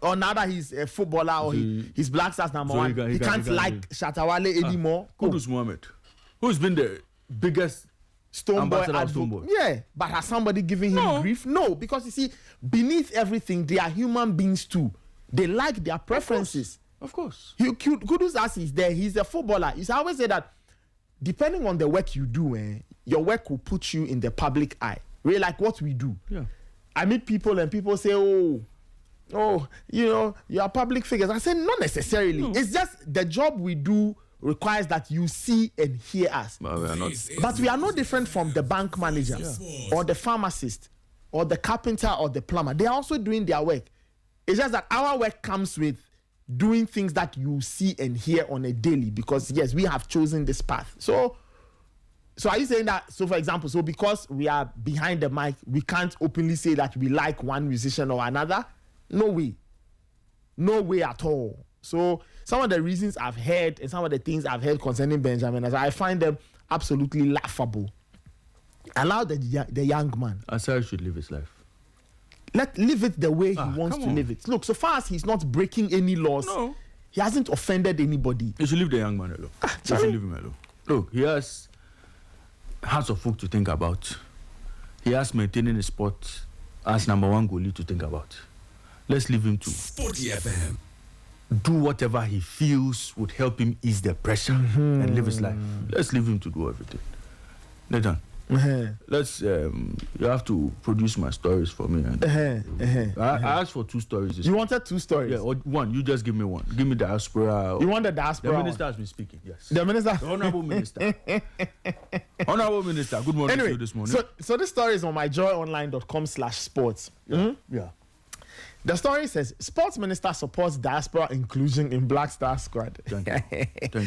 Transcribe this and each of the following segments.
or now that he's a footballer or he's Black Stars number one, he can't like Shatawale anymore. Kudus Mohammed, who's been the biggest Stoneboy. Yeah, but has somebody giving him grief? No, because you see, beneath everything, they are human beings too. They like their preferences. Of course. Kudus as is there, he's a footballer. I always say that depending on the work you do, your work will put you in the public eye. Really, like what we do. Yeah. I meet people and people say, oh, you are public figures. I say, not necessarily. No. It's just the job we do requires that you see and hear us. But we are no different from the bank manager or the pharmacist or the carpenter or the plumber. They are also doing their work. It's just that our work comes with doing things that you see and hear on a daily because, yes, we have chosen this path. So are you saying that, so for example, so because we are behind the mic, we can't openly say that we like one musician or another? No way. No way at all. So some of the reasons I've heard and some of the things I've heard concerning Benjamin, as I find them absolutely laughable. Allow the young man. Asai should live his life. Live it the way he wants to live it. Look, so far as he's not breaking any laws, he hasn't offended anybody. You should leave the young man alone. You should leave him alone. Look, he has hearts of folk to think about. He has maintaining the sport as number one goalie to think about. Let's leave him to Sporty FM. Do whatever he feels would help him ease the pressure and live his life. Let's leave him to do everything. Nathan, let's you have to produce my stories for me. I asked for 2 stories. You wanted 2 stories? Yeah, or one. You just give me one. Give me diaspora. You want the diaspora? The minister has been speaking. Yes. The minister. The honorable minister. Honorable minister. Good morning to you this morning. So this story is on myjoyonline.com/sports. Yeah. The story says, Sports Minister supports diaspora inclusion in Black Star squad. Thank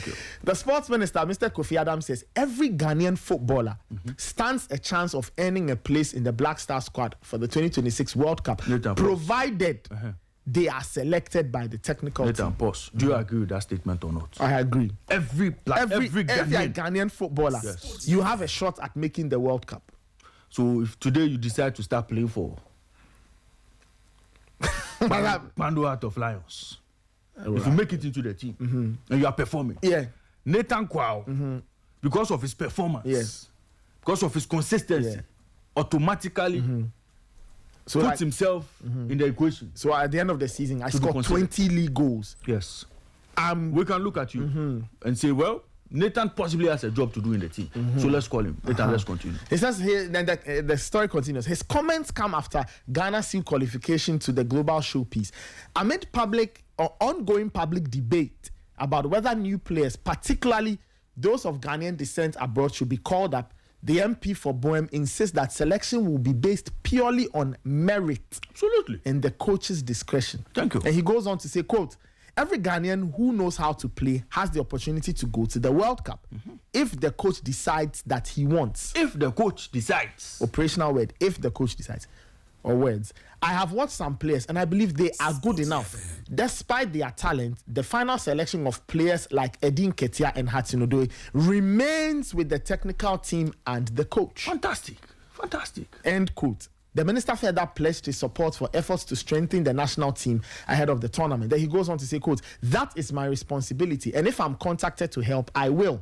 you. The Sports Minister, Mr. Kofi Adams, says every Ghanaian footballer stands a chance of earning a place in the Black Star squad for the 2026 World Cup, provided they are selected by the technical team. Pause. Do you agree with that statement or not? I agree. Every Ghanaian footballer, you have a shot at making the World Cup. So if today you decide to start playing for Pando Heart of Lions, if you make it into the team and you are performing, Nathan Kwao, because of his performance, because of his consistency, automatically puts himself in the equation. So at the end of the season, I scored 20 league goals. Yes. We can look at you and say, well, Nathan possibly has a job to do in the team. So let's call him. Nathan, let's continue. It says here, then the story continues. His comments come after Ghana's seal qualification to the global showpiece. Amid ongoing public debate about whether new players, particularly those of Ghanaian descent abroad, should be called up, the MP for Bohem insists that selection will be based purely on merit. Absolutely. And the coach's discretion. Thank you. And he goes on to say, quote, every Ghanaian who knows how to play has the opportunity to go to the World Cup if the coach decides that he wants. If the coach decides. Operational word, if the coach decides. Or words. I have watched some players and I believe they are good enough. Despite their talent, the final selection of players like Eddie Nketiah and Hudson Odoi remains with the technical team and the coach. Fantastic. End quote. The minister further pledged his support for efforts to strengthen the national team ahead of the tournament. Then he goes on to say, quote, that is my responsibility. And if I'm contacted to help, I will.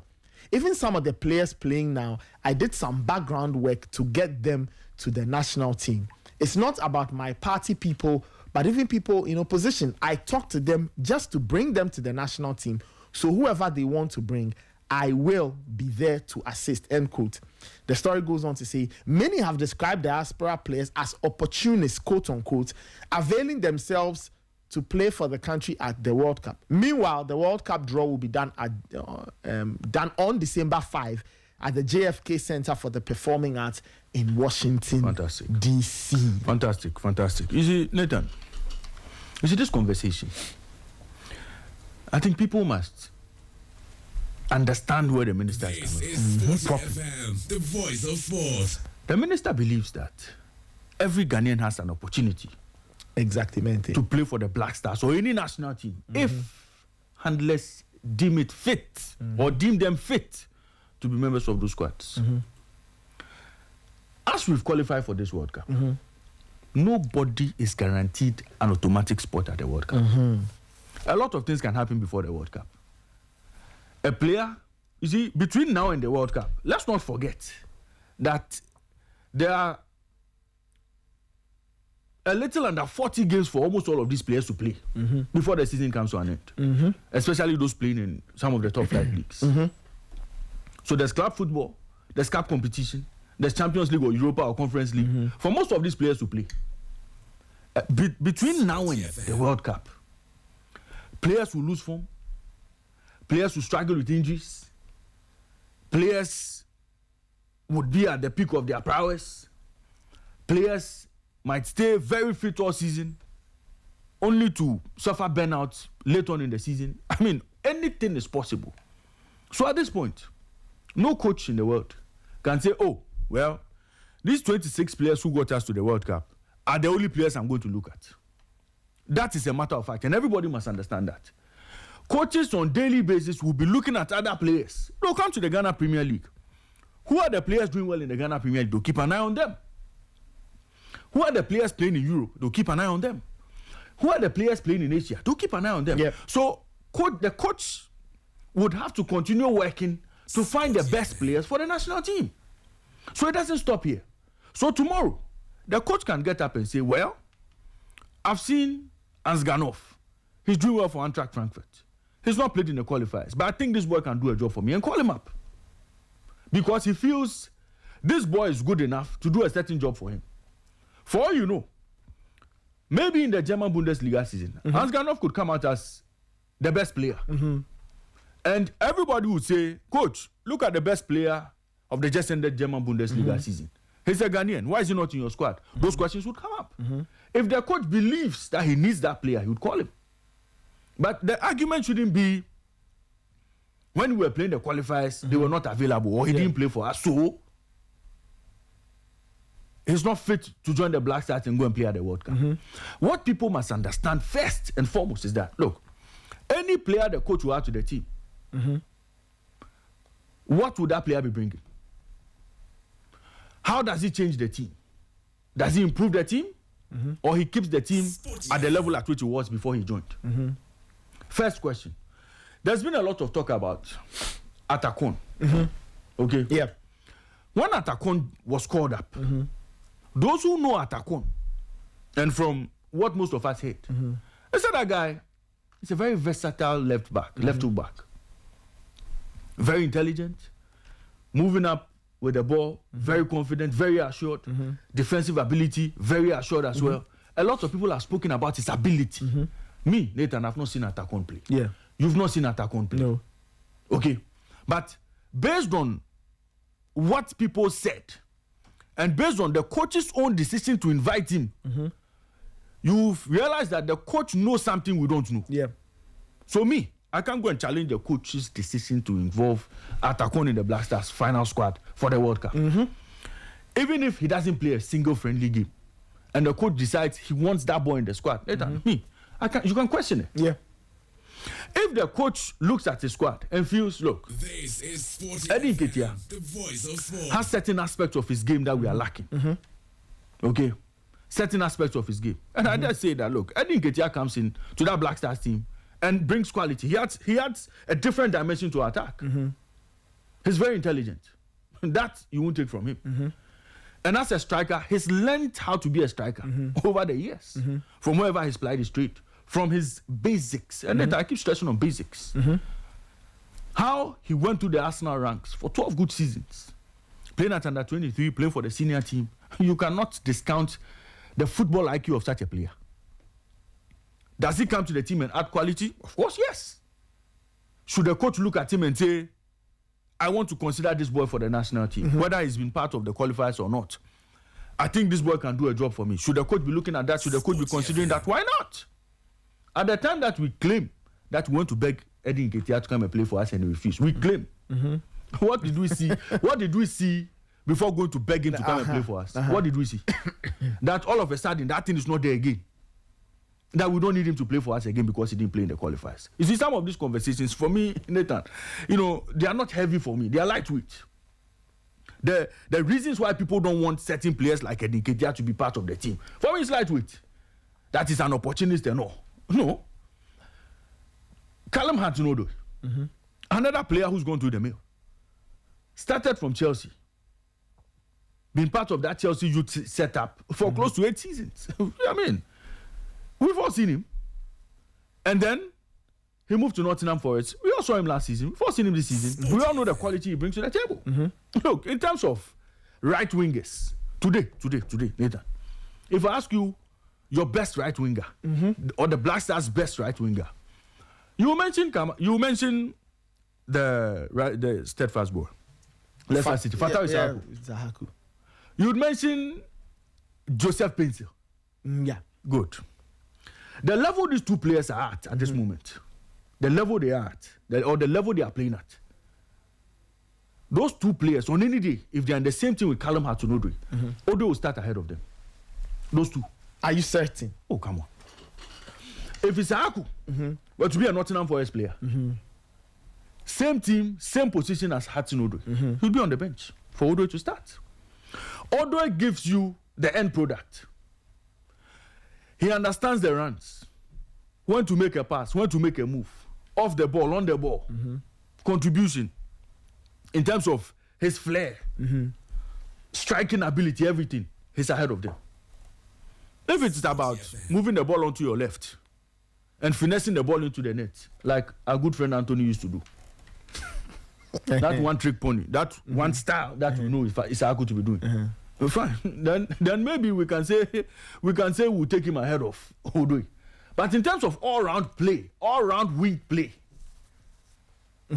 Even some of the players playing now, I did some background work to get them to the national team. It's not about my party people, but even people in opposition. I talk to them just to bring them to the national team. So whoever they want to bring, I will be there to assist, end quote. The story goes on to say, many have described diaspora players as opportunists, quote unquote, availing themselves to play for the country at the World Cup. Meanwhile, the World Cup draw will be done on December 5 at the JFK Center for the Performing Arts in Washington, D.C. Fantastic. You see, Nathan, this conversation, I think people must understand where the minister is coming from. FM, the voice of sports. The minister believes that every Ghanaian has an opportunity to play for the Black Stars or any national team if handlers deem it fit or deem them fit to be members of those squads. As we've qualified for this World Cup, nobody is guaranteed an automatic spot at the World Cup. A lot of things can happen before the World Cup. A player, you see, between now and the World Cup, let's not forget that there are a little under 40 games for almost all of these players to play before the season comes to an end, especially those playing in some of the top flight leagues. So there's club football, there's cup competition, there's Champions League or Europa or Conference League for most of these players to play. Between now and the World Cup, players will lose form, players will struggle with injuries, players would be at the peak of their prowess, players might stay very fit all season, only to suffer burnout late on in the season. I mean, anything is possible. So at this point, no coach in the world can say, oh, well, these 26 players who got us to the World Cup are the only players I'm going to look at. That is a matter of fact, and everybody must understand that. Coaches on daily basis will be looking at other players. They'll come to the Ghana Premier League. Who are the players doing well in the Ghana Premier League? They'll keep an eye on them. Who are the players playing in Europe? They'll keep an eye on them. Who are the players playing in Asia? They'll keep an eye on them. Yep. So the coach would have to continue working to find the best players for the national team. So it doesn't stop here. So tomorrow, the coach can get up and say, well, I've seen Ansganov. He's doing well for Eintracht Frankfurt. He's not played in the qualifiers, but I think this boy can do a job for me, and call him up. Because he feels this boy is good enough to do a certain job for him. For all you know, maybe in the German Bundesliga season, Ansganov could come out as the best player. And everybody would say, coach, look at the best player of the just ended German Bundesliga season. He's a Ghanaian. Why is he not in your squad? Those questions would come up. If the coach believes that he needs that player, he would call him. But the argument shouldn't be, when we were playing the qualifiers, they were not available, or he didn't play for us, so he's not fit to join the Black Stars and go and play at the World Cup. What people must understand first and foremost is that, look, any player the coach will add to the team, what would that player be bringing? How does he change the team? Does he improve the team? Or he keeps the team at the level at which he was before he joined? First question. There's been a lot of talk about Atakon. Okay? Yeah. When Atakon was called up, those who know Atakon, and from what most of us hate, they said that guy is a very versatile left back. Very intelligent, moving up with the ball, very confident, very assured, defensive ability, very assured as well. A lot of people have spoken about his ability. Me, Nathan, I've not seen Atakon play. Yeah. You've not seen Atakon play? No. Okay. But based on what people said, and based on the coach's own decision to invite him, you've realized that the coach knows something we don't know. Yeah. So me, I can't go and challenge the coach's decision to involve Atakon in the Black Stars final squad for the World Cup. Even if he doesn't play a single friendly game, and the coach decides he wants that boy in the squad, me, you can question it. Yeah. If the coach looks at his squad and feels, look, This is Sporty Eddie Nketiah the voice of sport. has certain aspects of his game that we are lacking. Okay? Certain aspects of his game. And I dare say that, look, Eddie Nketiah comes in to that Black Stars team and brings quality. He adds a different dimension to attack. He's very intelligent. That you won't take from him. And as a striker, he's learned how to be a striker over the years. From wherever he's played his trade. From his basics. And then I keep stressing on basics. How he went to the Arsenal ranks for 12 good seasons. Playing at under 23, playing for the senior team. You cannot discount the football IQ of such a player. Does he come to the team and add quality? Of course, yes. Should the coach look at him and say, I want to consider this boy for the national team, whether he's been part of the qualifiers or not? I think this boy can do a job for me. Should the coach be looking at that? Should the coach be considering that? Why not? At the time that we claim that we want to beg Eddie Nketiah to come and play for us and he refused, we claim. What did we see? What did we see before going to beg him to come and play for us? What did we see? That all of a sudden that thing is not there again. That we don't need him to play for us again because he didn't play in the qualifiers. You see, some of these conversations, for me, Nathan, they are not heavy for me. They are lightweight. the reasons why people don't want certain players like Eddie Nketiah to be part of the team. For me, it's lightweight. That is an opportunist and all. No. Callum Hudson Odoi, another player who's gone through the mill. Started from Chelsea. Been part of that Chelsea youth setup for close to 8 seasons. I mean, we've all seen him. And then he moved to Nottingham Forest. We all saw him last season. We've all seen him this season. We all know the quality he brings to the table. Look, in terms of right wingers, today, Nathan, if I ask you your best right winger or the Black Stars' best right winger, you mentioned the steadfast boy, Leicester City, Fatawu Zahaku. You'd mention Joseph Pencil. Yeah. Good. The level these two players are at this moment, the level they are at, or the level they are playing at, those two players on any day, if they're in the same team with Callum Hudson Odoi, Odoi will start ahead of them. Those two. Are you certain? Oh, come on. If it's Aku, but to be a Nottingham Forest player, same team, same position as Hudson Odoi, he'll be on the bench for Odoi to start. Odoi gives you the end product. He understands the runs, when to make a pass, when to make a move, off the ball, on the ball, contribution, in terms of his flair, striking ability, everything, he's ahead of them. If it's about moving the ball onto your left and finessing the ball into the net, like our good friend Anthony used to do, that one trick pony, that one style that we know is how good to be doing. Fine. Then maybe we can say we'll take him ahead of Odoi. But in terms of all-round play, all-round wing play,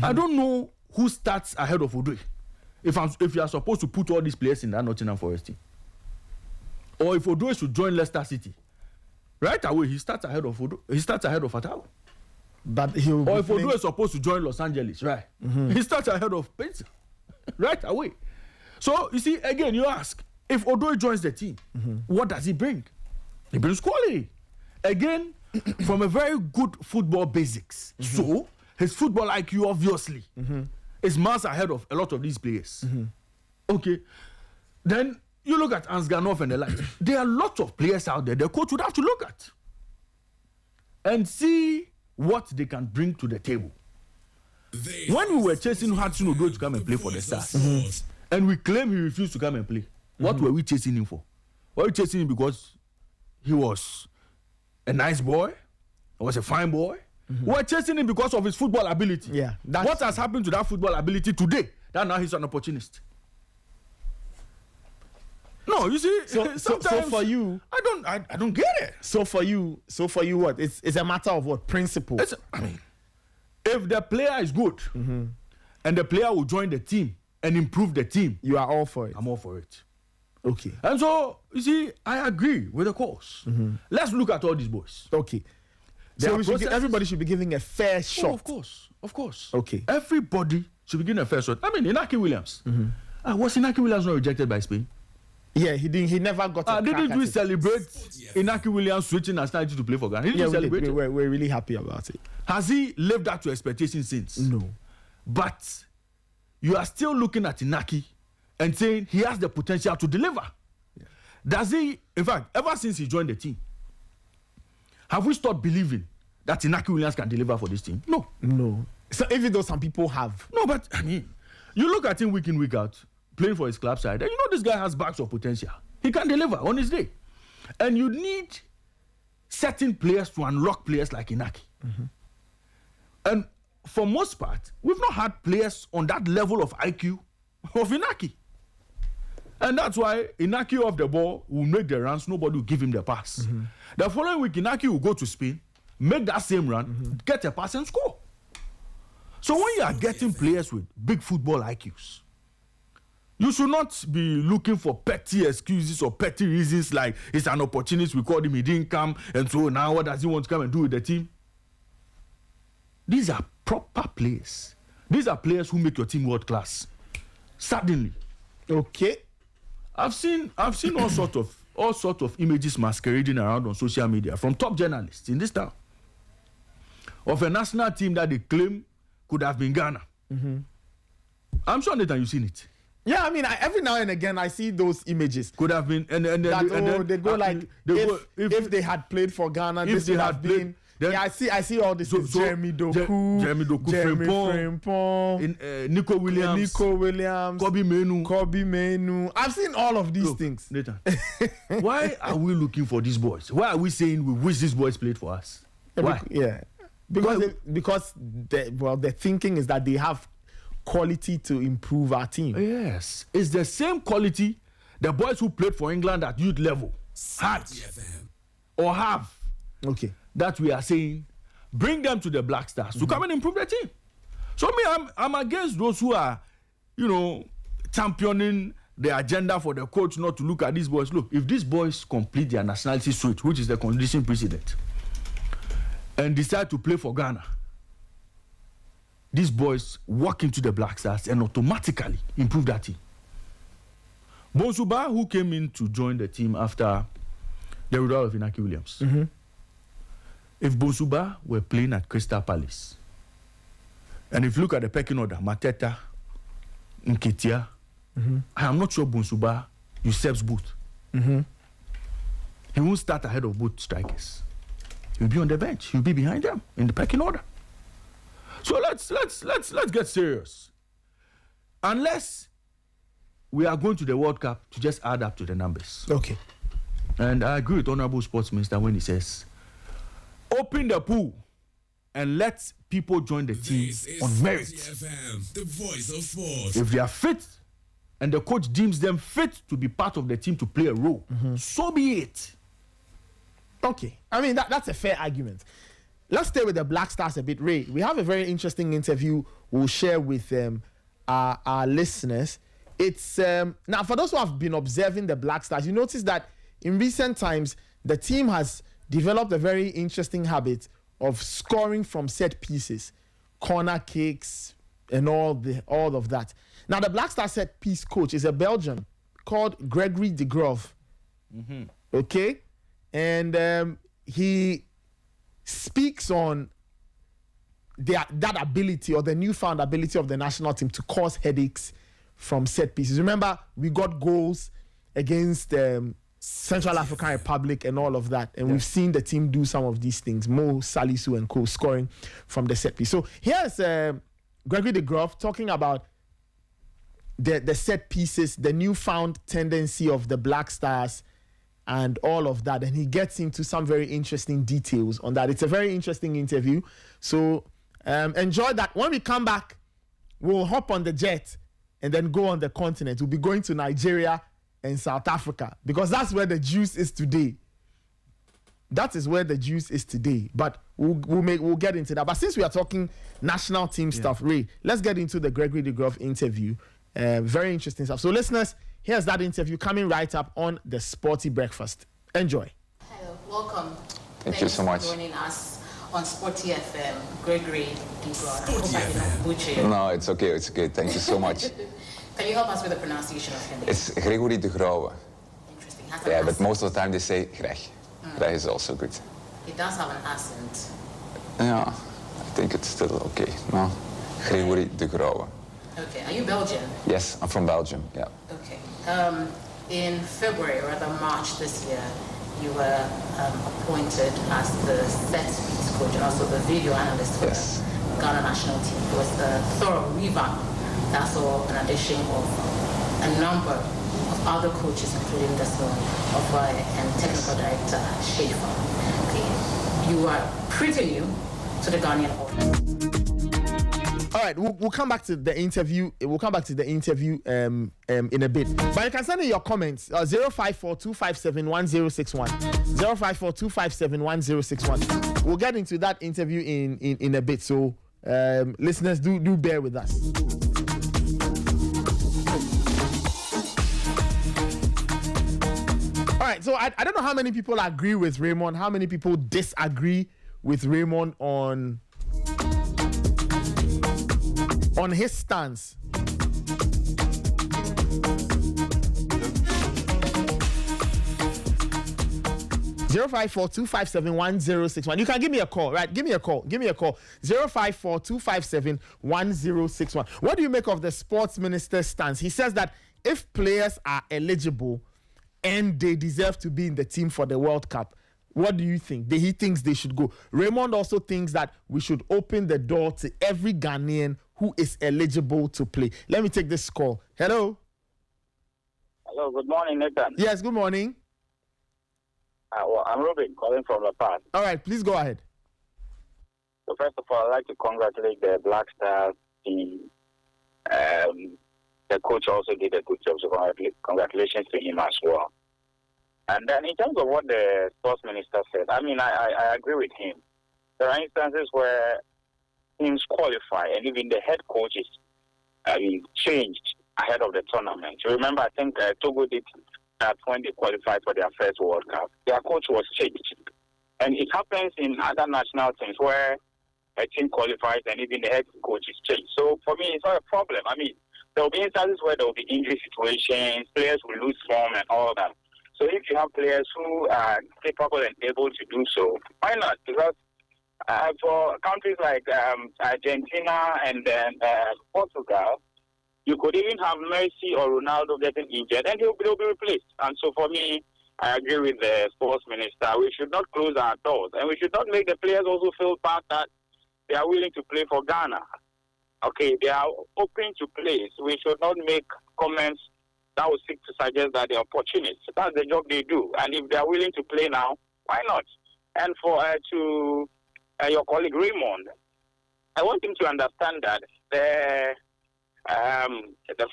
I don't know who starts ahead of Odoi. If you are supposed to put all these players in that Nottingham Forest team, or if Odoi should join Leicester City, right away he starts ahead of Odoi. He starts ahead of Fatawu. But he'll. Or if Odoi is supposed to join Los Angeles, right? He starts ahead of Pencil, right away. So you see, again, you ask, if Odoi joins the team, what does he bring? He brings quality. Again, from a very good football basics. So his football IQ obviously is miles ahead of a lot of these players. Okay, then you look at Ansganov and the like. There are lots of players out there the coach would have to look at and see what they can bring to the table. When we were chasing Hudson Odoi to come and play for the Stars, and we claim he refused to come and play, what were we chasing him for? Were we chasing him because he was a nice boy? He was a fine boy? We were chasing him because of his football ability. Yeah. What has happened to that football ability today? That now he's an opportunist. No, you see, so for you, I don't get it. So for you, what? It's a matter of what? Principle. I mean, if the player is good and the player will join the team and improve the team, you are all for it. I'm all for it. Okay. And so, you see, I agree with the cause. Let's look at all these boys. Okay. So everybody should be giving a fair shot. Oh, of course. Okay. Everybody should be giving a fair shot. I mean, Inaki Williams. Was Inaki Williams not rejected by Spain? Yeah, he didn't. He never got a crack didn't we at celebrate Inaki Williams switching nationality to play for Ghana? Yeah, we're really happy about it. Has he lived up to expectations since? No. But you are still looking at Inaki and saying he has the potential to deliver. Yeah. Does he, in fact, ever since he joined the team, have we stopped believing that Inaki Williams can deliver for this team? No. So even though some people have. No, but I mean, you look at him week in, week out, playing for his club side, and you know this guy has bags of potential. He can deliver on his day. And you need certain players to unlock players like Inaki. And for most part, we've not had players on that level of IQ of Inaki. And that's why Inaki off the ball will make the runs, nobody will give him the pass. The following week, Inaki will go to Spain, make that same run, get a pass and score. So when you are getting players with big football IQs, you should not be looking for petty excuses or petty reasons like it's an opportunist, we called him, he didn't come, and so now what does he want to come and do with the team? These are proper players. These are players who make your team world class. Suddenly. Okay. I've seen all sort of images masquerading around on social media from top journalists in this town of a national team that they claim could have been Ghana. I'm sure, Nathan, you've seen it. Yeah, I mean, every now and again I see those images. Could have been, and then they go like if they had played for Ghana, this would have been. Yeah, I see all this. Jeremy Doku, Frimpong, Nico Williams, Kobe Menu. I've seen all of these things. Nathan, why are we looking for these boys? Why are we saying we wish these boys played for us? Why? Because the thinking is that they have quality to improve our team. Yes, it's the same quality the boys who played for England at youth level had or have. Okay. That we are saying, bring them to the Black Stars to come and improve the team. So I'm against those who are, championing the agenda for the coach not to look at these boys. Look, if these boys complete their nationality switch, which is the condition precedent, and decide to play for Ghana, these boys walk into the Black Stars and automatically improve that team. Bonsuba, who came in to join the team after the withdrawal of Inaki Williams, if Bonsuba were playing at Crystal Palace, and if you look at the pecking order, Mateta, Nketiah, I am not sure Bonsuba usurps both. He won't start ahead of both strikers. He'll be on the bench. He'll be behind them in the pecking order. So let's get serious. Unless we are going to the World Cup to just add up to the numbers. Okay. And I agree with Honorable Sports Minister when he says, open the pool and let people join the team on merit. FM, the voice of sports. If they are fit and the coach deems them fit to be part of the team to play a role, so be it. Okay. I mean, that's a fair argument. Let's stay with the Black Stars a bit. Ray, we have a very interesting interview we'll share with our listeners. It's now, for those who have been observing the Black Stars, you notice that in recent times, the team has developed a very interesting habit of scoring from set pieces, corner kicks, and all of that. Now, the Black Star set piece coach is a Belgian called Gregory De Grauwe. Okay? And he speaks on that ability or the newfound ability of the national team to cause headaches from set pieces. Remember, we got goals against Central African Republic and all of that. And we've seen the team do some of these things. Mo, Salisu and co scoring from the set piece. So here's Gregory De Grauwe talking about the set pieces, the newfound tendency of the Black Stars and all of that. And he gets into some very interesting details on that. It's a very interesting interview. So enjoy that. When we come back, we'll hop on the jet and then go on the continent. We'll be going to Nigeria and South Africa, because that's where the juice is today. That is where the juice is today. But we'll get into that. But since we are talking national team stuff, Ray, let's get into the Gregory De Grauwe interview. Very interesting stuff. So listeners, here's that interview coming right up on the Sporty Breakfast. Enjoy. Hello, welcome. Thank you so much for joining us on Sporty FM. Gregory De Grauwe. Sporty FM. No, it's okay. It's okay. Thank you so much. Can you help us with the pronunciation of your name? It's Gregory De Grauwe. Interesting. Yeah, but most of the time they say Greg. Greg is also good. It does have an accent. Yeah, I think it's still okay. No, Gregory De Grauwe. Okay. Are you Belgian? Yes, I'm from Belgium. Yeah. Okay. In February, or rather March this year, you were appointed as the set piece coach and also the video analyst for the Ghana national team. It was a thorough revamp. That saw an addition of a number of other coaches, including the one and technical director Shefa. Okay. You are pretty new to the Ghanaian audience. All right, we'll come back to the interview. We'll come back to the interview in a bit. But you can send in your comments 054-257-1061. 054-257-1061. We'll get into that interview in a bit. So listeners, do bear with us. All right, so I don't know how many people agree with Raymond, how many people disagree with Raymond on his stance. 054-257-1061. You can give me a call, right? Give me a call. 054-257-1061. What do you make of the sports minister's stance? He says that if players are eligible and they deserve to be in the team for the World Cup, what do you think? He thinks they should go. Raymond also thinks that we should open the door to every Ghanaian who is eligible to play. Let me take this call. Hello. Hello, good morning, Nathan. Yes, good morning. I'm Ruben, calling from La Paz. All right, please go ahead. So first of all, I'd like to congratulate the Black Stars team. The coach also did a good job, so congratulations to him as well. And then in terms of what the sports minister said, I mean, I agree with him. There are instances where teams qualify and even the head coach is changed ahead of the tournament. You remember, I think Togo did that when they qualified for their first World Cup. Their coach was changed. And it happens in other national teams where a team qualifies and even the head coach is changed. So for me, it's not a problem. I mean, there will be instances where there will be injury situations, players will lose form and all that. So if you have players who are capable and able to do so, why not? Because for countries like Argentina and then Portugal, you could even have Messi or Ronaldo getting injured and they'll be replaced. And so for me, I agree with the sports minister. We should not close our doors and we should not make the players also feel bad that they are willing to play for Ghana. Okay, they are open to play. So we should not make comments that would seek to suggest that they're opportunists. That's the job they do. And if they're willing to play now, why not? And for to your colleague Raymond, I want him to understand that the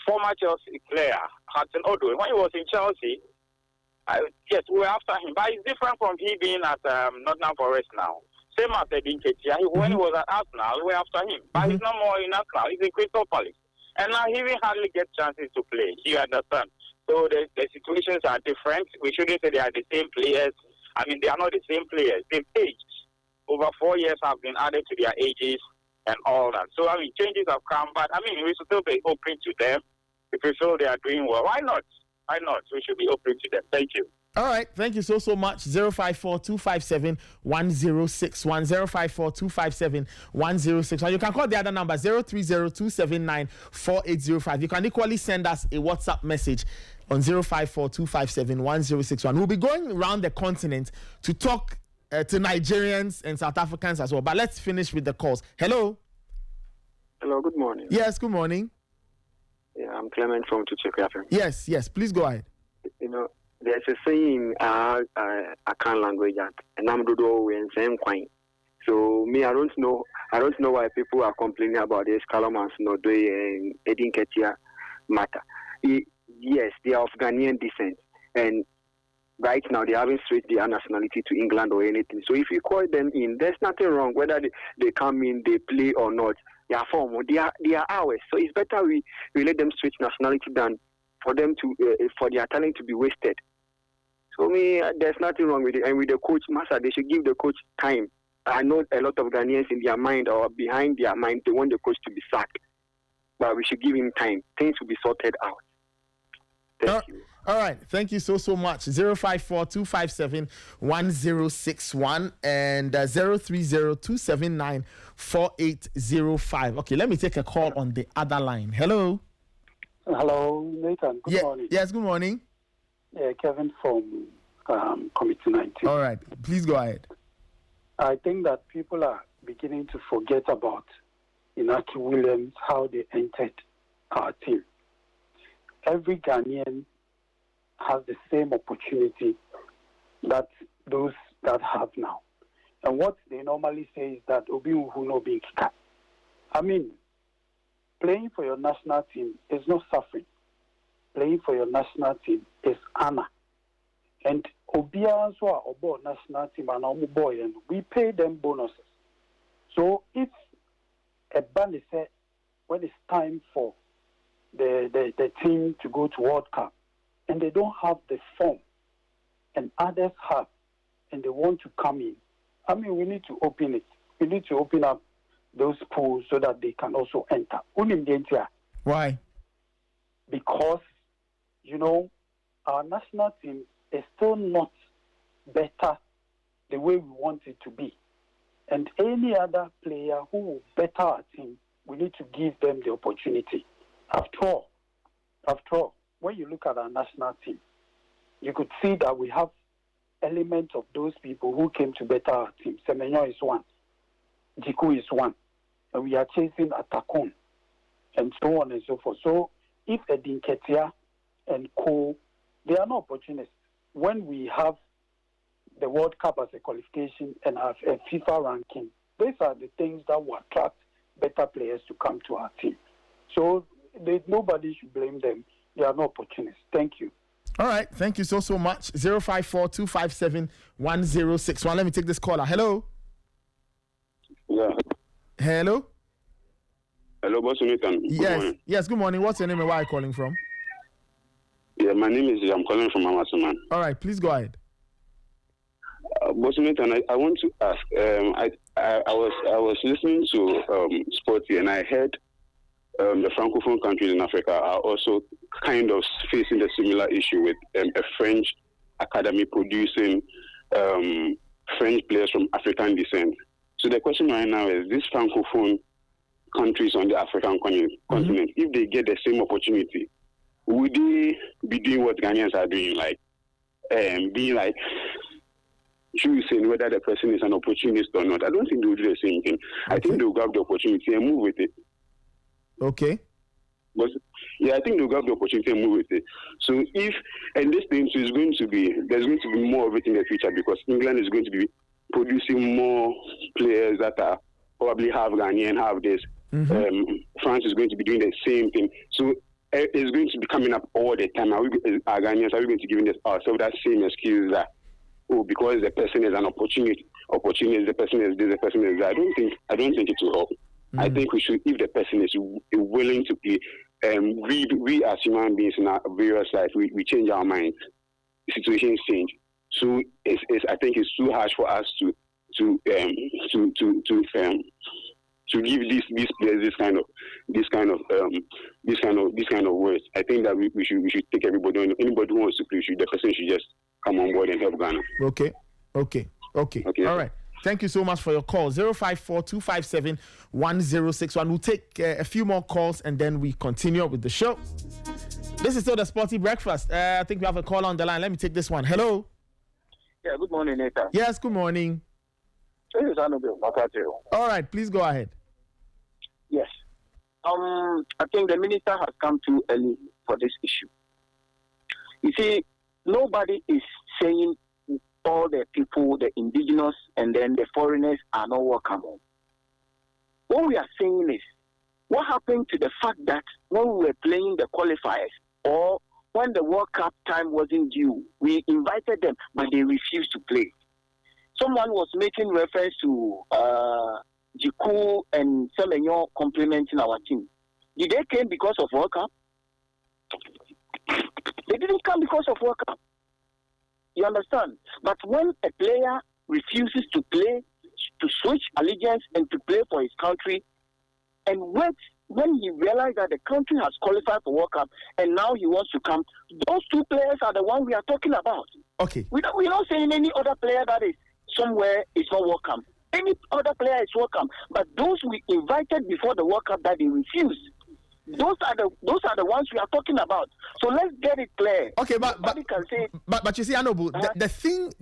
former Chelsea player, Hudson Odoi, when he was in Chelsea, yes, we were after him. But it's different from he being at Nottingham Forest now. Same as Eddie Nketiah. When he was at Arsenal, we were after him. But he's not more in Arsenal. He's in Crystal Palace. And now he will hardly get chances to play. You understand? So the situations are different. We shouldn't say they are the same players. I mean, they are not the same players. They've aged. Over 4 years have been added to their ages and all that. So, I mean, changes have come. But, I mean, we should still be open to them. If we feel they are doing well, why not? Why not? We should be open to them. Thank you. All right. Thank you so much. 054-257-1061. 054-257-1061. You can call the other number, 030-279-4805. You can equally send us a WhatsApp message on 054-257-1061. We'll be going around the continent to talk to Nigerians and South Africans as well. But let's finish with the calls. Hello. Hello, good morning. Yes, good morning. Yeah, I'm Clement from Tuchekwafe. Yes, please go ahead. You know, there's a saying Akan language that Namdodo and same coin. So me, I don't know why people are complaining about this Hudson Odoi and Eddie Nketiah matter. Yes, they are of Ghanaian descent, and right now they haven't switched their nationality to England or anything. So if you call them in, there's nothing wrong whether they come in, they play or not. They are form, they are ours. So it's better we let them switch nationality than for them to for their talent to be wasted. So me, there's nothing wrong with it. And with the coach, Massa, they should give the coach time. I know a lot of Ghanaians in their mind or behind their mind, they want the coach to be sacked. But we should give him time. Things will be sorted out. Thank you. All right. Thank you so much. 054-257-1061 and 030-279-4805. Okay, let me take a call on the other line. Hello. Hello, Nathan. Good morning. Yes, good morning. Kevin from Committee 19. All right. Please go ahead. I think that people are beginning to forget about Inaki Williams, how they entered our team. Every Ghanaian has the same opportunity that those that have now. And what they normally say is that Obi Uhuno being Kika. I mean, playing for your national team is not suffering. Playing for your national team is honor. And Obia Obo national team and Omu boy, and we pay them bonuses. So if a band is said when it's time for the team to go to World Cup and they don't have the form and others have and they want to come in, I mean, we need to open it. We need to open up those pools so that they can also enter. Why? Because, you know, our national team is still not better the way we want it to be. And any other player who will better our team, we need to give them the opportunity. After all, when you look at our national team, you could see that we have elements of those people who came to better our team. Semenyo is one. Jiku is one. And we are chasing Atakon and so on and so forth. So if Eddie Nketiah and co, they are not opportunists. When we have the World Cup as a qualification and have a FIFA ranking, these are the things that will attract better players to come to our team. So nobody should blame them. They are not opportunists. Thank you. All right. Thank you so much. 054-257-1061. Let me take this caller. Hello. Yeah. Hello. Hello, Boss Nathan. Yes. Yes. Good morning. What's your name and where are you calling from? Yeah, my name is. I'm calling from Amasaman. All right. Please go ahead. Boss Nathan, I want to ask. I was listening to Sporty, and I heard the Francophone countries in Africa are also kind of facing a similar issue with a French academy producing French players from African descent. So the question right now is, these Francophone countries on the African continent, if they get the same opportunity, would they be doing what Ghanaians are doing, like being like choosing whether the person is an opportunist or not? I don't think they will do the same thing. Okay. I think they will grab the opportunity and move with it. Okay. But yeah, I think they'll grab the opportunity and move with it. So if, and this thing is going to be, there's going to be more of it in the future, because England is going to be producing more players that are probably half Ghanaian, half this. France is going to be doing the same thing. So it's going to be coming up all the time. Are Ghanaians, are we going to give ourselves that same excuse that, oh, because the person is an opportunist, the person is this, the person is that? I don't think it will help. I think we should, if the person is willing to play, we as human beings in our various lives, we change our minds. The situations change. So I think it's too harsh for us to give these players this kind of words. I think that we should take everybody on. Anybody who wants to play, the person should just come on board and help Ghana. Okay. All right. Thank you so much for your call. 054-257-1061. We'll take a few more calls and then we continue with the show. This is still the Sporty Breakfast. I think we have a call on the line. Let me take this one. Hello. Yeah, good morning, Nathan. Yes, good morning. This is Anubio Makatero. All right, please go ahead. Yes. I think the minister has come too early for this issue. You see, nobody is saying all the people, the indigenous and then the foreigners are not welcome. What we are saying is, what happened to the fact that when we were playing the qualifiers or when the World Cup time wasn't due, we invited them, but they refused to play. Someone was making reference to Jiku and Semenyo complimenting our team. Did they come because of World Cup? They didn't come because of World Cup. You understand? But when a player refuses to play, to switch allegiance and to play for his country, and when he realized that the country has qualified for World Cup and now he wants to come, those two players are the ones we are talking about. Okay. We're not saying any other player that is somewhere is not welcome. Any other player is welcome. But those we invited before the World Cup that they refused, those are the ones we are talking about. So let's get it clear. Okay, but you see, Anobu, the thing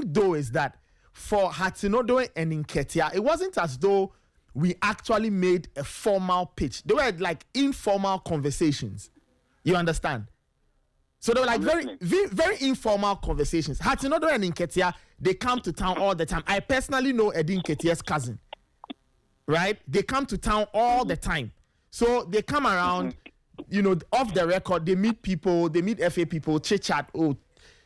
though is that for Hudson Odoi and Nketiah, it wasn't as though we actually made a formal pitch. They were like informal conversations. You understand? So they were like very informal conversations. Hudson Odoi and Nketiah, they come to town all the time. I personally know Eddie Nketiah's cousin. Right? They come to town all the time. So they come around, off the record, they meet people, they meet FA people, chit-chat, and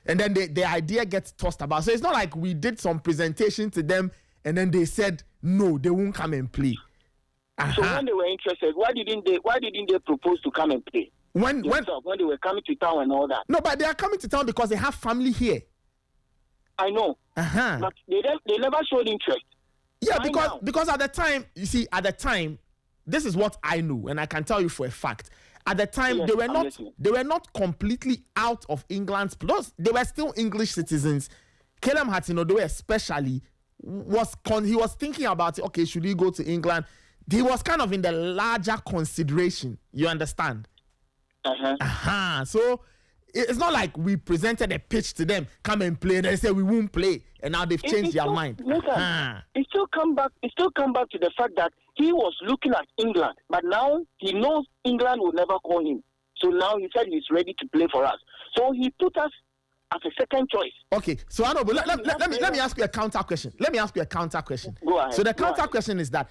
then the idea gets tossed about. So it's not like we did some presentation to them and then they said, no, they won't come and play. So when they were interested, why didn't they propose to come and play? When they were coming to town and all that? No, but they are coming to town because they have family here. I know. But they never showed interest. Yeah, because at the time, you see, this is what I knew, and I can tell you for a fact. At the time, they were not completely out of England's plus. They were still English citizens Caleb Hudson Odoi especially he was thinking about, okay, should he go to England? He was kind of in the larger consideration. You understand? So it's not like we presented a pitch to them, come and play, and they say we won't play, and now they've changed their mind. It still come back to the fact that he was looking at England, but now he knows England will never call him. So now he said he's ready to play for us. So he put us as a second choice. Okay, so I know, but let me ask you a counter question. Go ahead. So the counter question is that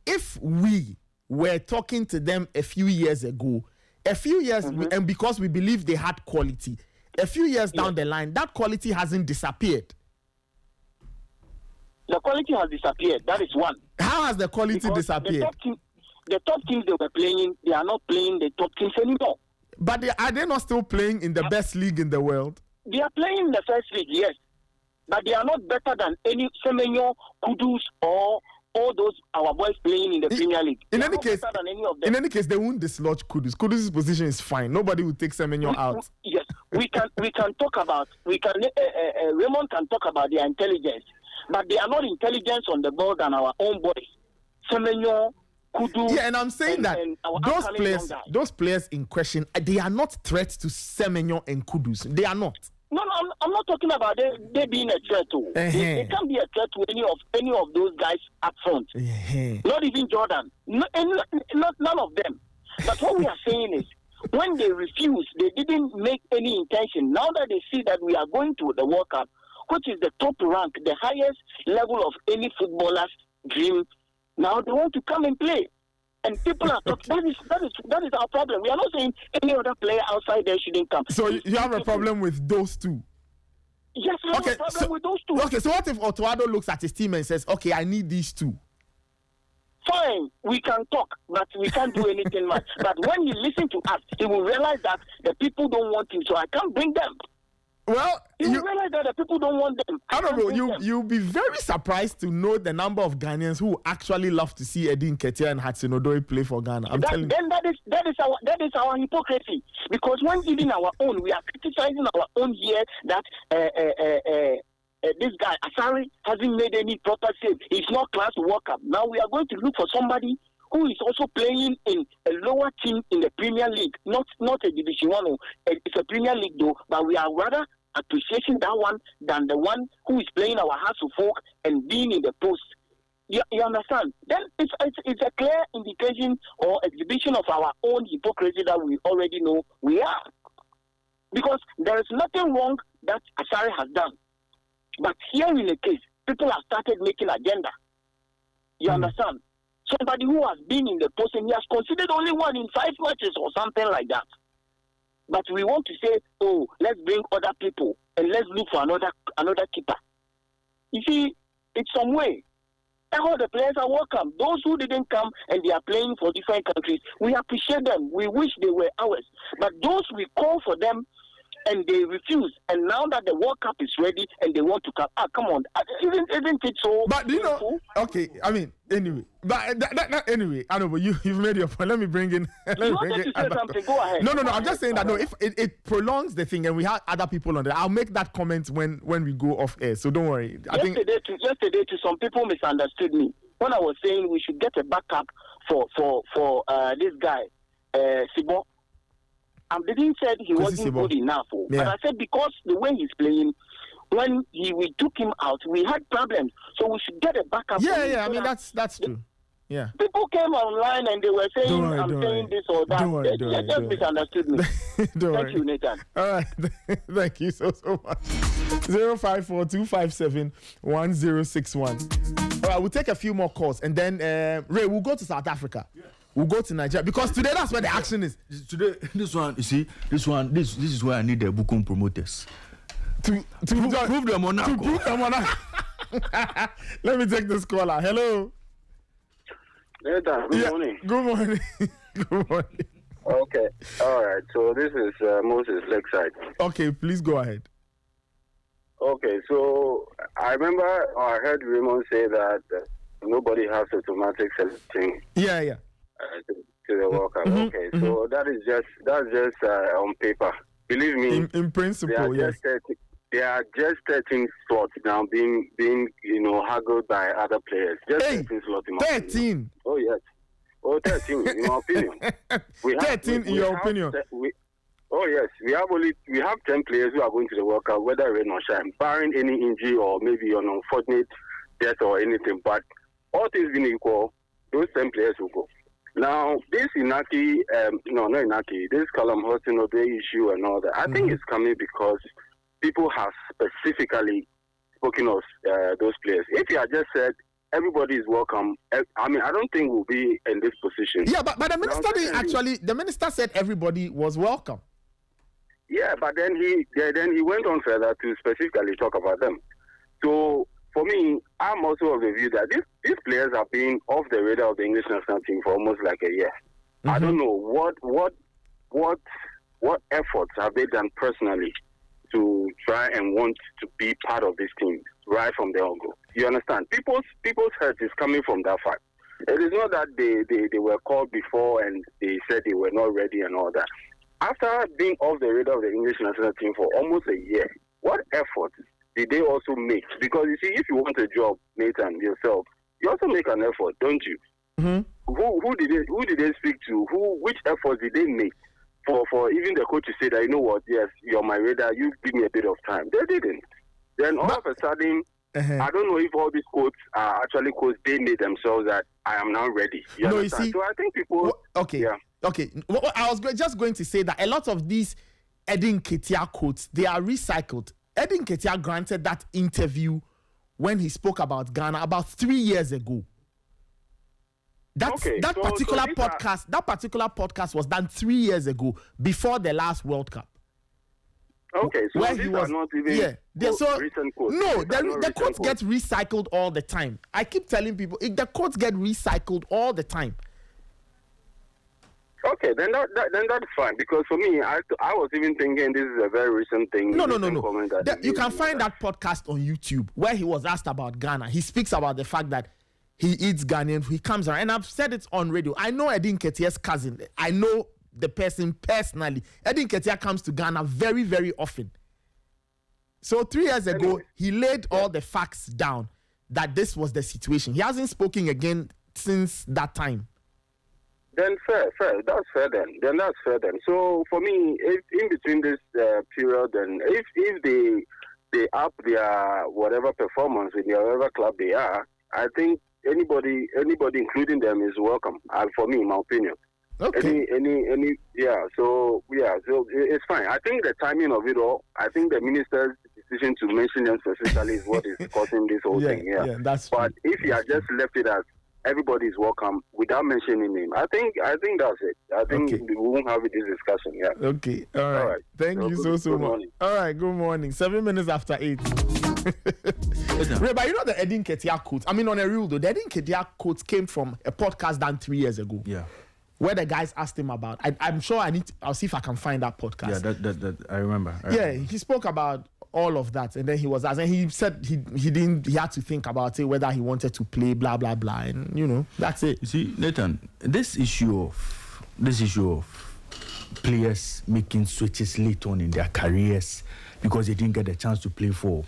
if we were talking to them a few years ago, and because we believe they had quality, a few years down the line, that quality hasn't disappeared. The quality has disappeared. That is one. How has the quality disappeared? The top teams they were playing, they are not playing the top teams anymore. But are they not still playing in the best league in the world? They are playing in the first league, yes. But they are not better than any Semenyo, Kudus, or all those our boys playing in the Premier League. In any case, they won't dislodge Kudus. Kudus' position is fine. Nobody will take Semenyo out. Yes, we can talk about Raymond can talk about their intelligence, but they are not intelligence on the ball than our own boys. Semenyo, Kudu. Yeah, and I'm saying that those players in question, they are not threats to Semenyo and Kudus. They are not. No, I'm not talking about they being a threat to. They can't be a threat to any of those guys up front. Not even Jordan. None of them. But what we are saying is, when they refuse, they didn't make any intention. Now that they see that we are going to the World Cup, which is the top rank, the highest level of any footballer's dream, now they want to come and play. And people are talking. That is our problem. We are not saying any other player outside there shouldn't come. So you have a problem with those two? Yes, I have a problem with those two. Okay, so what if Otuado looks at his team and says, okay, I need these two? Fine, we can talk, but we can't do anything much. But when he listens to us, he will realize that the people don't want him, so I can't bring them. Well, you realize that the people don't want them. I don't know. You'll be very surprised to know the number of Ghanaians who actually love to see Eddie Nketiah and Hudson Odoi play for Ghana. That is our hypocrisy. Because when even our own, we are criticizing our own here that this guy Asari hasn't made any proper save. He's not class to World Cup. Now we are going to look for somebody who is also playing in a lower team in the Premier League, not a Division 1. It's a Premier League though, but we are rather appreciating that one than the one who is playing our Hearts of Folk and being in the post. You understand? Then it's a clear indication or exhibition of our own hypocrisy that we already know we are. Because there is nothing wrong that Asari has done. But here in the case, people have started making agenda. You understand? Somebody who has been in the post and he has considered only one in 5 matches or something like that. But we want to say, oh, let's bring other people and let's look for another keeper. You see, it's some way. All the players are welcome. Those who didn't come and they are playing for different countries, we appreciate them. We wish they were ours. But those we call for them and they refuse. And now that the World Cup is ready and they want to come, come on. Isn't it so? But you know, okay, I mean, anyway. But anyway, I know, but you've made your point. Let me bring in. You wanted to say something? Go ahead. No. I'm just saying that, no, if it prolongs the thing and we have other people on there, I'll make that comment when we go off air. So don't worry. Yesterday, some people misunderstood me when I was saying we should get a backup for this guy, Sibo. I didn't say he wasn't good enough. Yeah. But I said because the way he's playing, when we took him out, we had problems. So we should get a backup. Yeah. I mean, that's true. Yeah. People came online and they were saying, I'm saying this or that. They just misunderstood me. Thank you, Nathan. All right. Thank you so much. 054-257-1061. All right, we'll take a few more calls and then, Ray, we'll go to South Africa. Yeah. We'll go to Nigeria because today that's where the action is. Today, this is where I need the Bukum promoters. To prove them on To prove them on Let me take this caller. Hello. Good morning. Good morning. Good morning. Okay. All right. So this is Moses Lakeside. Okay, please go ahead. Okay. So I heard Raymond say that nobody has automatic selecting. Yeah. To the World Cup. Okay, so that's just on paper. Believe me, in principle, they are yes. there are just 13 slots now being haggled by other players. Just 13 slots in my 13. Opinion. Oh yes. Oh, 13 in my opinion. 13 in your opinion. Oh yes, we have 10 players who are going to the World Cup, whether rain or shine, barring any injury or maybe an unfortunate death or anything. But all things being equal, those 10 players will go. Now, this Inaki, this Hudson Odoi issue and all that, I think it's coming because people have specifically spoken of those players. If you had just said everybody is welcome, I don't think we'll be in this position. Yeah, but the minister the minister said everybody was welcome. Yeah, but then he went on further to specifically talk about them. So, for me, I'm also of the view that these players have been off the radar of the English national team for almost like a year. I don't know what efforts have they done personally to try and want to be part of this team right from the on-go. You understand? People's hurt is coming from that fact. It is not that they were called before and they said they were not ready and all that. After being off the radar of the English national team for almost a year, what efforts did they also make? Because you see, if you want a job, Nathan, yourself, you also make an effort, don't you? Who did they speak to? Which efforts did they make for even the coach to say that, you know what, yes, you're my radar, you give me a bit of time? They didn't. Then all of a sudden, I don't know if all these quotes are actually quotes they made themselves that I am now ready. You understand? So I think people... Okay. Well, I was just going to say that a lot of these Eddie Nketiah quotes, they are recycled. Eddie Nketiah granted that interview when he spoke about Ghana about 3 years ago. That particular podcast was done 3 years ago, before the last World Cup. Okay, so where these he was, are not even recent quotes. No, the quotes get recycled all the time. I keep telling people, the quotes get recycled all the time. Okay, then that's fine, because for me, I was even thinking this is a very recent thing. No. You can find that podcast on YouTube where he was asked about Ghana. He speaks about the fact that he eats Ghanaian. He comes around, and I've said it on radio. I know Eddie Nketiah's cousin. I know the person personally. Eddie Nketiah comes to Ghana very, very often. So 3 years ago, he laid all the facts down that this was the situation. He hasn't spoken again since that time. Then fair. That's fair then. That's fair then. So for me, if in between this period, and if they up their whatever performance in whatever club they are, I think anybody, including them, is welcome. For me, in my opinion. Okay. So it's fine. I think the timing of it all. I think the minister's decision to mention them specifically is what is causing this whole thing. Yeah, that's. But if you had just left it as everybody is welcome without mentioning him, I think that's it. I think we won't have this discussion. Yeah. Okay. All right. Thank you so much. All right. Good morning. 7 minutes after 8. But you know the Eddie Nketiah quotes. I mean, on a real though, the Eddie Nketiah quotes came from a podcast done 3 years ago. Yeah. Where the guys asked him about. I'm sure I'll see if I can find that podcast. Yeah, that I remember. He spoke about all of that, and then he was asked, and he said he had to think about it, whether he wanted to play, blah blah blah, and that's it. You see, Nathan, this issue of players making switches late on in their careers because they didn't get a chance to play for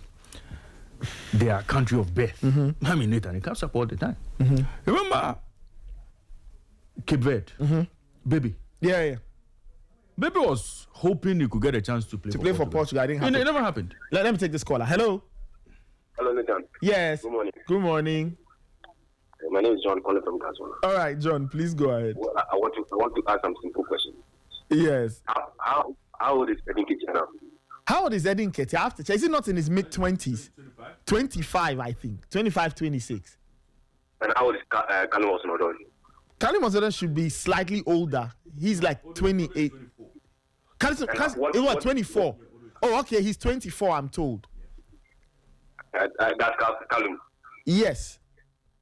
their country of birth. I mean, Nathan, it comes up all the time. Remember Cape Verde, Baby. Yeah. Baby was hoping he could get a chance to play for Portugal. It never happened. Let me take this caller. Hello, Nathan. Yes. Good morning. Good morning. My name is John, calling from Ghana. All right, John, please go ahead. Well, I want to ask some simple questions. Yes. How old is Eddie Nketiah now? How old is Eddie Nketiah? After is he not in his mid-20s? 25, I think. 25, 26. And how old is Hudson Odoi? Hudson Odoi should be slightly older. He's like 28. It was 24. Oh, okay. He's 24, I'm told. That's Callum. Yes.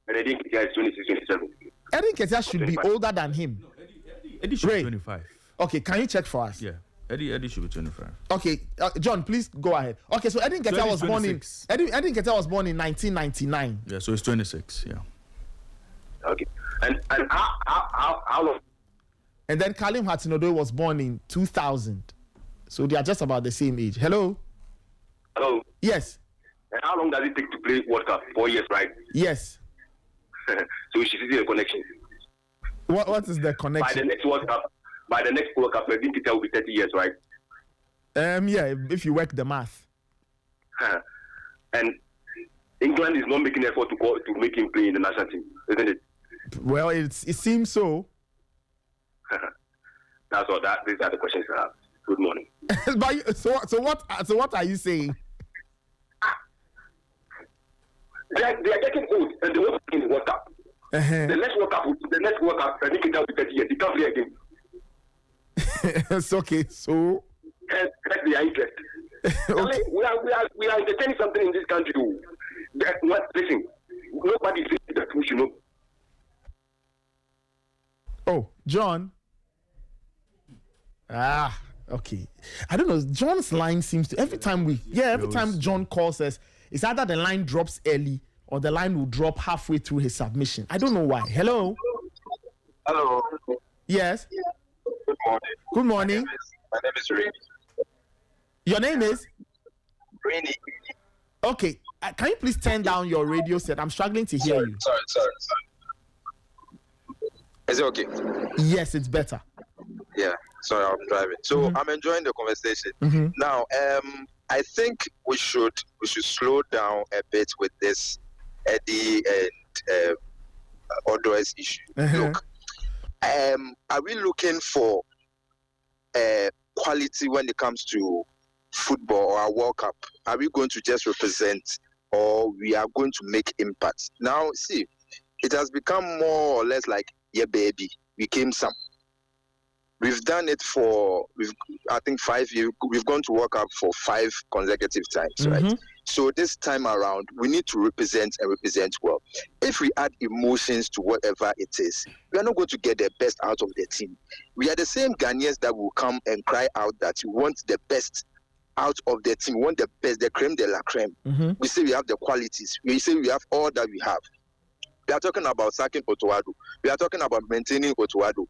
And Eddie Nketiah is 26, 27. Eddie Nketiah should be older than him. Eddie should be 25. Okay, can you check for us? Yeah. Eddie should be 25. Okay, John, please go ahead. Okay, so Eddie Nketiah was born in Eddie Nketiah was born in 1999. Yeah, so he's 26. Yeah. Okay, and how long? And then Kalim Hudson Odoi was born in 2000, so they are just about the same age. Hello. Hello? Yes. And how long does it take to play World Cup? 4 years, right? Yes. So we should see the connection. What is the connection? By the next World Cup, Eddie Nketiah will be 30 years, right? Yeah, if you work the math. And England is not making an effort to make him play in the national team, isn't it? Well, it seems so. That's all. These are the questions I have. Good morning. But so what are you saying? They are getting old and they won't play in the World Cup. The next World Cup, I think it will be 30 years. He can't play again. It's okay. So that's their interest. Okay. We are entertaining something in this country. Listen, nobody says that we should know. Oh, John. Okay. I don't know. John's line seems to every time John calls us, it's either the line drops early or the line will drop halfway through his submission. I don't know why. Hello. Hello. Yes. Good morning. Good morning. My name is Raymond. Your name is? Rainy. Okay. Can you please turn down your radio set? I'm struggling to hear you. Sorry. Is it okay? Yes, it's better. Yeah. Sorry, I'm driving. So I'm enjoying the conversation. Now, I think we should slow down a bit with this Eddie and Odoi's issue. Look, are we looking for quality when it comes to football or a World Cup? Are we going to just represent, or we are going to make impact? Now, see, it has become more or less like, yeah, baby, we came some. We've done it for, I think 5 years. We've gone to World Cup for 5 consecutive times, right? So this time around, we need to represent and represent well. If we add emotions to whatever it is, we are not going to get the best out of the team. We are the same Ghanaians that will come and cry out that we want the best out of the team, we want the best, the creme de la creme. We say we have the qualities. We say we have all that we have. We are talking about sacking Otuado. We are talking about maintaining Otuado.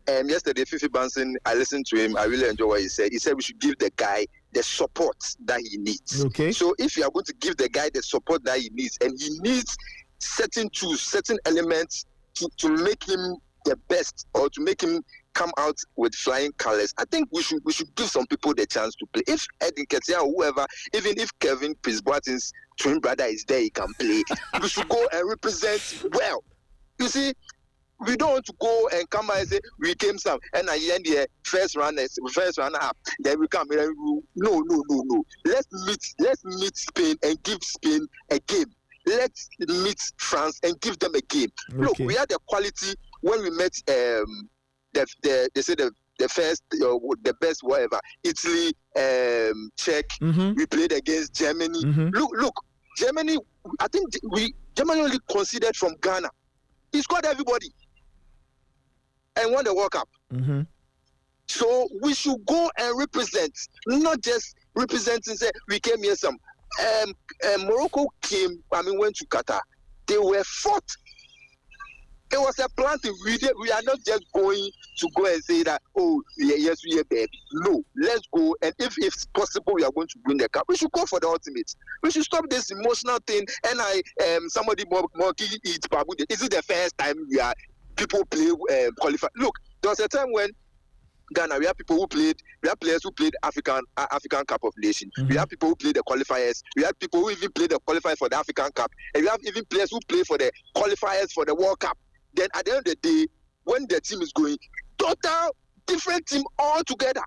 Yesterday, Fifi Banson, I listened to him. I really enjoy what he said. He said we should give the guy the support that he needs. Okay. So if you are going to give the guy the support that he needs, and he needs certain tools, certain elements to make him the best, or to make him come out with flying colors, I think we should give some people the chance to play. If Eddie Nketiah or whoever, even if Kevin Pisboatin's twin brother is there, he can play. We should go and represent well. You see, we don't want to go and come and say we came some and I end the first runner up. Then we come. No. Let's meet Spain and give Spain a game. Let's meet France and give them a game. Okay. Look, we had the quality when we met. They say the first, the best, whatever. Italy, Czech. We played against Germany. Look, Germany. I think Germany only conceded from Ghana. He scored everybody and won the World Cup. So we should go and represent, not just represent and say we came here some. Morocco went to Qatar. They were fought. It was a planting. We are not just going to go and say that, oh, yes, we are baby. No, let's go. And if it's possible, we are going to win the cup. We should go for the ultimate. We should stop this emotional thing. And somebody more eat babu. Is it the first time people play qualify? Look, there was a time when Ghana, we have people who played. We have players who played African Cup of Nations. We have people who played the qualifiers. We have people who even played the qualifiers for the African Cup. And we have even players who play for the qualifiers for the World Cup. Then at the end of the day, when the team is going, total different team all together.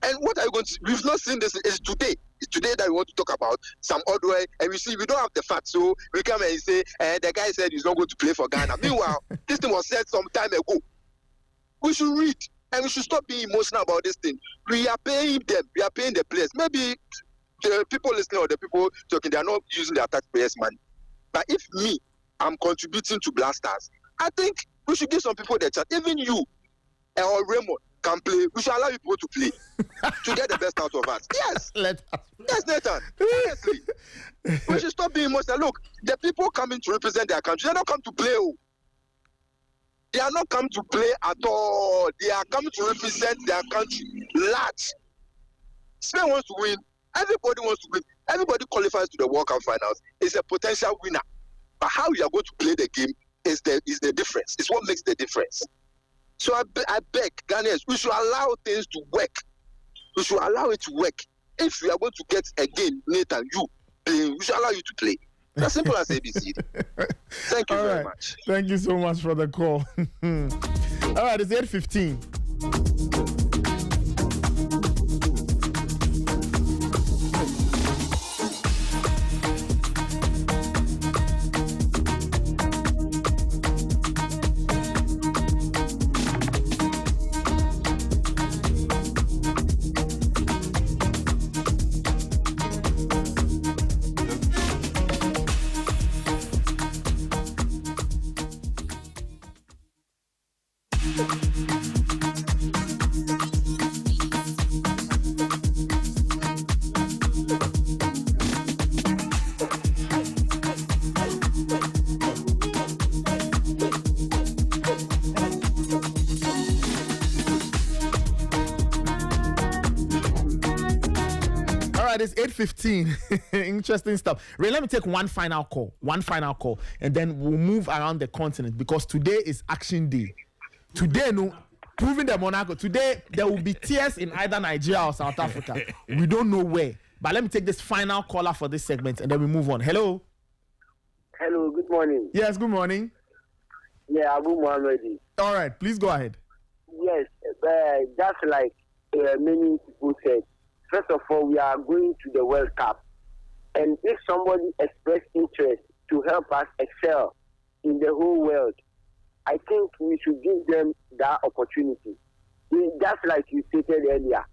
And what are you going to? We've not seen this. It's today. It's today that we want to talk about some Odoi, and we see we don't have the facts, so we come and say the guy said he's not going to play for Ghana. Meanwhile, this thing was said some time ago. We should read, and we should stop being emotional about this thing. We are paying them. We are paying the players. Maybe the people listening or the people talking, they are not using their taxpayers' money. But if me, I'm contributing to Blasters, I think we should give some people the chance. Even you or Raymond can play. We should allow people to play to get the best out of us. Yes. Yes, Nathan. Honestly. We should stop being emotional. Look, the people coming to represent their country, they don't come to play. They are not come to play at all. They are coming to represent their country. Large. Spain wants to win. Everybody wants to win. Everybody qualifies to the World Cup finals. Is a potential winner. But how you are going to play the game is the difference. It's what makes the difference. So I beg Ghanaians, we should allow things to work. We should allow it to work. If we are going to get again, Nathan, you playing, we should allow you to play. As simple as ABC. Thank you very much. Thank you so much for the call. All right, it's 8:15. It's 8:15. Interesting stuff. Ray, let me take one final call, and then we'll move around the continent because today is Action Day. Today, proving the Monaco. Today, there will be tears in either Nigeria or South Africa. We don't know where. But let me take this final caller for this segment, and then we move on. Hello. Hello. Good morning. Yes. Good morning. Yeah, Abu Muhammad. All right. Please go ahead. Yes. Just like many people said. First of all, we are going to the World Cup. And if somebody expresses interest to help us excel in the whole world, I think we should give them that opportunity. Just like you stated earlier,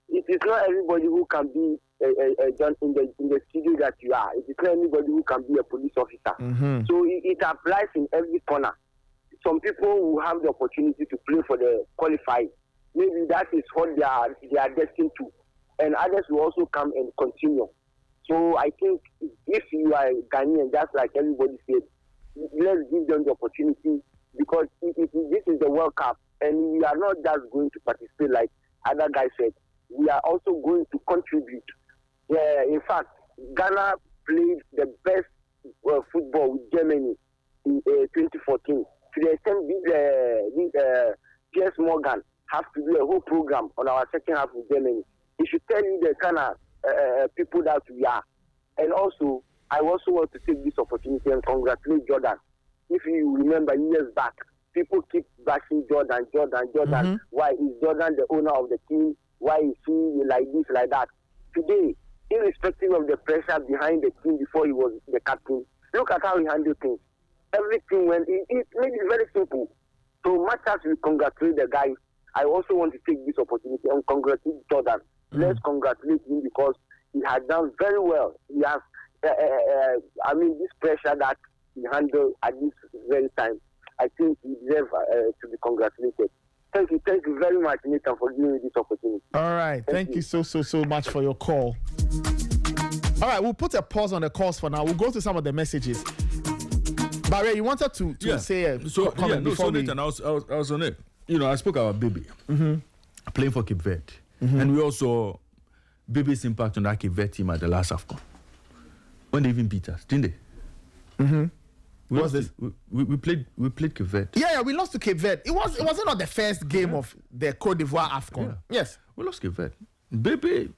it is not everybody who can be in the studio that you are. It is not anybody who can be a police officer. Mm-hmm. So it applies in every corner. Some people will have the opportunity to play for the qualified. Maybe that is what they are destined to. And others will also come and continue. So I think if you are Ghanaian, just like everybody said, let's give them the opportunity because this is the World Cup and we are not just going to participate like other guys said. We are also going to contribute. In fact, Ghana played the best football with Germany in 2014. To the extent Piers Morgan has to do a whole program on our second half with Germany. It should tell you the kind of people that we are. And also, I also want to take this opportunity and congratulate Jordan. If you remember years back, people keep bashing Jordan. Mm-hmm. Why is Jordan the owner of the team? Why is he like this, like that? Today, irrespective of the pressure behind the team before he was the captain, look at how he handled things. Everything went, it made it very simple. So much as we congratulate the guy, I also want to take this opportunity and congratulate Jordan. Let's congratulate him because he has done very well. He has, this pressure that he handled at this very time, I think he deserves to be congratulated. Thank you very much, Nathan, for giving me this opportunity. All right, thank you so much for your call. All right, we'll put a pause on the calls for now. We'll go to some of the messages. Barry, you wanted to say a comment before so we... Nathan, I was on it. I spoke about Baby playing for Cape Verde. Mm-hmm. And we also Baby's impact on that Cape Verde team at the last AFCON. When they even beat us, didn't they? Mm-hmm. What's this? We played Cape Verde. Yeah, we lost to Cape Verde. It wasn't not the first game of the Côte d'Ivoire AFCON. Yeah. Yes. We lost Cape Verde. Baby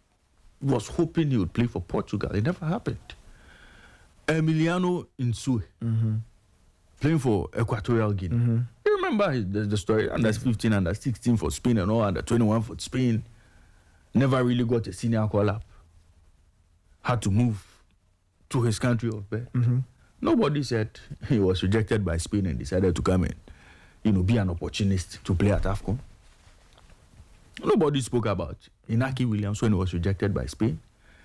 was hoping he would play for Portugal. It never happened. Emiliano Insue playing for Equatorial Guinea. Mm-hmm. You remember the story? Under 15, under 16 for Spain and all, under 21 for Spain. Never really got a senior call-up. Had to move to his country of birth. Mm-hmm. Nobody said he was rejected by Spain and decided to come and, be an opportunist to play at AFCON. Nobody spoke about Inaki Williams when he was rejected by Spain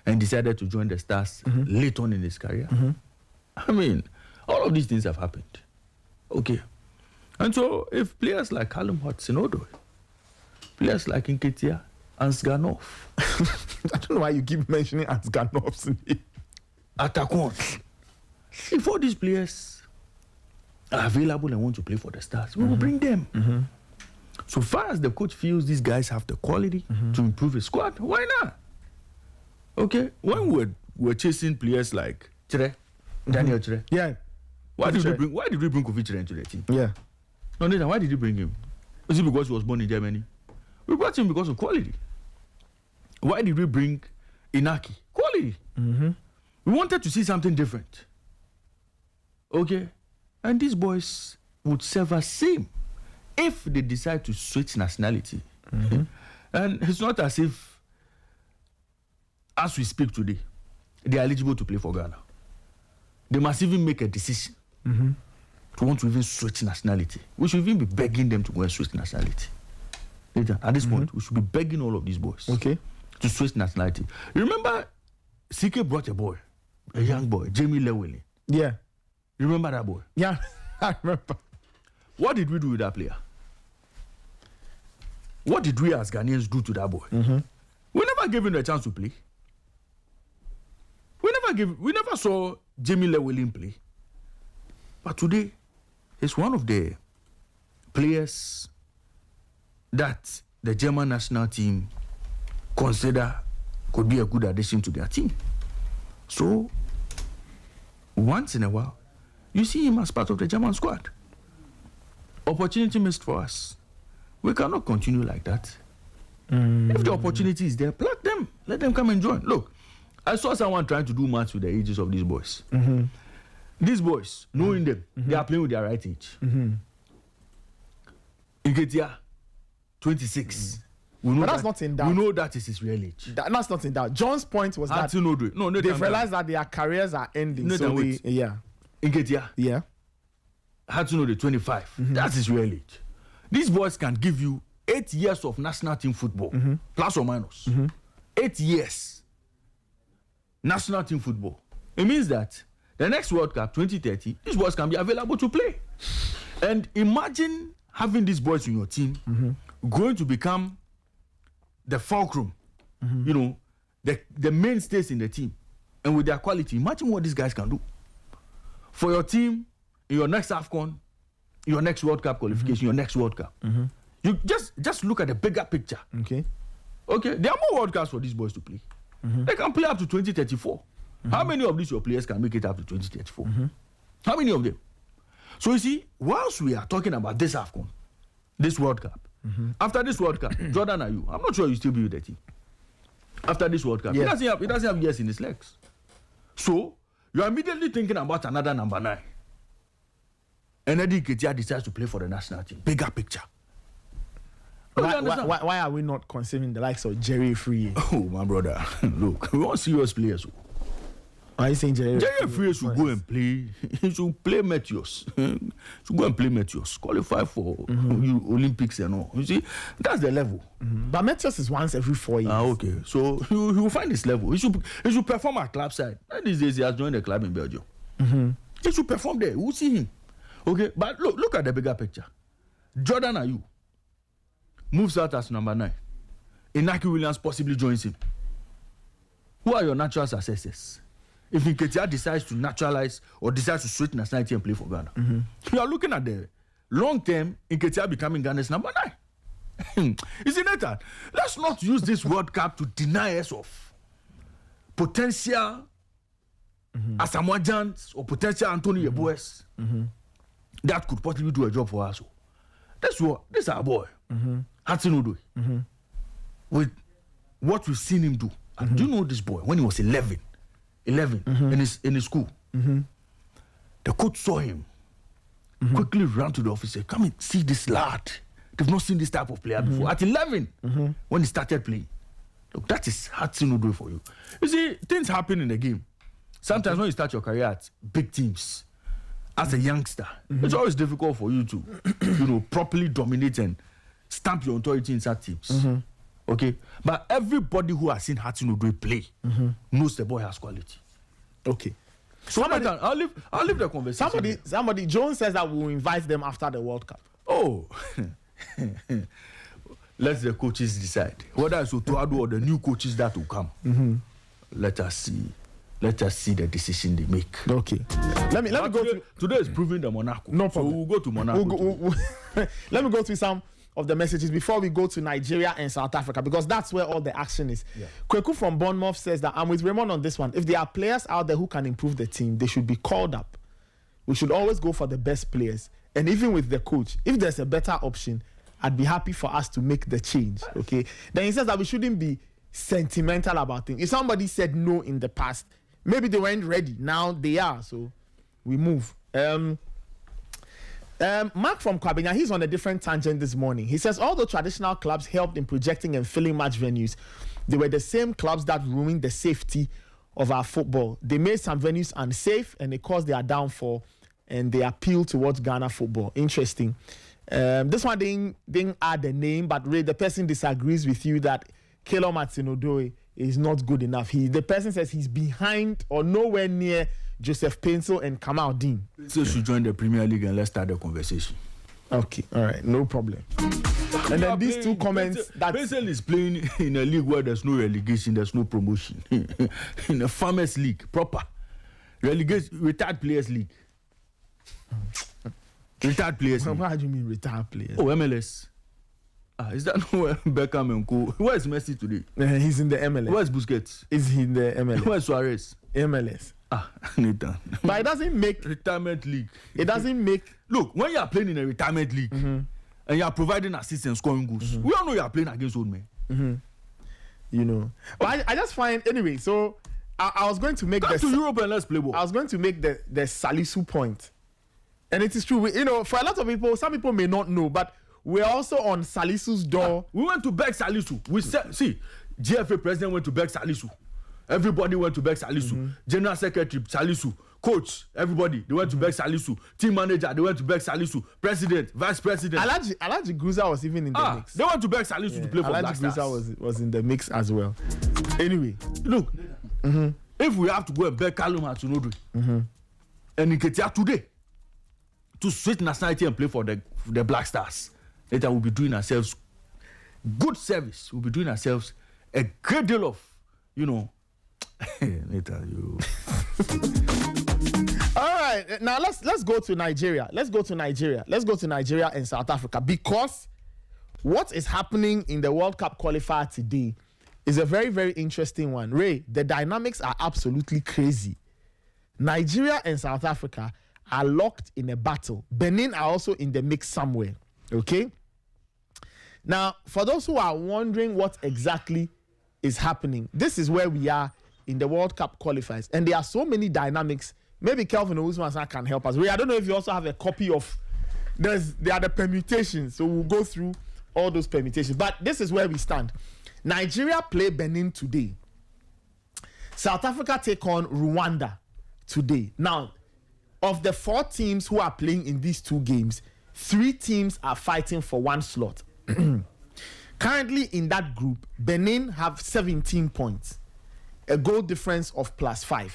and decided to join the Stars late on in his career. Mm-hmm. All of these things have happened. Okay. And so if players like Hudson Odoi, players like Nketiah, Ansganov. I don't know why you keep mentioning Ansganov's name. Attackons. If all these players are available and want to play for the Stars, we will bring them. Mm-hmm. So far as the coach feels these guys have the quality to improve his squad, why not? Okay, when we were chasing players like Daniel Chere. Yeah. Why did we bring Kofi Chere into the team? Yeah. No, Nathan, why did you bring him? Is it because he was born in Germany? We brought him because of quality. Why did we bring Inaki? Quality. We wanted to see something different. Okay? And these boys would serve us same if they decide to switch nationality. And it's not as if, as we speak today, they are eligible to play for Ghana. They must even make a decision to want to even switch nationality. We should even be begging them to go and switch nationality. At this point, we should be begging all of these boys to switch nationality. You remember, CK brought a boy, a young boy, Jamie Lewelly. Yeah. You remember that boy? Yeah, I remember. What did we do with that player? What did we as Ghanaians do to that boy? We never gave him a chance to play. We never saw Jamie Lewelly play. But today, he's one of the players that the German national team consider could be a good addition to their team. So, once in a while, you see him as part of the German squad. Opportunity missed for us. We cannot continue like that. If the opportunity is there, plug them. Let them come and join. Look, I saw someone trying to do match with the ages of these boys. These boys, knowing them, they are playing with their right age. Nketiah, 26. But that's not in doubt. We know that is his real age. That's not in doubt. John's point was Hudson Odoi. No, they've realized that their careers are ending. Nketiah. Yeah. Hudson Odoi, 25. That's his real age. These boys can give you 8 years of national team football, plus or minus. 8 years. National team football. It means that the next World Cup, 2030, these boys can be available to play. And imagine having these boys in your team going to become the fulcrum, you know, the mainstays in the team. And with their quality, imagine what these guys can do. For your team, in your next AFCON, your next World Cup qualification, your next World Cup. You just look at the bigger picture. Okay, there are more World Cups for these boys to play. They can play up to 2034. How many of these your players can make it up to 2034? How many of them? So you see, whilst we are talking about this AFCON, this World Cup, after this World Cup, Jordan, are you? I'm not sure you still be with the team. After this World Cup, he doesn't have years in his legs. So you are immediately thinking about another number 9. And Eddie Nketiah decides to play for the national team. Bigger picture. Why are we not considering the likes of Jerry Free? Oh, my brother. Look, we want serious players. Why are you saying Jerry Free should go and play? He should play Matthews. Should go and play Matthews. Qualify for Olympics and all. You see, that's the level. But Matthews is once every 4 years. Okay. So he will find his level. He should perform at club side. And these days he has joined the club in Belgium. He should perform there. We'll see him. Okay, but look at the bigger picture. Jordan Ayew moves out as number 9. Inaki Williams possibly joins him. Who are your natural successors? If Nketiah decides to naturalize or decides to switch nationality and play for Ghana, you are looking at the long term Nketiah becoming Ghana's number 9. You see, Nathan, let's not use this World Cup to deny us of potential Asamoah Gyan or potential Anthony Yeboahs. That could possibly do a job for us. This is our boy, Hudson Odoi. With what we've seen him do. And do you know this boy, when he was 11 in his school, the coach saw him, quickly ran to the office and said, come and see this lad. They've not seen this type of player before. At 11, when he started playing. Look, that is Hudson Odoi for you. You see, things happen in the game. Sometimes when you start your career at big teams, as a youngster, it's always difficult for you to, properly dominate and stamp your authority in such teams. Okay, but everybody who has seen Hudson Odoi play knows the boy has quality. Okay, so I'll leave the conversation. Somebody Jones says that we'll invite them after the World Cup. Oh, let the coaches decide whether it's Otuado or the new coaches that will come. Let us see. Let us see the decision they make. Okay. Let me go today is proving the Monaco. No problem. So we'll go to Monaco. Let me go through some of the messages before we go to Nigeria and South Africa, because that's where all the action is. Kweku from Bournemouth says that I'm with Raymond on this one. If there are players out there who can improve the team, they should be called up. We should always go for the best players. And even with the coach, if there's a better option, I'd be happy for us to make the change. Okay. Then he says that we shouldn't be sentimental about things. If somebody said no in the past, maybe they weren't ready. Now they are. So we move. Mark from Kwabena, he's on a different tangent this morning. He says, although traditional clubs helped in projecting and filling match venues, they were the same clubs that ruined the safety of our football. They made some venues unsafe and they caused their downfall, and they appeal towards Ghana football. Interesting. This one didn't add the name, but Ray, the person disagrees with you that Hudson Odoi is not good enough. The person says he's behind or nowhere near Joseph Pencil and Kamal Dean. So should join the Premier League and let's start the conversation. Okay, all right, no problem. And then these two comments that Pencil is playing in a league where there's no relegation, there's no promotion. In a farmers league, proper relegation, retired players league. Retired players. What do you mean retired players? Oh, MLS. Is that where Beckham and Co? Where is Messi today? He's in the MLS. Where is Busquets? Is he in the MLS? Where is Suarez? MLS. Nathan. But it doesn't make retirement league. It doesn't make. Look, when you are playing in a retirement league and you are providing assists and scoring goals, we all know you are playing against old men. You know. But I just find anyway. So I was going to make to Europe and let's play ball. I was going to make the Salisu point, and it is true. You know, for a lot of people, some people may not know, but we're also on Salisu's door. We went to beg Salisu. We said, see, GFA president went to beg Salisu. Everybody went to beg Salisu. General secretary Salisu. Coach, everybody, they went to beg Salisu. Team manager, they went to beg Salisu. President, vice president. Alaji Guza was even in the mix. They went to beg Salisu to play for Black Stars. Alaji Guza was in the mix as well. Anyway, look, if we have to go and beg Hudson Odoi and Nketiah today to switch nationality and play for the Black Stars, later we'll be doing ourselves good service. We'll be doing ourselves a great deal of, you know. Later, you. All right, now let's go to Nigeria. Let's go to Nigeria and South Africa, because what is happening in the World Cup qualifier today is a very, very interesting one. Ray, the dynamics are absolutely crazy. Nigeria and South Africa are locked in a battle. Benin are also in the mix somewhere. Okay. Now, for those who are wondering what exactly is happening, this is where we are in the World Cup qualifiers, and there are so many dynamics. Maybe Kelvin Owusu can help us. Ray, I don't know if you also have a copy of. There are the permutations, so we'll go through all those permutations. But this is where we stand. Nigeria play Benin today. South Africa take on Rwanda today. Now, of the 4 teams who are playing in these 2 games, 3 teams are fighting for 1 slot. Currently in that group, Benin have 17 points, a goal difference of +5.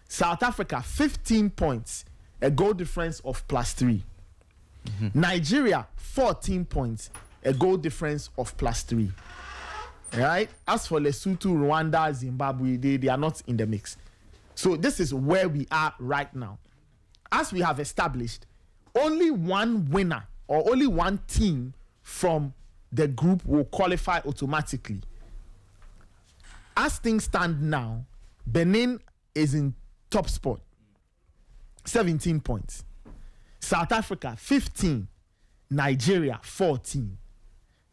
South Africa 15 points, a goal difference of +3. Nigeria 14 points, a goal difference of +3. Right? As for Lesotho, Rwanda, Zimbabwe, they are not in the mix. So this is where we are right now. As we have established, only one winner or only one team from the group will qualify automatically. As things stand now, Benin is in top spot, 17 points. South Africa 15, Nigeria 14.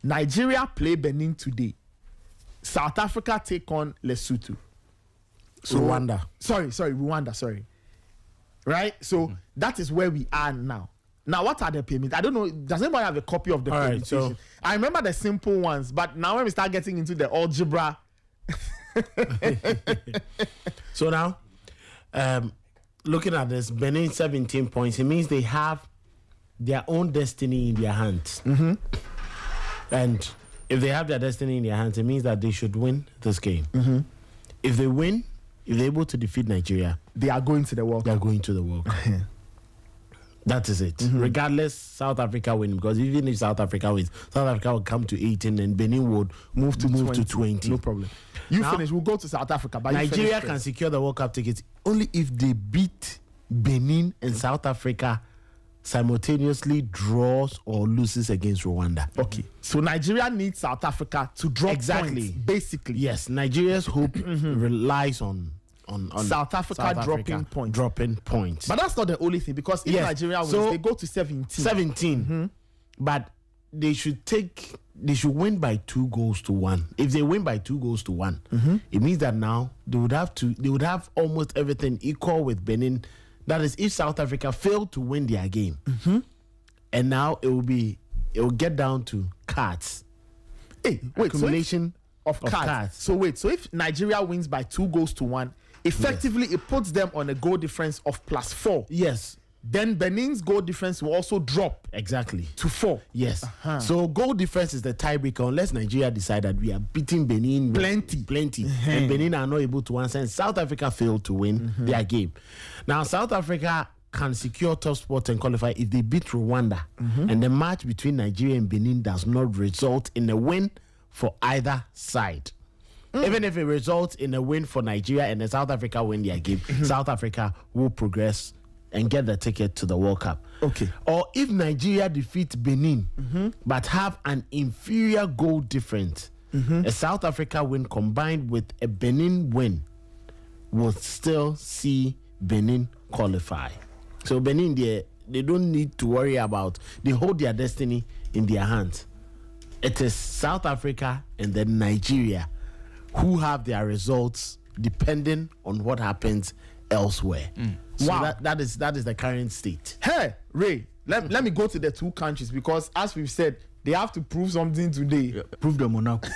Nigeria play Benin today. South Africa take on Lesotho. So, Rwanda. Rwanda. Right? So that is where we are now. Now, what are the payments? I don't know. Does anybody have a copy of the permutation? Right, so I remember the simple ones, but now when we start getting into the algebra. So now, looking at this, Benin 17 points. It means they have their own destiny in their hands. And if they have their destiny in their hands, it means that they should win this game. If they win, if they're able to defeat Nigeria, they are going to the World Cup. They are going to the World Cup. That is it. Regardless, South Africa win, because even if South Africa wins, South Africa will come to 18 and Benin would move to 20. No problem. Now, finish. We'll go to South Africa. But Nigeria can secure the World Cup tickets only if they beat Benin and South Africa simultaneously draws or loses against Rwanda. Okay. So Nigeria needs South Africa to drop points, basically. Yes, Nigeria's hope relies on South Africa dropping points. But that's not the only thing, because if Nigeria wins, they go to 17. 17. But they should win by 2-1. If they win by 2-1, it means that now they would have almost everything equal with Benin. That is, if South Africa failed to win their game, and now it will get down to cards. Hey, wait, accumulation of cards. So if Nigeria wins by 2-1, effectively it puts them on a goal difference of +4. Yes. Then Benin's goal difference will also drop to 4. Yes. So goal difference is the tiebreaker unless Nigeria decide that we are beating Benin plenty, and Benin are not able to answer, and South Africa failed to win their game. Now South Africa can secure top spot and qualify if they beat Rwanda, and the match between Nigeria and Benin does not result in a win for either side. Even if it results in a win for Nigeria and then South Africa win their game, South Africa will progress and get the ticket to the World Cup. Okay. Or if Nigeria defeats Benin but have an inferior goal difference, a South Africa win combined with a Benin win will still see Benin qualify. So Benin, they don't need to worry about, they hold their destiny in their hands. It is South Africa and then Nigeria who have their results depending on what happens elsewhere. So that is the current state. Hey, Ray, let me go to the two countries, because as we've said, they have to prove something today. Yeah, prove them or not.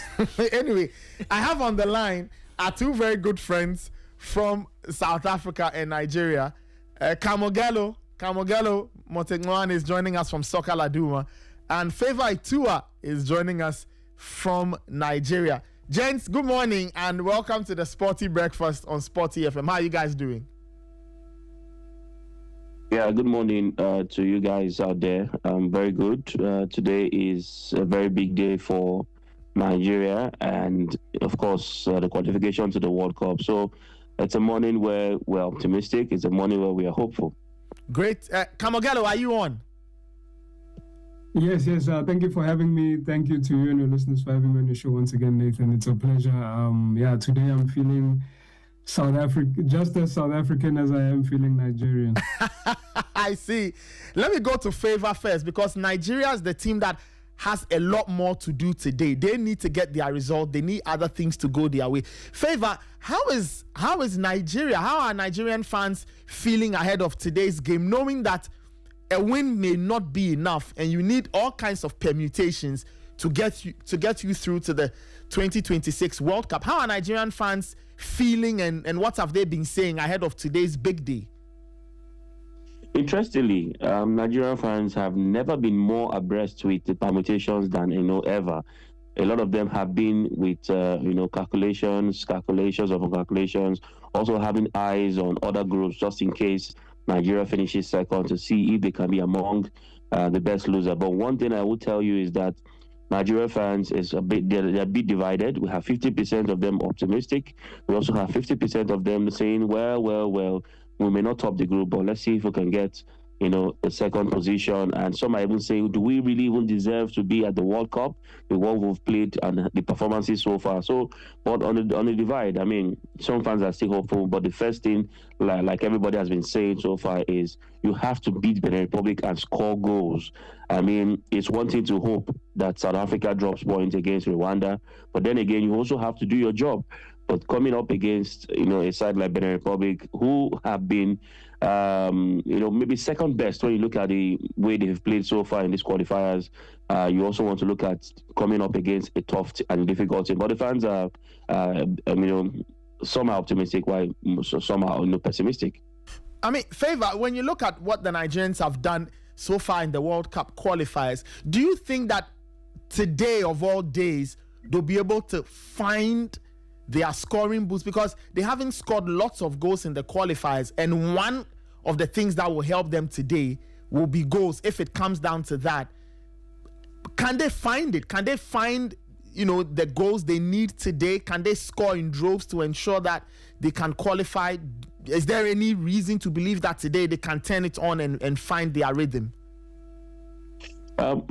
Anyway, I have on the line our two very good friends from South Africa and Nigeria. Kamogelo Motegwan is joining us from Soccer Laduma, and Favor Itua is joining us from Nigeria. Gents, good morning and welcome to the Sporty Breakfast on Sporty FM. How are you guys doing? Yeah, good morning to you guys out there. Very good. Today is a very big day for Nigeria and, of course, the qualification to the World Cup. So it's a morning where we're optimistic. It's a morning where we are hopeful. Great. Kamogelo, are you on? Yes. Thank you for having me. Thank you to you and your listeners for having me on the show once again, Nathan. It's a pleasure. Today I'm feeling South Africa, just as South African as I am feeling Nigerian. I see. Let me go to Favor first, because Nigeria is the team that has a lot more to do today. They need to get their result. They need other things to go their way. Favor, how is Nigeria? How are Nigerian fans feeling ahead of today's game, knowing that a win may not be enough and you need all kinds of permutations to get you through to the 2026 World Cup? How are Nigerian fans feeling, and what have they been saying ahead of today's big day? Interestingly, Nigerian fans have never been more abreast with the permutations than ever. A lot of them have been with calculations upon calculations, also having eyes on other groups just in case Nigeria finishes second, to see if they can be among the best loser. But one thing I will tell you is that Nigeria fans they're a bit divided. We have 50% of them optimistic. We also have 50% of them saying, well, we may not top the group, but let's see if we can get a second position. And some are even saying, do we really even deserve to be at the World Cup with what we've played and the performances so far? So, but on the divide, I mean, some fans are still hopeful, but the first thing, like everybody has been saying so far, is you have to beat Benin Republic and score goals. I mean, it's one thing to hope that South Africa drops points against Rwanda, but then again, you also have to do your job. But coming up against, a side like Benin Republic, who have been, maybe second best when you look at the way they've played so far in these qualifiers, you also want to look at coming up against a tough and difficult team. But the fans are, some are optimistic, while some are pessimistic. I mean, Favor, when you look at what the Nigerians have done so far in the World Cup qualifiers, do you think that today of all days, they'll be able to find their scoring boost? Because they haven't scored lots of goals in the qualifiers, and one of the things that will help them today will be goals. If it comes down to that, can they find it? Can they find the goals they need today? Can they score in droves to ensure that they can qualify? is there any reason to believe that today they can turn it on and find their rhythm?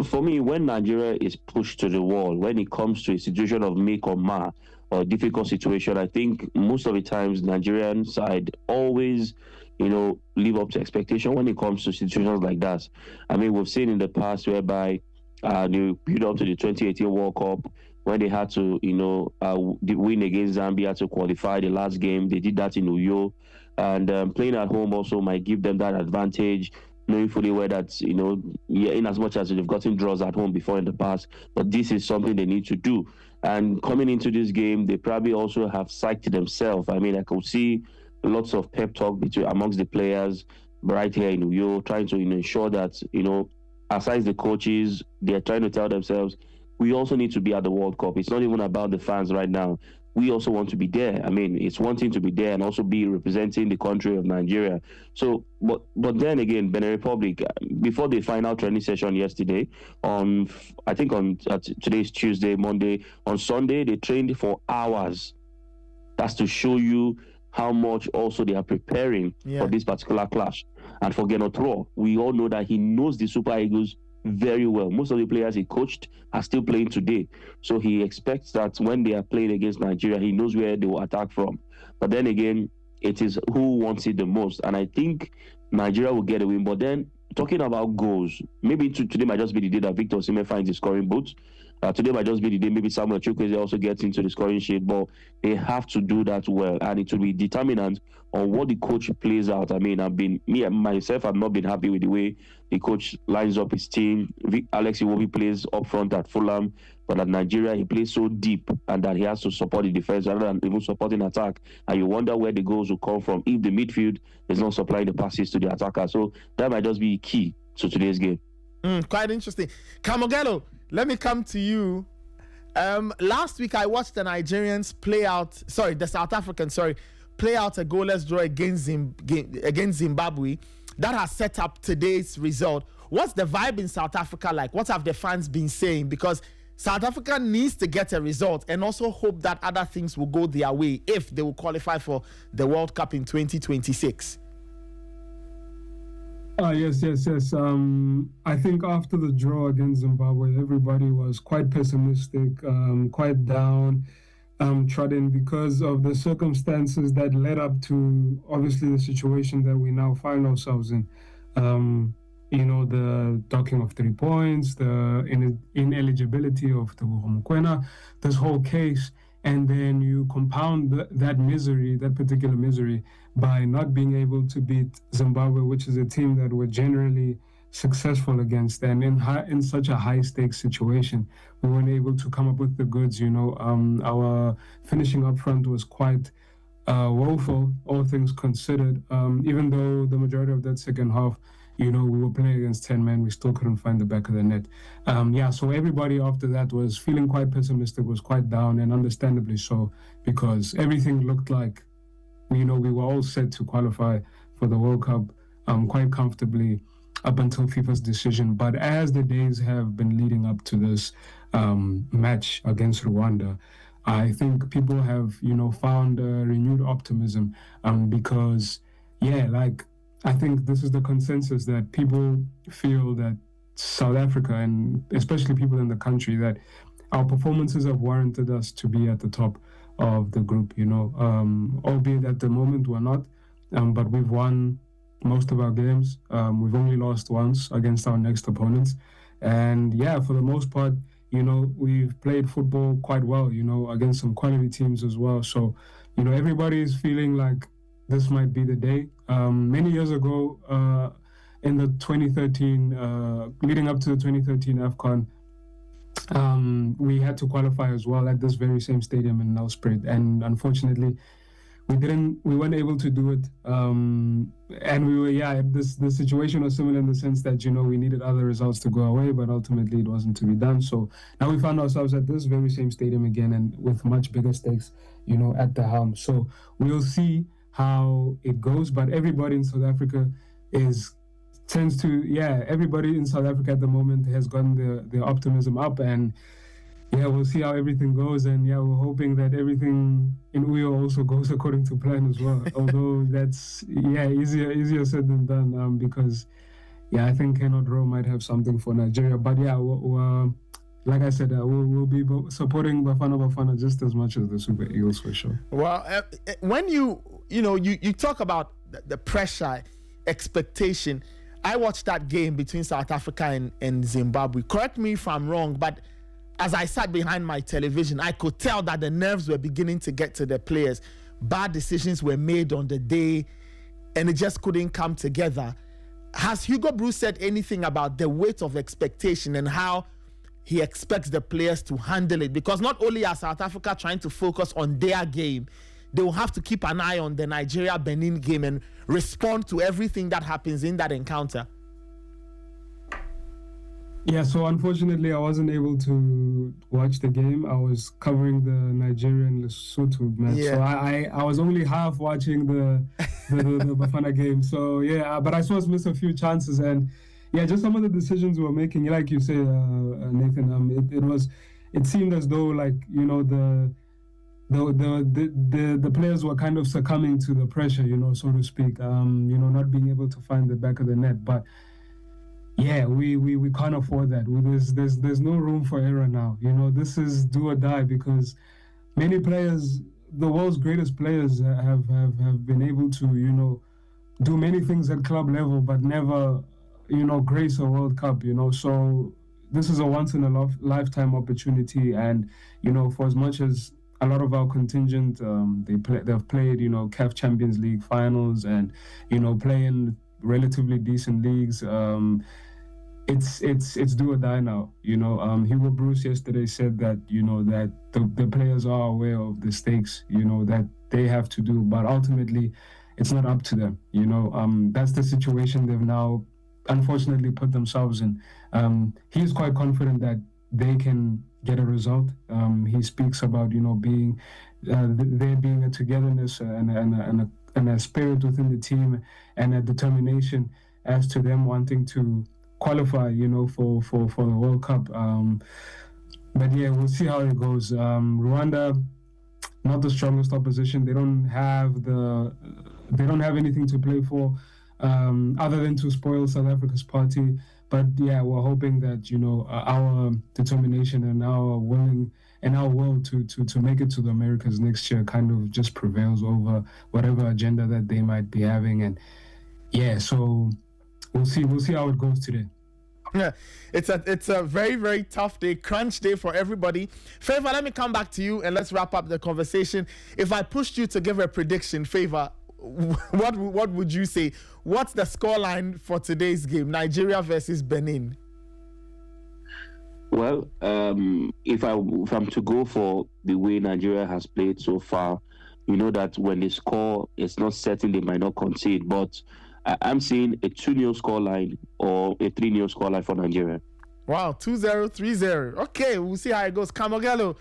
For me, when Nigeria is pushed to the wall, when it comes to a situation of make or mar or difficult situation, I think most of the times Nigerian side always, live up to expectation when it comes to situations like that. I mean, we've seen in the past whereby they build up to the 2018 World Cup when they had to, win against Zambia to qualify the last game. They did that in Uyo, and playing at home also might give them that advantage, knowing fully well that, in as much as they've gotten draws at home before in the past, but this is something they need to do. And coming into this game, they probably also have psyched themselves. I mean, I could see lots of pep talk amongst the players right here in Uyo, trying to ensure that, aside the coaches, they're trying to tell themselves, we also need to be at the World Cup. It's not even about the fans right now. We also want to be there. I mean, it's one thing to be there and also be representing the country of Nigeria. So, but then again, Benin Republic, before the final training session yesterday, today's Tuesday, Monday, on Sunday, they trained for hours. That's to show you how much also they are preparing for this particular clash. And for Genotro, we all know that he knows the Super Eagles very well. Most of the players he coached are still playing today. So he expects that when they are playing against Nigeria, he knows where they will attack from. But then again, it is who wants it the most. And I think Nigeria will get a win. But then, talking about goals, maybe today might just be the day that Victor Osimhen finds the scoring boots. Today might just be the day maybe Samuel Chukwueze also gets into the scoring sheet, but they have to do that well, and it will be determinant on what the coach plays out. I mean, I've not been happy with the way the coach lines up his team. Alex Iwobi plays up front at Fulham, but at Nigeria he plays so deep and that he has to support the defense rather than even supporting attack. And you wonder where the goals will come from if the midfield is not supplying the passes to the attacker. So that might just be key to today's game. Quite interesting. Kamogelo, let me come to you. Last week I watched the South Africans play out a goalless draw against Zimbabwe. That has set up today's result. What's the vibe in South Africa like? What have the fans been saying? Because South Africa needs to get a result and also hope that other things will go their way if they will qualify for the World Cup in 2026. Yes. I think after the draw against Zimbabwe, everybody was quite pessimistic, quite down, trodden because of the circumstances that led up to obviously the situation that we now find ourselves in. The docking of 3 points, the ineligibility of the Mokwena, this whole case. And then you compound that particular misery, by not being able to beat Zimbabwe, which is a team that we're generally successful against. And in such a high-stakes situation, we weren't able to come up with the goods. Our finishing up front was quite woeful, all things considered. Even though the majority of that second half, we were playing against 10 men, we still couldn't find the back of the net. So everybody after that was feeling quite pessimistic, was quite down, and understandably so, because everything looked like, we were all set to qualify for the World Cup quite comfortably up until FIFA's decision. But as the days have been leading up to this match against Rwanda, I think people have, found renewed optimism because, I think this is the consensus that people feel that South Africa, and especially people in the country, that our performances have warranted us to be at the top of the group, albeit at the moment we're not, but we've won most of our games. We've only lost once against our next opponents. And for the most part, we've played football quite well, against some quality teams as well. So, everybody is feeling like this might be the day. Many years ago, in the 2013, leading up to the 2013 AFCON, we had to qualify as well at this very same stadium in Nelspruit, and unfortunately, we weren't able to do it. And we were, the situation was similar in the sense that, we needed other results to go away, but ultimately it wasn't to be done. So now we found ourselves at this very same stadium again, and with much bigger stakes, at the helm. So we'll see how it goes, but everybody in South Africa everybody in South Africa at the moment has gotten the optimism up, and yeah, we'll see how everything goes, and yeah, we're hoping that everything in Uyo also goes according to plan as well. Although that's easier said than done, because I think Kenneth Rowe might have something for Nigeria. But yeah, like I said, we'll be supporting Bafana just as much as the Super Eagles for sure. Well, when you talk about the pressure, expectation, I watched that game between South Africa and Zimbabwe. Correct me if I'm wrong, but as I sat behind my television, I could tell that the nerves were beginning to get to the players. Bad decisions were made on the day, and it just couldn't come together. Has Hugo Broos said anything about the weight of expectation and how he expects the players to handle it? Because not only are South Africa trying to focus on their game, they will have to keep an eye on the Nigeria-Benin game and respond to everything that happens in that encounter. Yeah, so unfortunately I wasn't able to watch the game. I was covering the Nigeria-Lesotho match. Yeah. So I was only half watching the Bafana game. So yeah, but I saw us miss a few chances, and yeah, just some of the decisions we were making, like you say, Nathan, it seemed as though, like, the players were kind of succumbing to the pressure, so to speak, not being able to find the back of the net. But yeah, we can't afford that. There's no room for error now. This is do or die, because many players, the world's greatest players, have been able to, do many things at club level, but never, grace a World Cup, So this is a once in a lifetime opportunity. And, for as much as a lot of our contingent, they've played, CAF Champions League finals and, playing relatively decent leagues. It's do or die now. Hugo Broos yesterday said that, that the players are aware of the stakes, that they have to do, but ultimately it's not up to them. That's the situation they've now unfortunately put themselves in. He's quite confident that they can get a result. He speaks about, being there being a togetherness and a spirit within the team and a determination as to them wanting to qualify, for the World Cup. But yeah, we'll see how it goes. Rwanda, not the strongest opposition. They don't have anything to play for, other than to spoil South Africa's party. But yeah, we're hoping that, our determination and our will to make it to the Americas next year kind of just prevails over whatever agenda that they might be having. And yeah, so we'll see how it goes today. Yeah, it's a very, very tough day, crunch day for everybody. Favor, let me come back to you and let's wrap up the conversation. If I pushed you to give a prediction, Favor, what would you say? What's the scoreline for today's game, Nigeria versus Benin? Well, if I'm to go for the way Nigeria has played so far, that when they score, it's not certain they might not concede, but I'm seeing a 2-0 scoreline or a 3-0 scoreline for Nigeria. Wow, 2-0, 3-0. Okay, we'll see how it goes. Kamogelo,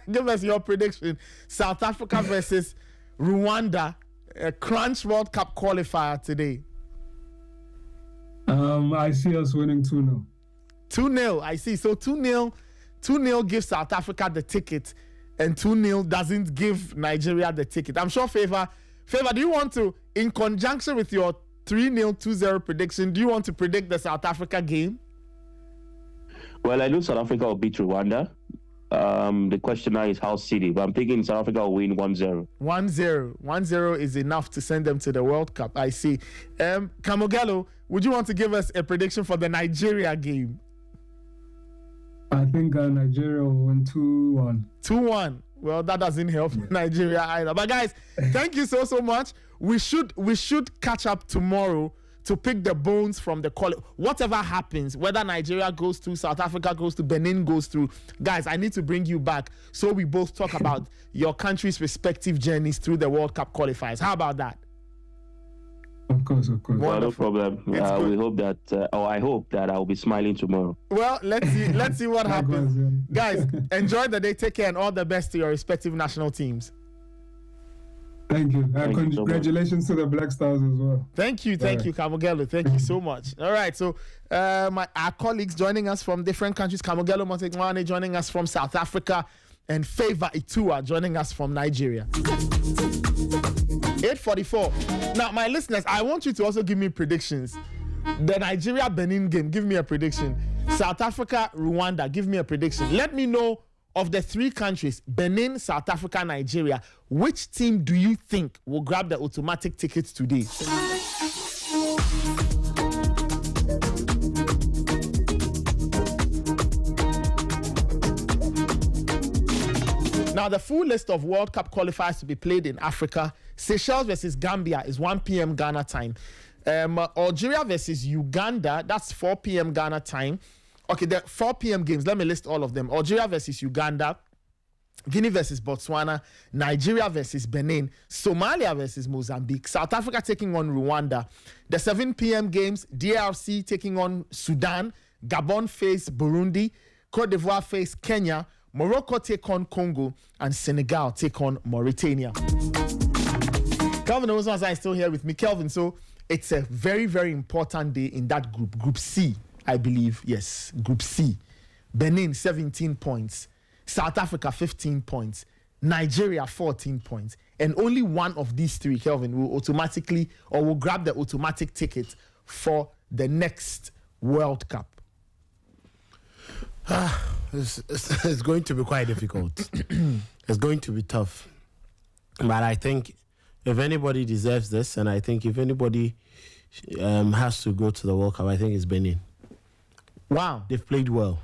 give us your prediction. South Africa versus Rwanda, a crunch World Cup qualifier today. I see us winning 2-0. 2-0, I see. So 2-0 gives South Africa the ticket, and 2-0 doesn't give Nigeria the ticket. I'm sure Favor, do you want to, in conjunction with your 3-0, 2-0 prediction, do you want to predict the South Africa game? Well, I know South Africa will beat Rwanda. The question now is how seeded, but I'm thinking South Africa will win 1-0. 1-0 is enough to send them to the World Cup. I see. Kamogelo, would you want to give us a prediction for the Nigeria game? I think Nigeria will win 2-1. 2-1. Well, that doesn't help Nigeria either. But guys, thank you so much. We should catch up tomorrow to pick the bones from the quality. Whatever happens, whether Nigeria goes through, South Africa goes through, Benin goes through, guys, I need to bring you back so we both talk about your country's respective journeys through the World Cup qualifiers. How about that? Of course. Well, no problem. We hope that, I hope that I'll be smiling tomorrow. Well, let's see what happens. Guys, enjoy the day. Take care and all the best to your respective national teams. Thank you. Congratulations to the Black Stars as well. Thank you, Kamogelo. Thank you so much. All right, so our colleagues joining us from different countries, Kamogelo Motegwane joining us from South Africa, and Favor Itua joining us from Nigeria. 8:44. Now, my listeners, I want you to also give me predictions. The Nigeria-Benin game, give me a prediction. South Africa, Rwanda, give me a prediction. Let me know, of the three countries, Benin, South Africa, Nigeria, which team do you think will grab the automatic tickets today? Now, the full list of World Cup qualifiers to be played in Africa: Seychelles versus Gambia is 1 p.m. Ghana time. Algeria versus Uganda, that's 4 p.m. Ghana time. Okay, the 4 p.m. games, let me list all of them. Algeria versus Uganda, Guinea versus Botswana, Nigeria versus Benin, Somalia versus Mozambique, South Africa taking on Rwanda. The 7 p.m. games, DRC taking on Sudan, Gabon face Burundi, Cote d'Ivoire face Kenya, Morocco take on Congo, and Senegal take on Mauritania. Kelvin Owusu is still here with me. Kelvin, so it's a very, very important day in that group, Group C. I believe, yes, Group C. Benin, 17 points. South Africa, 15 points. Nigeria, 14 points. And only one of these three, Kelvin, will automatically or will grab the automatic ticket for the next World Cup. It's going to be quite difficult. It's going to be tough. But I think if anybody deserves this, and I think if anybody has to go to the World Cup, I think it's Benin. Wow. They've played well.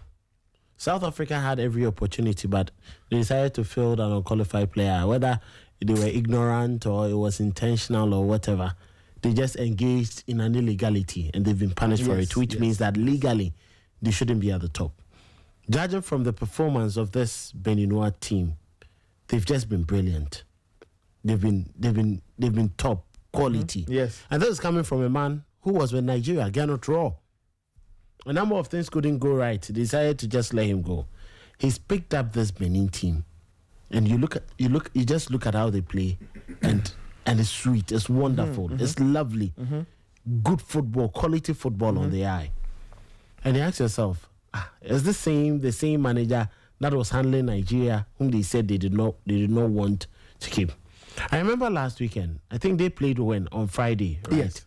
South Africa had every opportunity, but they decided to field an unqualified player. Whether they were ignorant or it was intentional or whatever, they just engaged in an illegality and they've been punished for it, which means that legally they shouldn't be at the top. Judging from the performance of this Beninois team, they've just been brilliant. They've been top quality. Mm-hmm. Yes. And this is coming from a man who was with Nigeria, Gernot Raw. A number of things couldn't go right. He decided to just let him go. He's picked up this Benin team, and you just look at how they play, and it's sweet, it's wonderful, it's lovely, good football, quality football on the eye. And you ask yourself, is the same manager that was handling Nigeria, whom they said they did not want to keep? I remember last weekend, I think they played on Friday, right? Yes.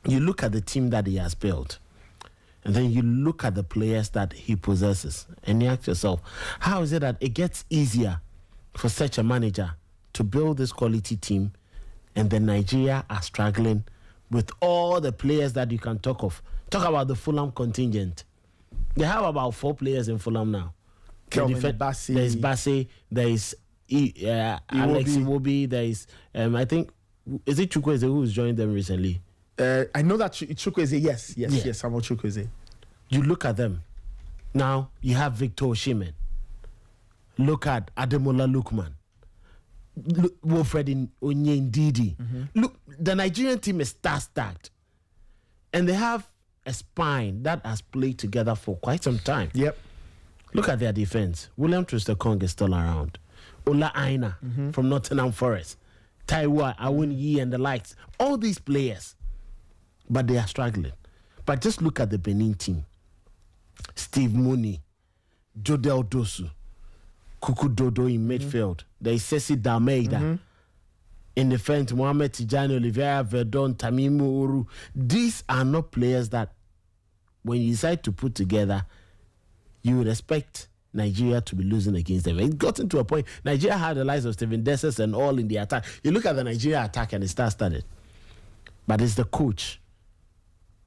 You look at the team that he has built, and then you look at the players that he possesses, and you ask yourself, how is it that it gets easier for such a manager to build this quality team, and then Nigeria are struggling with all the players that you can talk of? Talk about the Fulham contingent. They have about 4 players in Fulham now. Bassey. There's Bassey, there is Alex Iwobi, there is, I think, is it Chukwueze who's joined them recently? I know that Chukwueze, yes, Samuel Chukwueze. You look at them. Now, you have Victor Osimhen. Look at Ademola Lookman. Wilfred Onyendidi. Look, the Nigerian team is star-stacked. And they have a spine that has played together for quite some time. Yep. Look at their defense. William Troost-Ekong is still around. Ola Aina from Nottingham Forest. Taiwo Awoniyi and the likes. All these players. But they are struggling. But just look at the Benin team. Steve Mooney, Jodel Dosu, Kuku Dodo in midfield. There is Ceci D'Almeida. In defense, Mohamed Tijani, Oliveira Verdon, Tamimu Uru. These are not players that, when you decide to put together, you would expect Nigeria to be losing against them. It got into a point, Nigeria had the likes of Steven Desses and all in the attack. You look at the Nigeria attack and it started. But it's the coach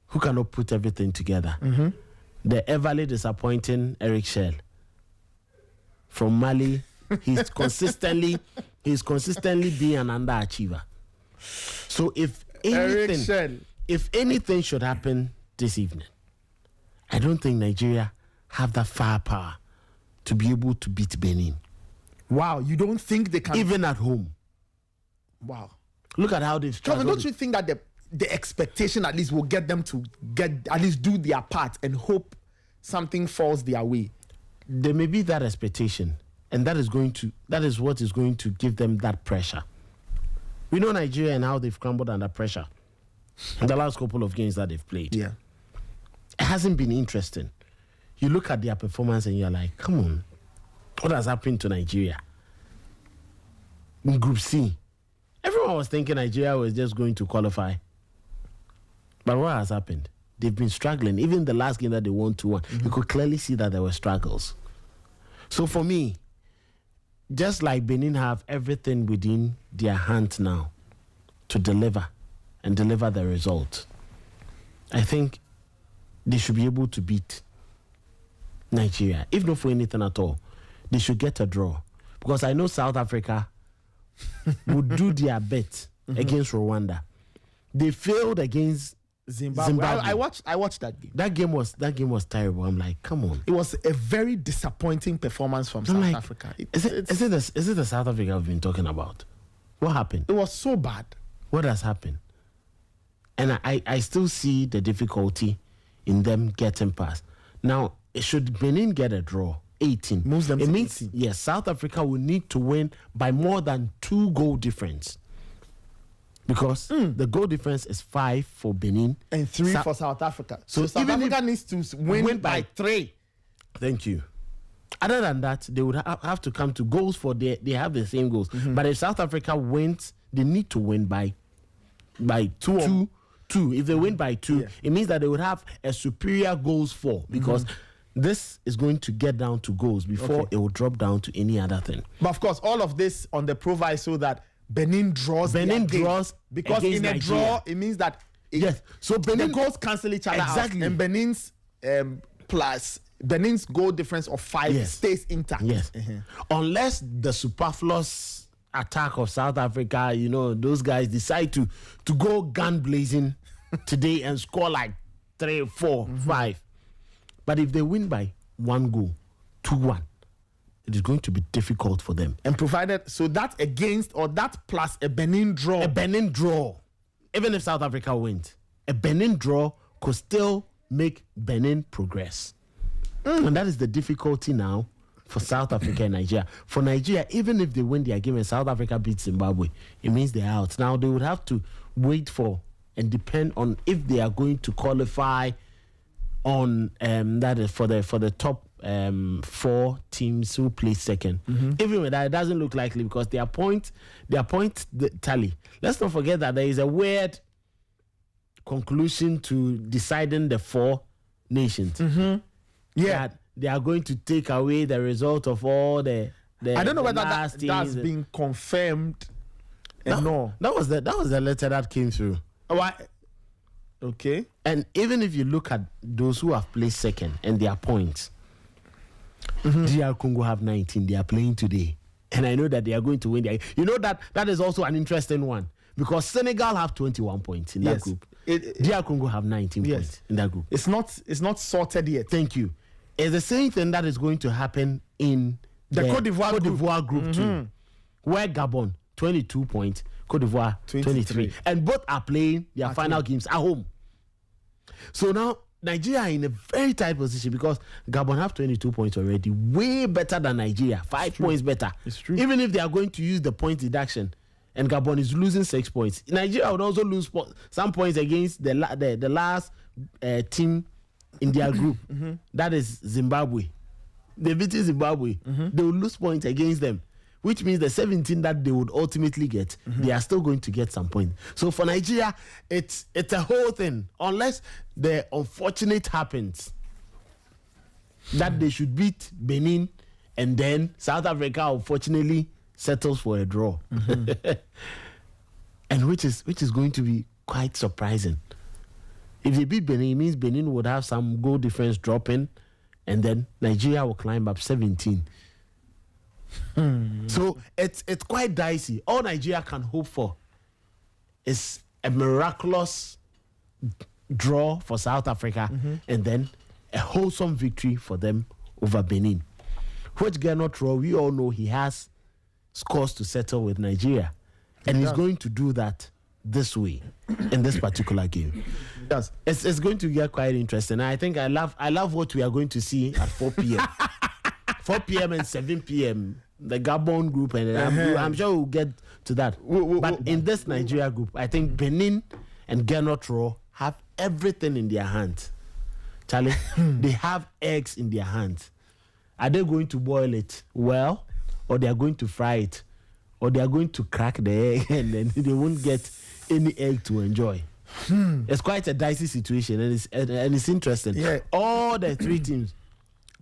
who cannot put everything together. The everly disappointing Eric Schell from Mali. He's consistently being an underachiever. So if anything should happen this evening, I don't think Nigeria have that firepower to be able to beat Benin. Wow, you don't think they can? Even at home. Wow. Look at how they've struggled. Don't you think that the expectation at least will get them to at least do their part and hope something falls their way? There may be that expectation, and that is what is going to give them that pressure. We know Nigeria and how they've crumbled under pressure in the last couple of games that they've played. Yeah. It hasn't been interesting. You look at their performance and you're like, come on, what has happened to Nigeria? In Group C, everyone was thinking Nigeria was just going to qualify. But what has happened? They've been struggling. Even the last game that they won 2-1, you could clearly see that there were struggles. So for me, just like Benin have everything within their hands now to deliver and deliver the result, I think they should be able to beat Nigeria. If not for anything at all, they should get a draw. Because I know South Africa would do their bet against Rwanda. They failed against Zimbabwe. I watched that game. That game was terrible. I'm like, come on. It was a very disappointing performance from South Africa. Is it the South Africa I've been talking about? What happened? It was so bad. What has happened? And I still see the difficulty in them getting past. Now, should Benin get a draw, 18, moves them. It means 18. Yes, South Africa will need to win by more than 2 goal difference. Because the goal difference is 5 for Benin and 3 for South Africa. So South Africa needs to win by 3. Thank you. Other than that, they would have to come to goals for they have the same goals. But if South Africa wins, they need to win by 2. If they win by 2, it means that they would have a superior goals for, because this is going to get down to goals before it will drop down to any other thing. But of course, all of this on the proviso that Benin draws because in a draw it means that so Benin the goals cancel each other out, and Benin's Benin's goal difference of 5 stays intact. Unless the superfluous attack of South Africa, those guys decide to go gun blazing today and score like 3, 4, 5. But if they win by 1 goal, 2-1, it is going to be difficult for them. And provided, so that against or that plus a Benin draw. A Benin draw. Even if South Africa wins, a Benin draw could still make Benin progress. And that is the difficulty now for South Africa and Nigeria. For Nigeria, even if they win their game and South Africa beats Zimbabwe, it means they're out. Now they would have to wait for and depend on if they are going to qualify on that is for the top 4 teams who play second. Even with that, it doesn't look likely because their point tally. Let's not forget that there is a weird conclusion to deciding the 4 nations. That they are going to take away the result of all the I don't know whether that's been confirmed. No, that was the letter that came through. Why? Okay. And even if you look at those who have placed second and their points, DR Congo have 19. They are playing today, and I know that they are going to win. That is also an interesting one because Senegal have 21 points in that group. DR Congo have 19 points in that group. It's not sorted yet. Thank you. It's the same thing that is going to happen in the Côte d'Ivoire group too, where Gabon 22 points, Côte d'Ivoire 23, and both are playing their final games at home. So now Nigeria are in a very tight position because Gabon have 22 points already, way better than Nigeria, 5 points better. It's true. Even if they are going to use the point deduction, and Gabon is losing 6 points, Nigeria would also lose some points against the last team in their group. That is Zimbabwe. They beat Zimbabwe. They will lose points against them, which means the 17 that they would ultimately get, they are still going to get some points. So for Nigeria, it's a whole thing. Unless the unfortunate happens that they should beat Benin and then South Africa unfortunately settles for a draw. And which is going to be quite surprising. If they beat Benin, it means Benin would have some goal difference dropping, and then Nigeria will climb up 17. So it's quite dicey. All Nigeria can hope for is a miraculous draw for South Africa and then a wholesome victory for them over Benin. Which Gernot Rohr, we all know he has scores to settle with Nigeria. And he's going to do that this way in this particular game. Yes. It's going to get quite interesting. I think I love what we are going to see at 4 p.m. 4 p.m. and 7 p.m. the Gabon group, and I'm sure we'll get to that. But in this Nigeria group, I think Benin and Genotro have everything in their hands. Charlie, they have eggs in their hands. Are they going to boil it well, or they are going to fry it, or they are going to crack the egg and then they won't get any egg to enjoy? It's quite a dicey situation, and it's interesting. Yeah. All the three teams,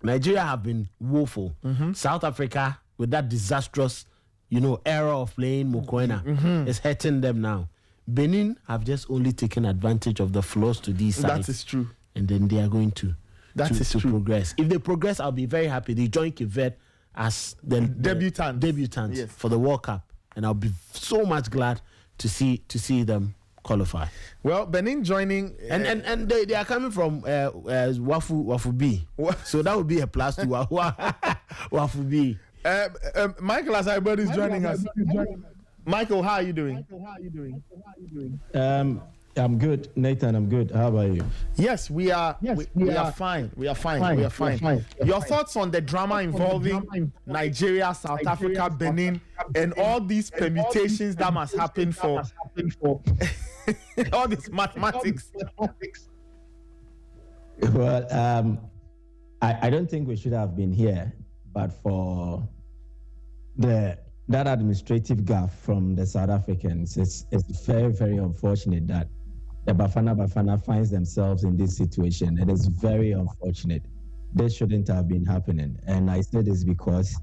Nigeria have been woeful. South Africa, with that disastrous, era of playing Mokoena, is hurting them now. Benin have just only taken advantage of the flaws to these sides. That is true. And then they are going to progress. If they progress, I'll be very happy. They join Kivet as the debutant for the World Cup, and I'll be so much glad to see them qualify. Well, Benin joining and they are coming from Wafu B, so that would be a plus to Wafu B. Michael Asaibod is joining us. Michael, how are you doing? I'm good, Nathan. I'm good. How about you? Yes, we are. We are fine. We are fine. Your thoughts on the drama involving Nigeria, South Africa, Benin, and all these permutations that must happen for all this mathematics? Well, I don't think we should have been here, but for that administrative gaffe from the South Africans, it's very, very unfortunate that the Bafana finds themselves in this situation. It is very unfortunate. This shouldn't have been happening. And I say this because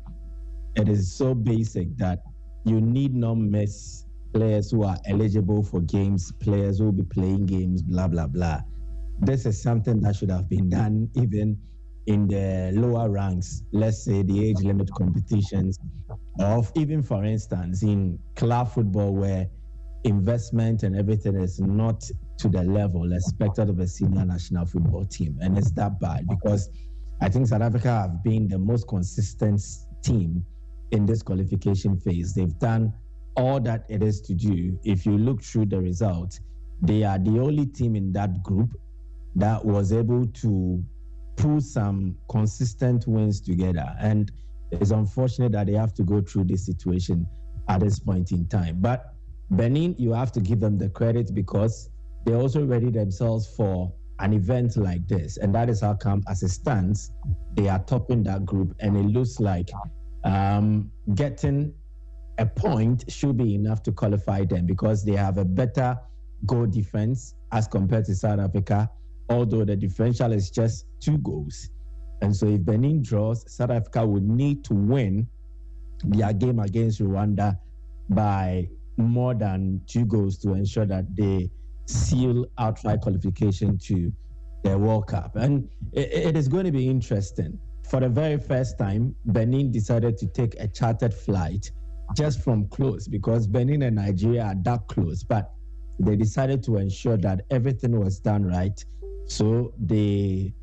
it is so basic that you need not miss players who are eligible for games, players who will be playing games, blah, blah, blah. This is something that should have been done even in the lower ranks, let's say the age limit competitions, or even, for instance, in club football where investment and everything is not to the level expected of a senior national football team. And it's that bad because I think South Africa have been the most consistent team in this qualification phase. They've done all that it is to do. If you look through the results, they are the only team in that group that was able to pull some consistent wins together. And it's unfortunate that they have to go through this situation at this point in time. But Benin, you have to give them the credit because they also ready themselves for an event like this. And that is how come, as it stands, they are topping that group. And it looks like getting a point should be enough to qualify them because they have a better goal defense as compared to South Africa, although the differential is just 2 goals. And so if Benin draws, South Africa would need to win their game against Rwanda by more than 2 goals to ensure that they seal outright qualification to the World Cup. And it is going to be interesting. For the very first time, Benin decided to take a chartered flight just from close because Benin and Nigeria are that close, but they decided to ensure that everything was done right. So they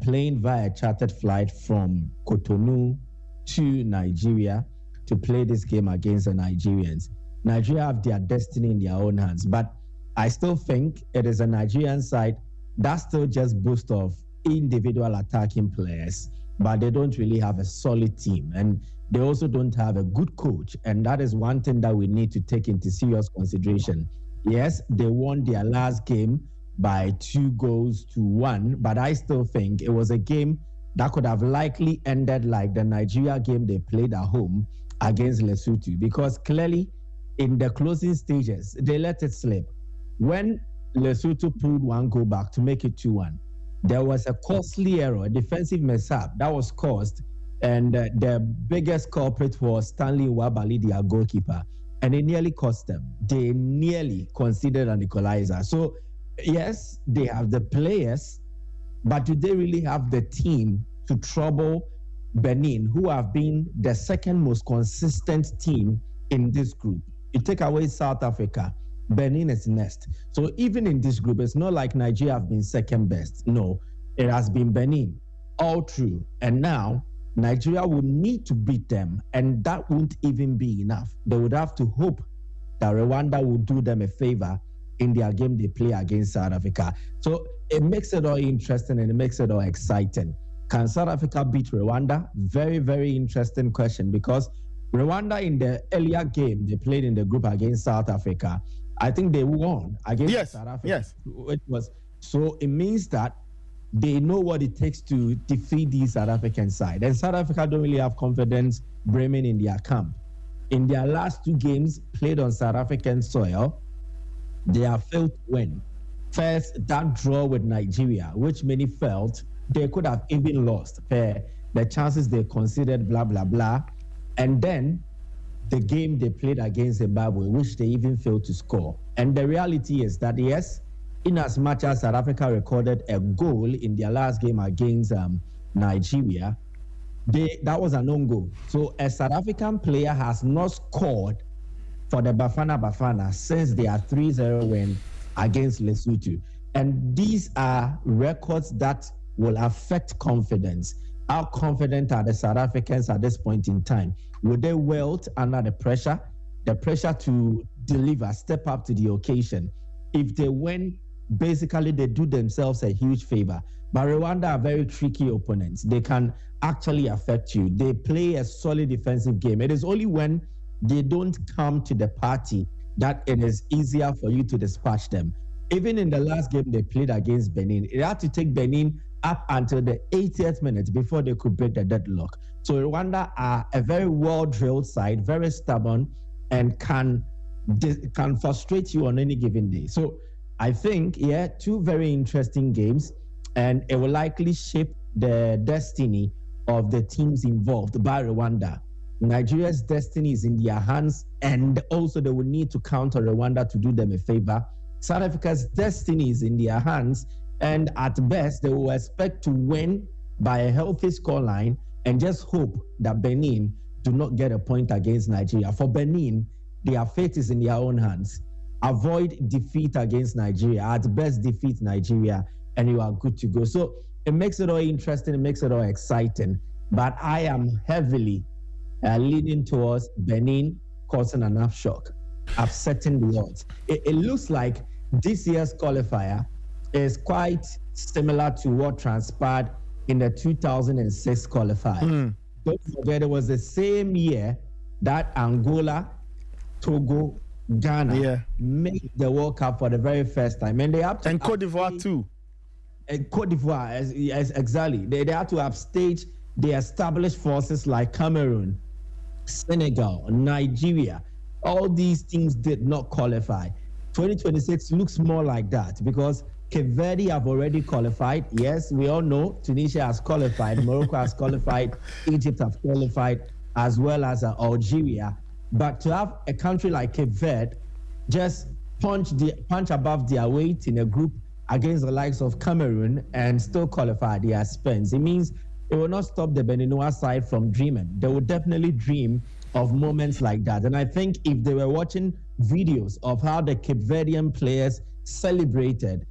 plane via chartered flight from Cotonou to Nigeria to play this game against the Nigerians. Nigeria have their destiny in their own hands, but I still think it is a Nigerian side that still just boasts of individual attacking players, but they don't really have a solid team, and they also don't have a good coach, and that is one thing that we need to take into serious consideration. Yes, they won their last game by 2-1, but I still think it was a game that could have likely ended like the Nigeria game they played at home against Lesotho, because clearly in the closing stages, they let it slip. When Lesotho pulled 1 goal back to make it 2-1, there was a costly error, a defensive mishap that was caused, and the biggest culprit was Stanley Nwabali, their goalkeeper, and it nearly cost them. They nearly conceded an equalizer. So yes, they have the players, but do they really have the team to trouble Benin, who have been the second most consistent team in this group? You take away South Africa, Benin is next. So even in this group, it's not like Nigeria have been second best. No, it has been Benin all through. And now Nigeria would need to beat them, and that won't even be enough. They would have to hope that Rwanda will do them a favor in their game they play against South Africa. So it makes it all interesting and it makes it all exciting. Can South Africa beat Rwanda? Very, very interesting question, because Rwanda, in the earlier game they played in the group against South Africa, I think they won against South Africa. Yes. It was, so it means that they know what it takes to defeat the South African side. And South Africa don't really have confidence Bremen in their camp. In their last 2 games played on South African soil, they have failed to win. First, that draw with Nigeria, which many felt they could have even lost. The chances they considered, blah, blah, blah. And then the game they played against Zimbabwe, which they even failed to score. And the reality is that, yes, in as much as South Africa recorded a goal in their last game against Nigeria, that was an own goal. So a South African player has not scored for the Bafana since their 3-0 win against Lesotho. And these are records that will affect confidence. How confident are the South Africans at this point in time? Will they wilt under the pressure to deliver, step up to the occasion? If they win, basically they do themselves a huge favor. But Rwanda are very tricky opponents. They can actually affect you. They play a solid defensive game. It is only when they don't come to the party that it is easier for you to dispatch them. Even in the last game they played against Benin, it had to take Benin up until the 80th minute before they could break the deadlock. So Rwanda are a very well-drilled side, very stubborn, and can frustrate you on any given day. So I think, 2 very interesting games, and it will likely shape the destiny of the teams involved by Rwanda. Nigeria's destiny is in their hands, and also they will need to counter Rwanda to do them a favor. South Africa's destiny is in their hands, and at best, they will expect to win by a healthy scoreline and just hope that Benin do not get a point against Nigeria. For Benin, their fate is in their own hands. Avoid defeat against Nigeria. At best, defeat Nigeria, and you are good to go. So it makes it all interesting. It makes it all exciting. But I am heavily leaning towards Benin causing an upshock, upsetting the odds. It looks like this year's qualifier is quite similar to what transpired in the 2006 qualifier. Don't forget, it was the same year that Angola, Togo, Ghana made the World Cup for the very first time. And they have to Cote d'Ivoire too. And Cote d'Ivoire, yes, exactly. They had to upstage the established forces like Cameroon, Senegal, Nigeria. All these teams did not qualify. 2026 looks more like that because Cape Verde have already qualified. Yes, we all know Tunisia has qualified, Morocco has qualified, Egypt have qualified, as well as Algeria. But to have a country like Cape Verde just punch above their weight in a group against the likes of Cameroon and still qualify their spends, it means it will not stop the Beninois side from dreaming. They will definitely dream of moments like that. And I think if they were watching videos of how the Cape Verdean players celebrated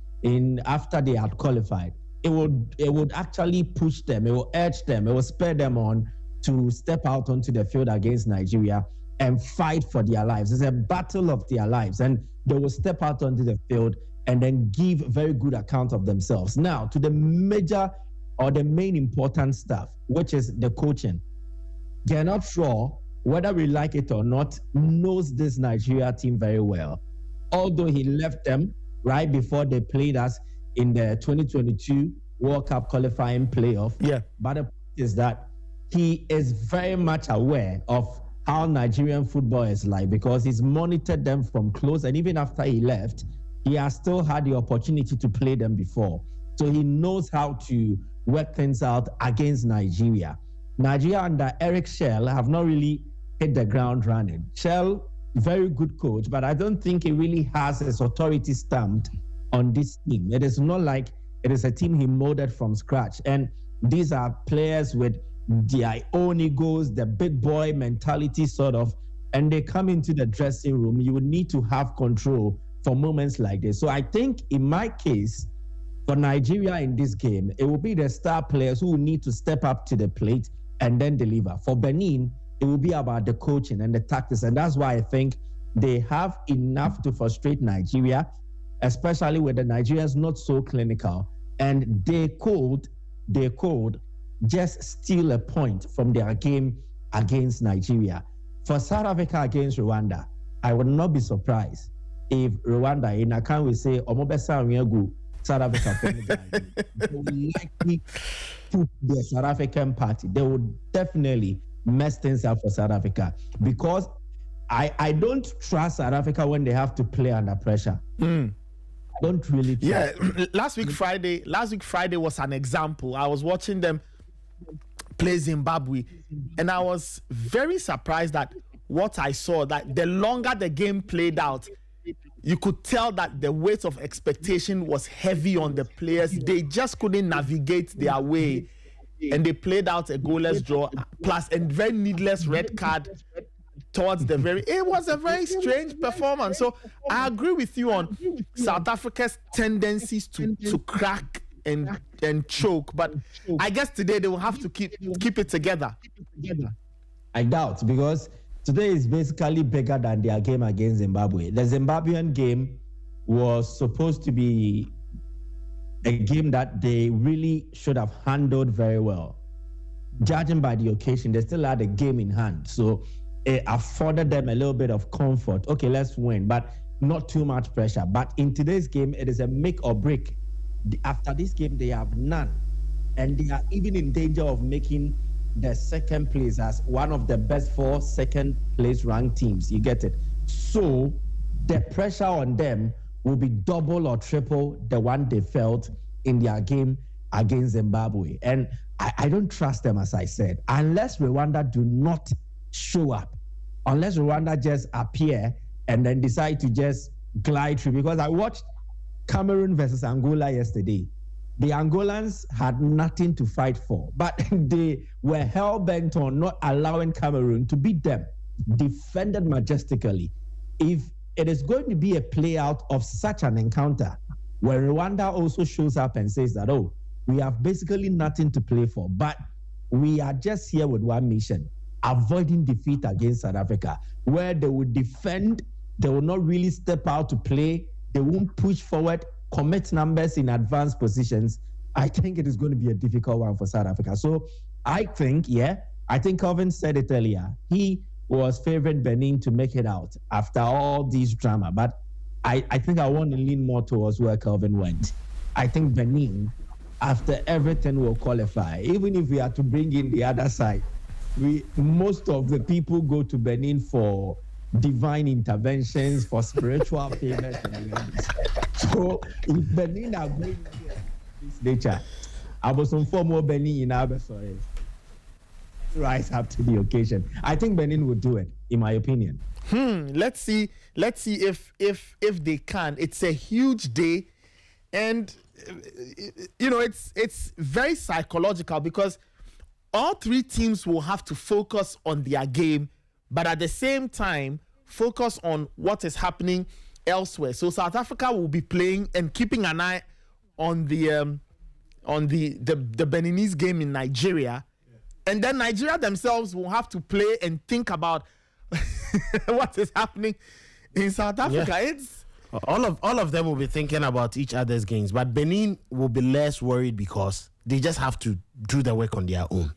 after they had qualified, it would actually push them, it will urge them, it will spur them on to step out onto the field against Nigeria and fight for their lives. It's a battle of their lives, and they will step out onto the field and then give very good account of themselves. Now, to the major or the main important stuff, which is the coaching. Gernot Shaw, whether we like it or not, knows this Nigeria team very well. Although he left them right before they played us in the 2022 World Cup qualifying playoff. But the point is that he is very much aware of how Nigerian football is like because he's monitored them from close, and even after he left, he has still had the opportunity to play them before. So he knows how to work things out against Nigeria. Nigeria under Eric Shell have not really hit the ground running. Shell, very good coach, but I don't think he really has his authority stamped on this team. It is not like it is a team he molded from scratch. And these are players with their own egos, the big boy mentality sort of, and they come into the dressing room. You would need to have control for moments like this. So I think in my case, for Nigeria in this game, it will be the star players who will need to step up to the plate and then deliver. For Benin, it will be about the coaching and the tactics. And that's why I think they have enough to frustrate Nigeria, especially with the Nigerians not so clinical. And they could just steal a point from their game against Nigeria. for South Africa against Rwanda, I would not be surprised if Rwanda, in account, we say, South Africa, they will likely put the South African party. They would definitely mess things up for South Africa, because I don't trust South Africa when they have to play under pressure. I don't really trust. Yeah, last week Friday was an example. I was watching them play Zimbabwe, and I was very surprised at what I saw, that the longer the game played out, you could tell that the weight of expectation was heavy on the players. They just couldn't navigate their way, and they played out a goalless draw, plus a very needless red card towards the very... It was a very strange performance. So I agree with you on South Africa's tendencies to crack and choke, but I guess today they will have to keep it together. I doubt, because today is basically bigger than their game against Zimbabwe. The Zimbabwean game was supposed to be a game that they really should have handled very well. Judging by the occasion, they still had a game in hand, so it afforded them a little bit of comfort. Okay, let's win, but not too much pressure. But in today's game, it is a make or break. After this game, they have none, and they are even in danger of making the second place as one of the best 4 second place ranked teams. You get it? So the pressure on them will be double or triple the one they felt in their game against Zimbabwe. And I don't trust them, as I said, unless Rwanda do not show up, unless Rwanda just appear and then decide to just glide through. Because I watched Cameroon versus Angola yesterday. The Angolans had nothing to fight for, but they were hell-bent on not allowing Cameroon to beat them, defended majestically. If it is going to be a play-out of such an encounter, where Rwanda also shows up and says that, oh, we have basically nothing to play for, but we are just here with one mission, avoiding defeat against South Africa, where they will defend, they will not really step out to play, they won't push forward, commit numbers in advanced positions. I think it is going to be a difficult one for South Africa. So I think Kelvin said it earlier, he was favoring Benin to make it out after all these drama. But I think I want to lean more towards where Kelvin went. I think Benin, after everything, will qualify. Even if we are to bring in the other side, most of the people go to Benin for divine interventions, for spiritual favors. So if Benin are going to this nature, I was on 4 more Benin in Abesore. Rise up to the occasion. I think Benin would do it, in my opinion. Let's see if they can. It's a huge day, and it's very psychological, because all 3 teams will have to focus on their game, but at the same time focus on what is happening elsewhere. So South Africa will be playing and keeping an eye on the Beninese game in Nigeria, and then Nigeria themselves will have to play and think about what is happening in South Africa. Yeah. It's all of them will be thinking about each other's games, but Benin will be less worried because they just have to do the work on their own.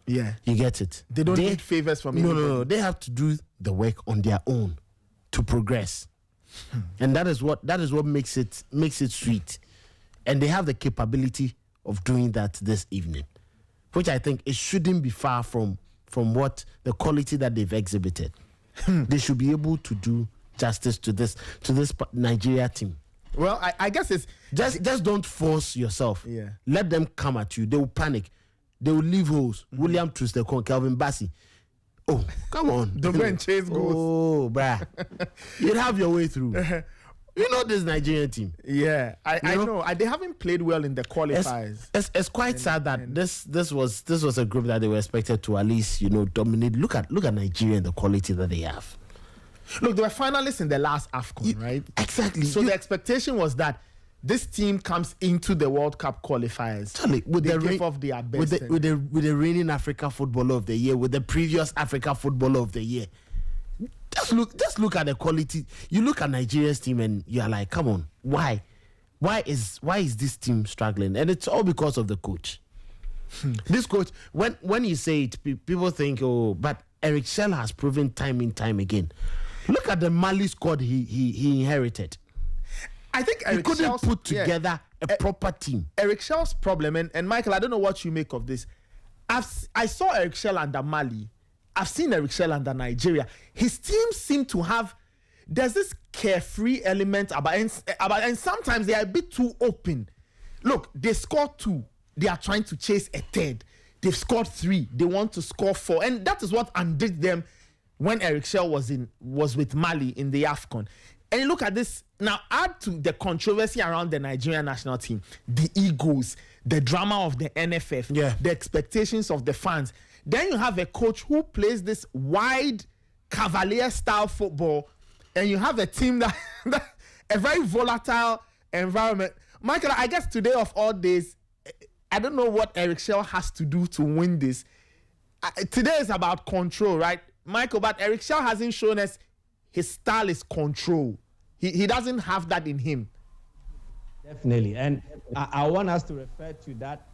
Yeah, you get it. They don't need favors from anybody. No. They have to do the work on their own to progress, and that is what makes it sweet. And they have the capability of doing that this evening, which I think it shouldn't be far from what the quality that they've exhibited. They should be able to do justice to this Nigeria team. Well, I guess it's just don't force yourself. Yeah, let them come at you. They will panic. They will leave holes. William Trustekon, Calvin Bassey. Oh, come on. Don't go and chase goals. Oh, bruh. You'd have your way through. You know this Nigerian team. Yeah, I know. They haven't played well in the qualifiers. It's quite sad that this was a group that they were expected to at least dominate. Look at Nigeria and the quality that they have. Look, they were finalists in the last AFCON, right? Exactly. So the expectation was that this team comes into the World Cup qualifiers. With they give off their best. With the reigning Africa Footballer of the Year, with the previous Africa Footballer of the Year. Just look at the quality. You look at Nigeria's team and you are like, come on, why is this team struggling? And it's all because of the coach. This coach, when you say it, people think, oh, but Eric Shell has proven time and time again. Look at the Mali squad he inherited. I think he couldn't put together a proper team. Eric Shell's problem, and Michael, I don't know what you make of this. I saw Eric Shell under Mali. I've seen Eric Shell under Nigeria. His team seem to have, there's this carefree element about, and sometimes they are a bit too open. Look, they scored 2. They are trying to chase a 3rd. They've scored 3. They want to score 4. And that is what undid them when Eric Shell was with Mali in the AFCON. And you look at this, now add to the controversy around the Nigerian national team, the egos, the drama of the NFF, the expectations of the fans. Then you have a coach who plays this wide cavalier-style football, and you have a team that a very volatile environment. Michael, I guess today of all days, I don't know what Eric Shell has to do to win this. Today is about control, right, Michael? But Eric Shell hasn't shown us his style is control. He doesn't have that in him. Definitely. And I want us to refer to that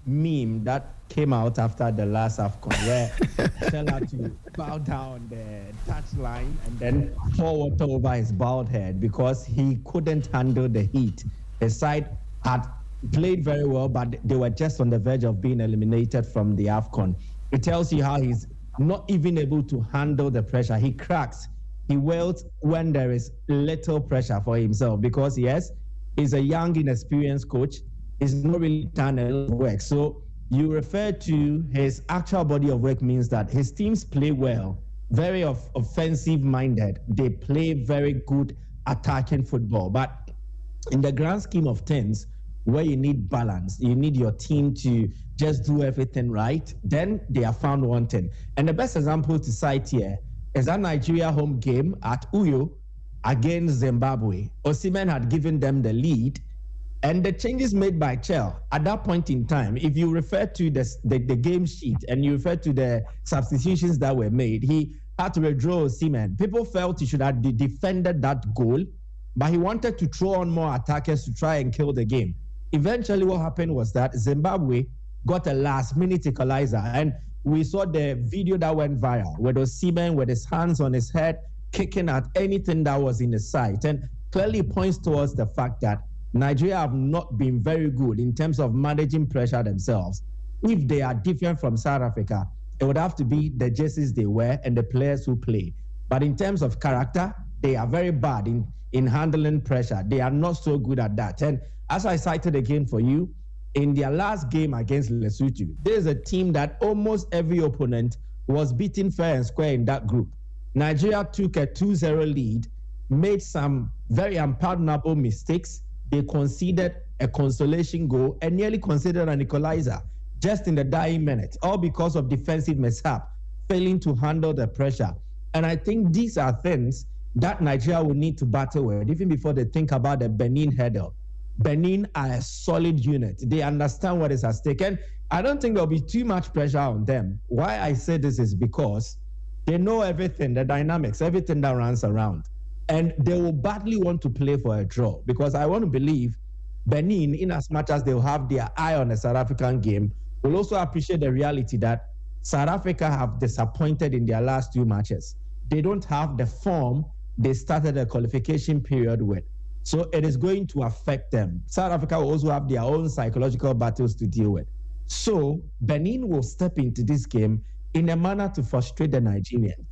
meme that came out after the last AFCON where Shell had to bow down the touchline and then pour water over his bald head because he couldn't handle the heat. His side had played very well, but they were just on the verge of being eliminated from the AFCON. It tells you how he's not even able to handle the pressure. He cracks. He wails when there is little pressure for himself because, yes, he's a young, inexperienced coach. He's not really done a lot of work. So you refer to his actual body of work means that his teams play well, very offensive-minded. They play very good attacking football. But in the grand scheme of things, where you need balance, you need your team to just do everything right, then they are found wanting. And the best example to cite here is that Nigeria home game at Uyo against Zimbabwe. Osimhen had given them the lead, and the changes made by Chell at that point in time, if you refer to the game sheet and you refer to the substitutions that were made, he had to withdraw Osimhen. People felt he should have defended that goal, but he wanted to throw on more attackers to try and kill the game. Eventually, what happened was that Zimbabwe got a last-minute equalizer, and we saw the video that went viral with Osimhen with his hands on his head, kicking at anything that was in his sight, and clearly points towards the fact that Nigeria have not been very good in terms of managing pressure themselves. If they are different from South Africa, it would have to be the jerseys they wear and the players who play. But in terms of character, they are very bad in handling pressure. They are not so good at that. And as I cited again for you, in their last game against Lesotho, there's a team that almost every opponent was beaten fair and square in that group. Nigeria took a 2-0 lead, made some very unpardonable mistakes. They conceded a consolation goal and nearly conceded an equalizer just in the dying minute, all because of defensive mishap, failing to handle the pressure. And I think these are things that Nigeria will need to battle with, even before they think about the Benin hurdle. Benin are a solid unit. They understand what is at stake. And I don't think there'll be too much pressure on them. Why I say this is because they know everything, the dynamics, everything that runs around. And they will badly want to play for a draw, because I want to believe Benin, in as much as they'll have their eye on the South African game, will also appreciate the reality that South Africa have disappointed in their last 2 matches. They don't have the form they started the qualification period with. So it is going to affect them. South Africa will also have their own psychological battles to deal with. So Benin will step into this game in a manner to frustrate the Nigerians,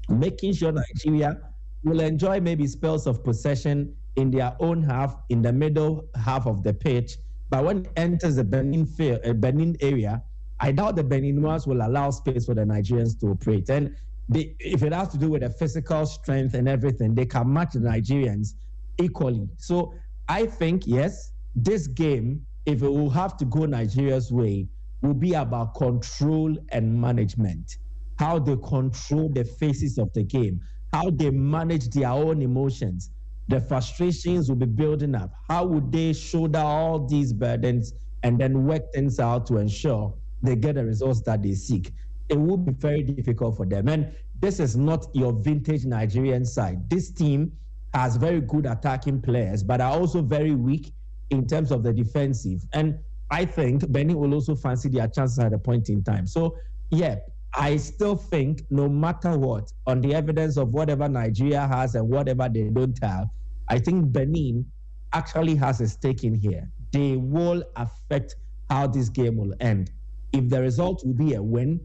making sure Nigeria will enjoy maybe spells of possession in their own half, in the middle half of the pitch. But when it enters the Benin area, I doubt the Beninois will allow space for the Nigerians to operate. And if it has to do with the physical strength and everything, they can match the Nigerians equally. So I think, yes, this game, if it will have to go Nigeria's way, will be about control and management. How they control the phases of the game, how they manage their own emotions. The frustrations will be building up. How would they shoulder all these burdens and then work things out to ensure they get the results that they seek? It will be very difficult for them. And this is not your vintage Nigerian side. This team has very good attacking players, but are also very weak in terms of the defensive. And I think Benin will also fancy their chances at a point in time. So, yeah, I still think no matter what, on the evidence of whatever Nigeria has and whatever they don't have, I think Benin actually has a stake in here. They will affect how this game will end. If the result will be a win,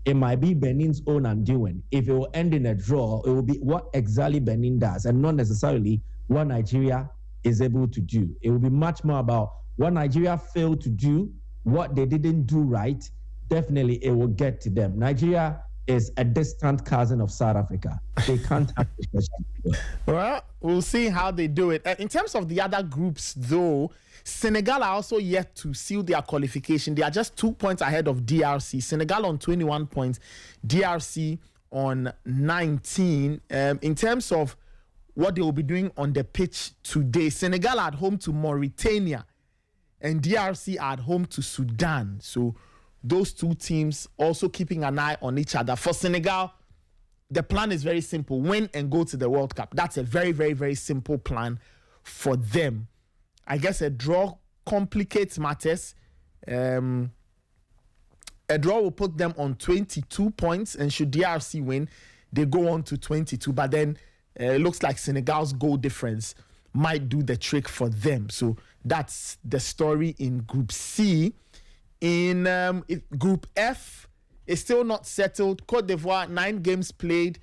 it might be Benin's own undoing. If it will end in a draw, it will be what exactly Benin does and not necessarily what Nigeria is able to do. It will be much more about what Nigeria failed to do, what they didn't do right. Definitely it will get to them. Nigeria is a distant cousin of South Africa. They can't have discussion. Well, we'll see how they do it. In terms of the other groups, though, Senegal are also yet to seal their qualification. They are just 2 points ahead of DRC. Senegal on 21 points, DRC on 19. In terms of what they will be doing on the pitch today, Senegal are at home to Mauritania and DRC are at home to Sudan. So those two teams also keeping an eye on each other. For Senegal, the plan is very simple. Win and go to the World Cup. That's a very, very, very simple plan for them. I guess a draw complicates matters. A draw will put them on 22 points, and should DRC win, they go on to 22. But then it looks like Senegal's goal difference might do the trick for them. So that's the story in Group C. In Group F, it's still not settled. Côte d'Ivoire, 9 games played,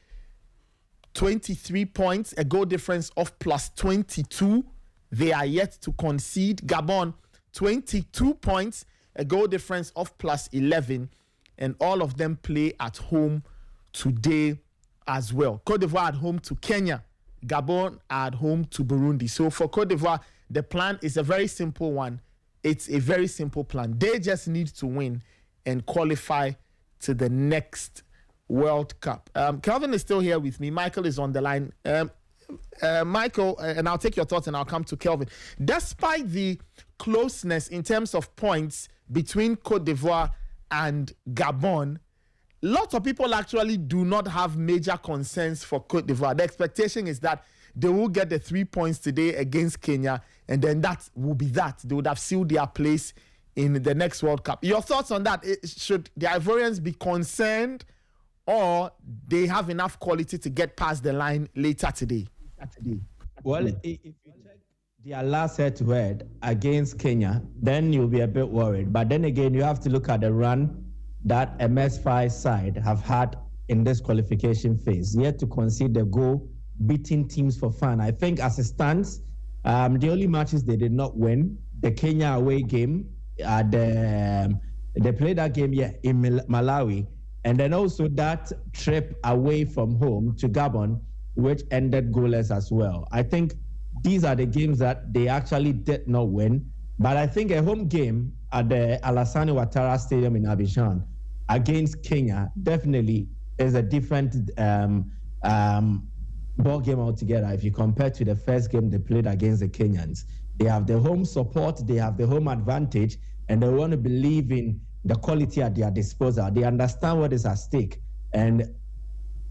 23 points, a goal difference of plus 22. They are yet to concede. Gabon, 22 points, a goal difference of plus 11. And all of them play at home today as well. Côte d'Ivoire at home to Kenya. Gabon at home to Burundi. So for Côte d'Ivoire, the plan is a very simple one. It's a very simple plan. They just need to win and qualify to the next World Cup. Kelvin is still here with me. Michael is on the line. Michael, and I'll take your thoughts and I'll come to Kelvin. Despite the closeness in terms of points between Côte d'Ivoire and Gabon, lots of people actually do not have major concerns for Côte d'Ivoire. The expectation is that they will get the 3 points today against Kenya, and then that will be that. They would have sealed their place in the next World Cup. Your thoughts on that? Should the Ivorians be concerned, or they have enough quality to get past the line later today? Well, if you check their last head-to-head against Kenya, then you'll be a bit worried. But then again, you have to look at the run that MS5 side have had in this qualification phase. Yet to concede the goal, beating teams for fun. I think as it stands, the only matches they did not win, the Kenya away game, they played that game in Malawi, and then also that trip away from home to Gabon, which ended goalless as well. I think these are the games that they actually did not win. But I think a home game at the Alassane Ouattara Stadium in Abidjan against Kenya definitely is a different ball game altogether. If you compare to the first game they played against the Kenyans, they have the home support, they have the home advantage, and they want to believe in the quality at their disposal. They understand what is at stake. And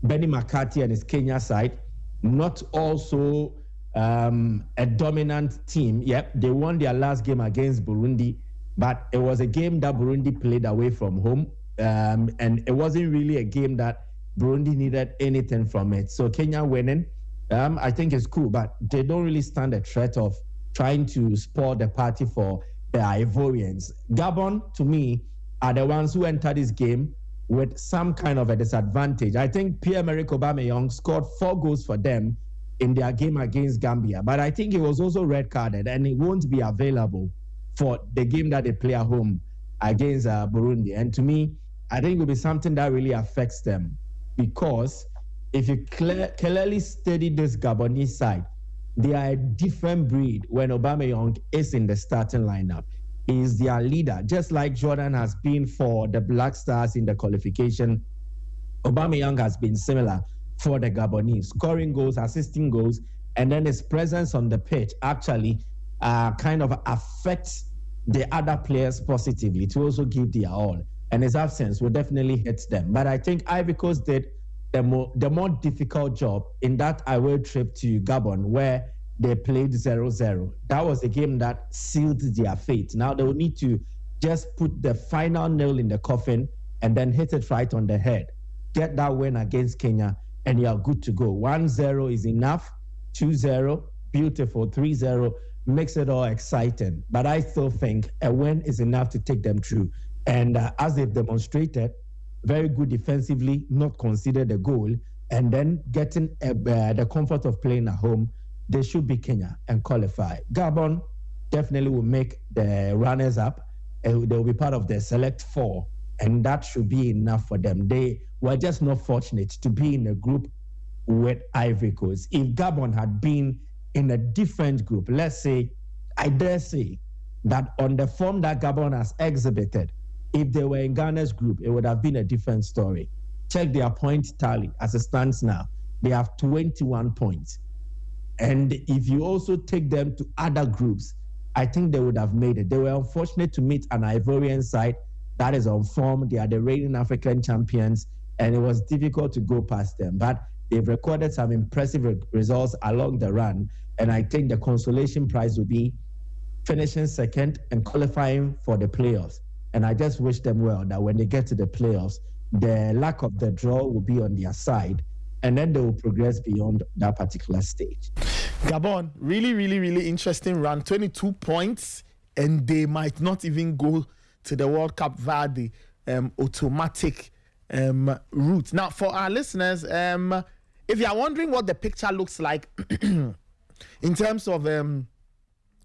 Benny McCarthy and his Kenya side, not also a dominant team. Yep, they won their last game against Burundi, but it was a game that Burundi played away from home, and it wasn't really a game that Burundi needed anything from it. So Kenya winning, I think is cool, but they don't really stand a threat of trying to spoil the party for the Ivorians. Gabon, to me, are the ones who enter this game with some kind of a disadvantage. I think Pierre-Emerick Aubameyang scored 4 goals for them in their game against Gambia, but I think he was also red carded and he won't be available for the game that they play at home against Burundi. And to me, I think it will be something that really affects them, because if you clearly study this Gabonese side, they are a different breed when Aubameyang is in the starting lineup. He is their leader, just like Jordan has been for the Black Stars in the qualification. Aubameyang has been similar for the Gabonese, scoring goals, assisting goals, and then his presence on the pitch actually kind of affects the other players positively to also give their all. And his absence will definitely hit them. But I think Ivory Coast did the more difficult job in that away trip to Gabon, where they played 0-0. That was a game that sealed their fate. Now they will need to just put the final nail in the coffin and then hit it right on the head. Get that win against Kenya, and you are good to go. 1-0 is enough. 2-0, beautiful. 3-0, makes it all exciting. But I still think a win is enough to take them through. And as they've demonstrated, very good defensively, not considered a goal, and then getting the comfort of playing at home, they should beat Kenya and qualify. Gabon definitely will make the runners-up. They will be part of the select 4, and that should be enough for them. They were just not fortunate to be in a group with Ivory Coast. If Gabon had been in a different group, let's say, I dare say, that on the form that Gabon has exhibited, if they were in Ghana's group, it would have been a different story. Check their point tally as it stands now. They have 21 points. And if you also take them to other groups, I think they would have made it. They were unfortunate to meet an Ivorian side that is on form. They are the reigning African champions, and it was difficult to go past them. But they've recorded some impressive results along the run, and I think the consolation prize will be finishing second and qualifying for the playoffs. And I just wish them well that when they get to the playoffs, the lack of the draw will be on their side, and then they will progress beyond that particular stage. Gabon, really, really, really interesting run. 22 points, and they might not even go to the World Cup via the automatic route. Now, for our listeners, if you are wondering what the picture looks like in terms of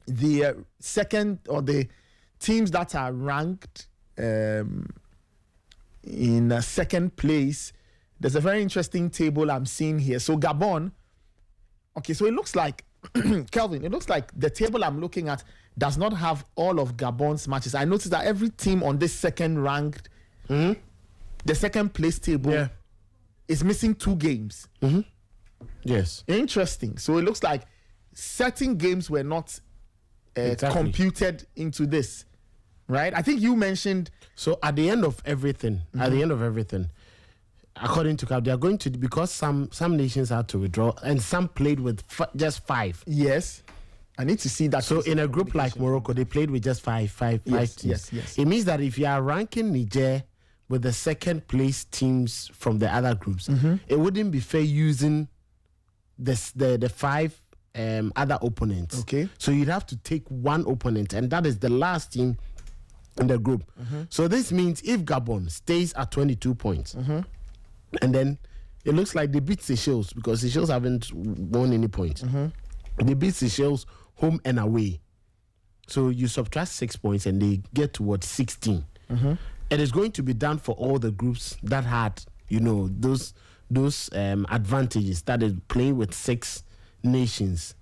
the second or the teams that are ranked in second place, there's a very interesting table I'm seeing here. So Gabon, okay, so it looks like, Kelvin, it looks like the table I'm looking at does not have all of Gabon's matches. I noticed that every team on this second ranked, the second place table is missing 2 games. Yes. Interesting. So it looks like certain games were not computed into this, right? I think you mentioned. So at the end of everything, according to CAF, they are going to, because some nations had to withdraw and some played with just 5. Yes. I need to see that. So in a group like Morocco, they played with just five teams. Yes. It means that if you are ranking Niger with the second place teams from the other groups, it wouldn't be fair using the 5 other opponents. Okay. So you'd have to take one opponent, and that is the last team in the group. So this means if Gabon stays at 22 points, and then it looks like they beat Seychelles, because Seychelles haven't won any points. They beat Seychelles home and away. So you subtract 6 points and they get towards 16. It is going to be done for all the groups that had, those advantages, that is playing with 6 nations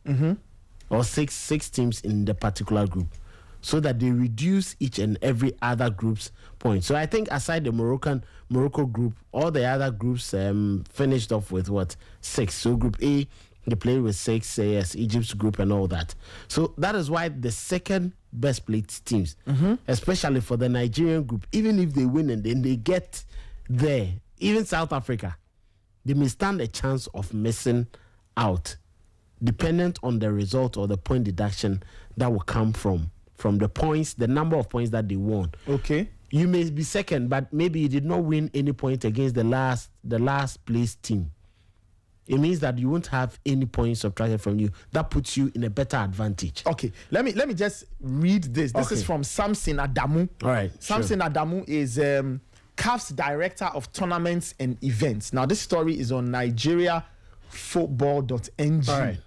or six teams in the particular group, so that they reduce each and every other group's points. So I think aside the Morocco group, all the other groups finished off with 6. So Group A, they play with 6, as Egypt's group and all that. So that is why the second best placed teams, especially for the Nigerian group, even if they win and then they get there, even South Africa, they may stand a chance of missing out, dependent on the result or the point deduction that will come from the points, the number of points that they won. Okay. You may be second, but maybe you did not win any point against the last placed team. It means that you won't have any points subtracted from you. That puts you in a better advantage. Okay, let me just read this. This is from Samson Adamu. All right. Samson Adamu is CAF's director of tournaments and events. Now, this story is on nigeriafootball.ng. All right.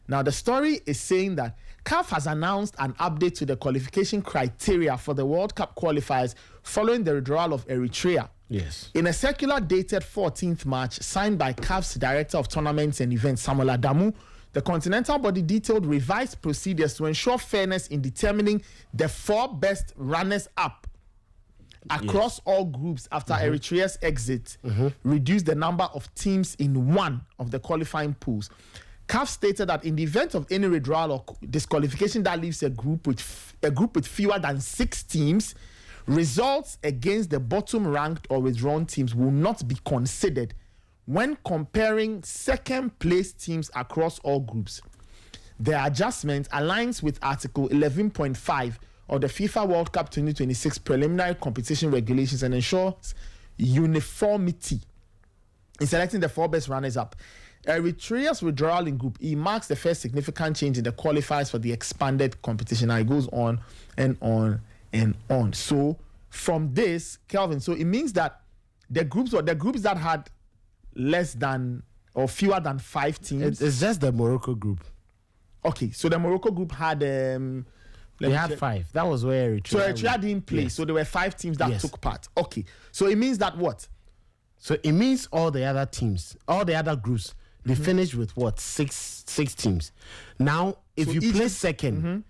Now, the story is saying that CAF has announced an update to the qualification criteria for the World Cup qualifiers following the withdrawal of Eritrea. Yes. In a circular dated 14th March, signed by CAF's Director of Tournaments and Events, Samuel Adamu, the continental body detailed revised procedures to ensure fairness in determining the 4 best runners-up across all groups after Eritrea's exit, reduced the number of teams in one of the qualifying pools. CAF stated that in the event of any withdrawal or disqualification that leaves a group with fewer than 6 teams, results against the bottom-ranked or withdrawn teams will not be considered when comparing second-place teams across all groups. The adjustment aligns with Article 11.5 of the FIFA World Cup 2026 preliminary competition regulations and ensures uniformity in selecting the 4 best runners-up. Eritrea's withdrawal in Group E marks the first significant change in the qualifiers for the expanded competition. Now it goes on and on and on. So from this, Kelvin, so it means that the groups that had less than or fewer than 5 teams. It's just the Morocco group. Okay, so the Morocco group had they had 5. That was where Eritrea. So Eritrea didn't play. Yes. So there were 5 teams that took part. Okay, so it means that what? So it means all the other teams, all the other groups, they finished with what? 6 teams. Now, if you place second,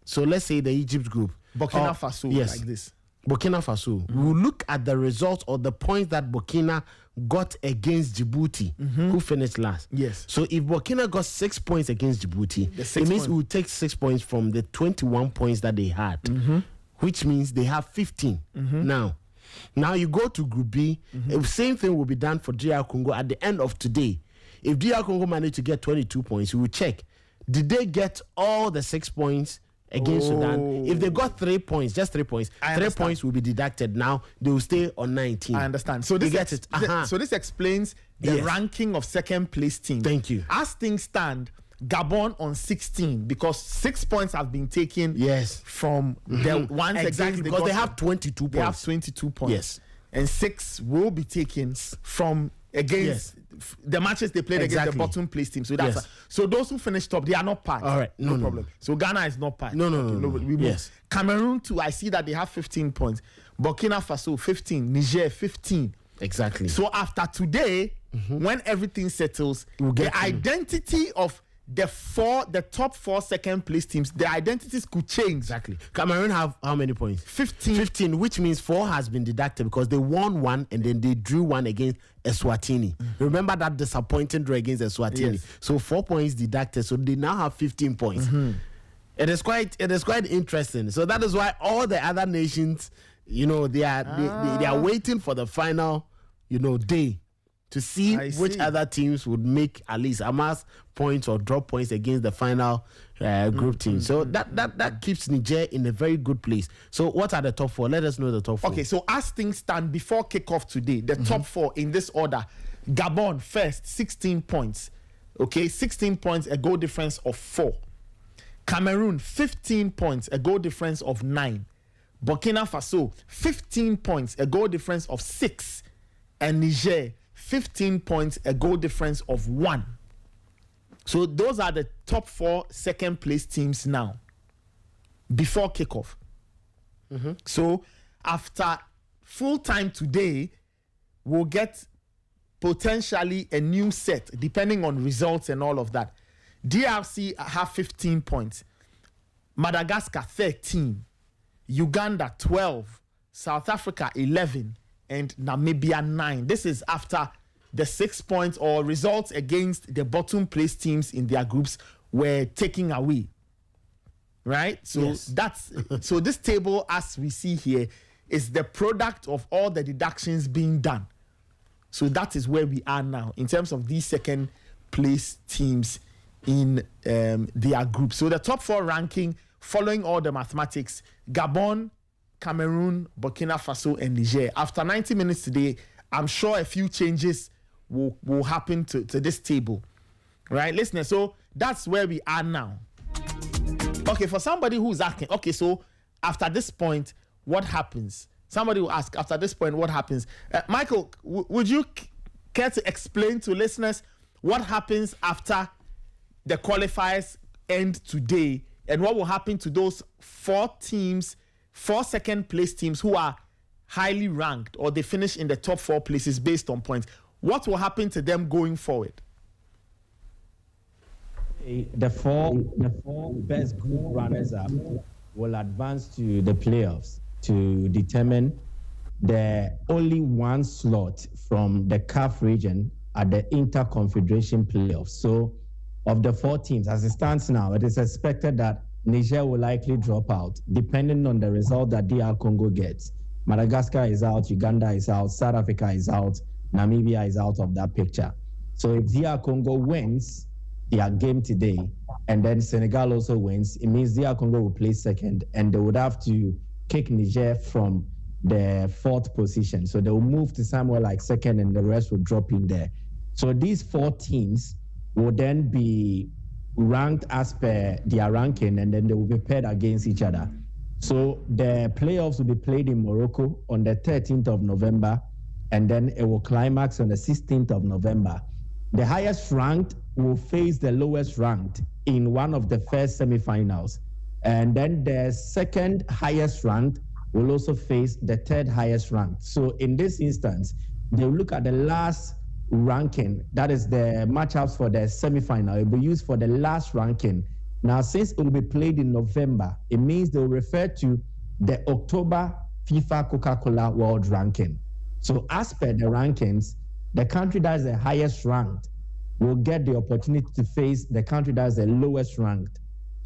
so let's say the Egypt group, Burkina Faso, like this. Burkina Faso. We will look at the results or the points that Burkina got against Djibouti, who finished last. Yes. So if Burkina got 6 points against Djibouti, it means we will take 6 points from the 21 points that they had, which means they have 15 Now you go to Group B. The same thing will be done for DR Congo at the end of today. If DR Congo managed to get 22 points, we will check. Did they get all the 6 points against Sudan? If they got 3 points, just 3 points, 3 points will be deducted. Now they will stay on 19. I understand. So this So this explains the ranking of second place teams. Thank you. As things stand, Gabon on 16 because 6 points have been taken from the ones exactly because they have 22 points. They have 22 points. Yes. And 6 will be taken from against the matches they played against the bottom place team. So that's so those who finished top, they are not part. All right, no problem. So Ghana is not part. No. Cameroon too. I see that they have 15 points. Burkina Faso 15. Niger 15. Exactly. So after today, when everything settles, the identity of the top 4 second place teams, the identities could change. Exactly. Cameroon have how many points? 15, which means 4 has been deducted because they won 1 and then they drew 1 against Eswatini. Remember that disappointing draw against Eswatini. Yes. So 4 points deducted. So they now have 15 points. It is quite interesting. So that is why all the other nations, they are waiting for the final, day to see which other teams would make at least amass points or drop points against the final group team. So that keeps Niger in a very good place. So what are the top 4? Let us know the top 4. Okay, so as things stand before kickoff today, the top 4 in this order: Gabon first, 16 points. Okay, 16 points, a goal difference of 4. Cameroon 15 points, a goal difference of 9. Burkina Faso 15 points, a goal difference of 6, and Niger 15 points, a goal difference of 1. So those are the top 4 second place teams now before kickoff. So after full time today, we'll get potentially a new set depending on results and all of that. DRC have 15 points, Madagascar 13, Uganda 12, South Africa 11, and Namibia 9. This is after the 6 points or results against the bottom place teams in their groups were taken away. Right? So so this table, as we see here, is the product of all the deductions being done. So that is where we are now in terms of these second place teams in their group. So the top 4 ranking, following all the mathematics: Gabon, Cameroon, Burkina Faso, and Niger. After 90 minutes today, I'm sure a few changes will happen to this table. Right, listeners? So that's where we are now. Okay, for somebody who's asking, okay, so after this point, what happens? Somebody will ask, after this point, what happens? Michael, would you care to explain to listeners what happens after the qualifiers end today, and what will happen to those 4 teams, 4 second place teams who are highly ranked or they finish in the top 4 places based on points? What will happen to them going forward? The four best group runners-up will advance to the playoffs to determine the only one slot from the CAF region at the Inter-Confederation playoffs. So of the 4 teams, as it stands now, it is expected that Niger will likely drop out, depending on the result that DR Congo gets. Madagascar is out, Uganda is out, South Africa is out, Namibia is out of that picture. So if DR Congo wins, their game today, and then Senegal also wins, it means DR Congo will play second, and they would have to kick Niger from the 4th position. So they will move to somewhere like second, and the rest will drop in there. So these 4 teams will then be ranked as per their ranking, and then they will be paired against each other. So the playoffs will be played in Morocco on the 13th of November, and then it will climax on the 16th of November. The highest ranked will face the lowest ranked in one of the first semifinals. And then the second highest ranked will also face the third highest ranked. So in this instance, they'll look at the last ranking, that is the matchups for the semifinal. It will be used for the last ranking. Now, since it will be played in November, it means they will refer to the October FIFA Coca-Cola World Ranking. So as per the rankings, the country that is the highest ranked will get the opportunity to face the country that is the lowest ranked.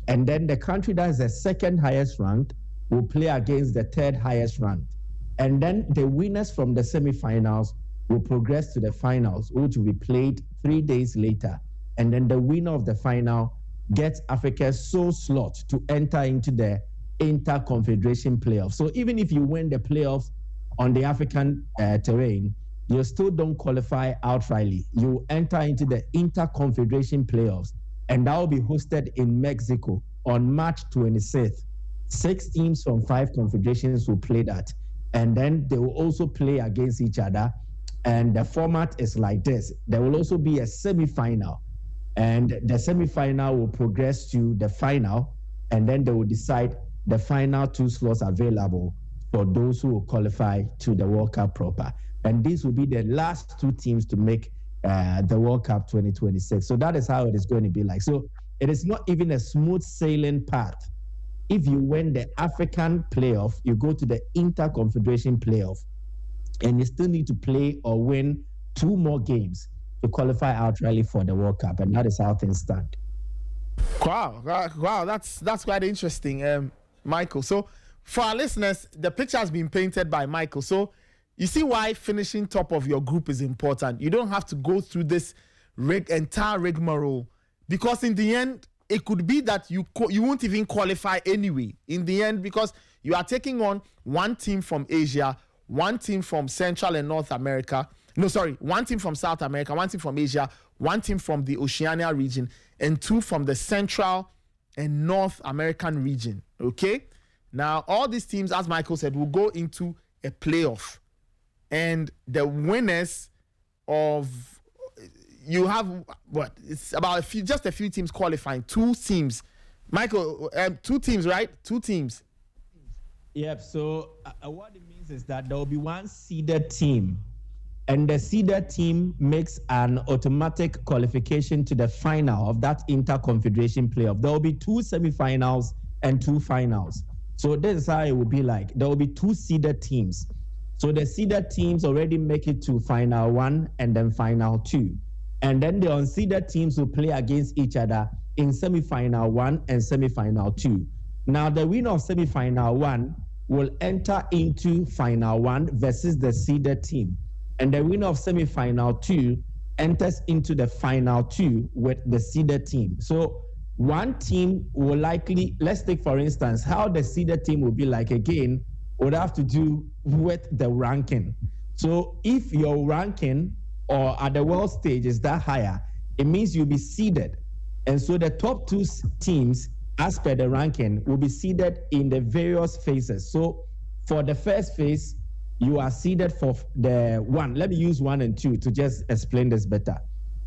And then the country that is the second highest ranked will play against the third highest ranked. And then the winners from the semifinals will progress to the finals, which will be played 3 days later. And then the winner of the final gets Africa's sole slot to enter into the Inter-Confederation playoffs. So even if you win the playoffs on the African terrain, you still don't qualify outrightly. You enter into the Inter-Confederation playoffs, and that will be hosted in Mexico on March 26th. 6 teams from 5 confederations will play that. And then they will also play against each other. And the format is like this. There will also be a semifinal. And the semifinal will progress to the final. And then they will decide the final 2 slots available for those who will qualify to the World Cup proper. And these will be the last 2 teams to make the World Cup 2026. So that is how it is going to be like. So it is not even a smooth sailing path. If you win the African playoff, you go to the Inter-Confederation playoff, and you still need to play or win 2 more games to qualify outrightly for the World Cup. And that is how things stand. Wow, that's quite interesting, Michael. So for our listeners, the picture has been painted by Michael. So you see why finishing top of your group is important. You don't have to go through this entire rigmarole, because in the end, it could be that you won't even qualify anyway. In the end, because you are taking on 1 team from Asia, 1 team from Central and North America. No, sorry, 1 team from South America, 1 team from Asia, 1 team from the Oceania region, and 2 from the Central and North American region. Okay? Now, all these teams, as Michael said, will go into a playoff. And the winners of, you have what? It's about just a few teams qualifying. 2 teams. Michael, 2 teams, right? 2 teams. Yep. So what it means is that there will be 1 seeded team, and the seeded team makes an automatic qualification to the final of that Inter-Confederation playoff. There will be 2 semifinals and 2 finals. So this is how it will be like. There will be 2 seeded teams. So the seeded teams already make it to final 1 and then final 2. And then the unseeded teams will play against each other in semifinal 1 and semifinal 2. Now, the winner of semifinal 1 will enter into final 1 versus the seeded team. And the winner of semifinal 2 enters into the final 2 with the seeded team. So 1 team will likely, let's take for instance, how the seeded team will be like again, would have to do with the ranking. So if your ranking or at the world stage is that higher, it means you'll be seeded. And so the top 2 teams, as per the ranking, will be seeded in the various phases. So for the first phase, you are seeded for the 1. Let me use 1 and 2 to just explain this better.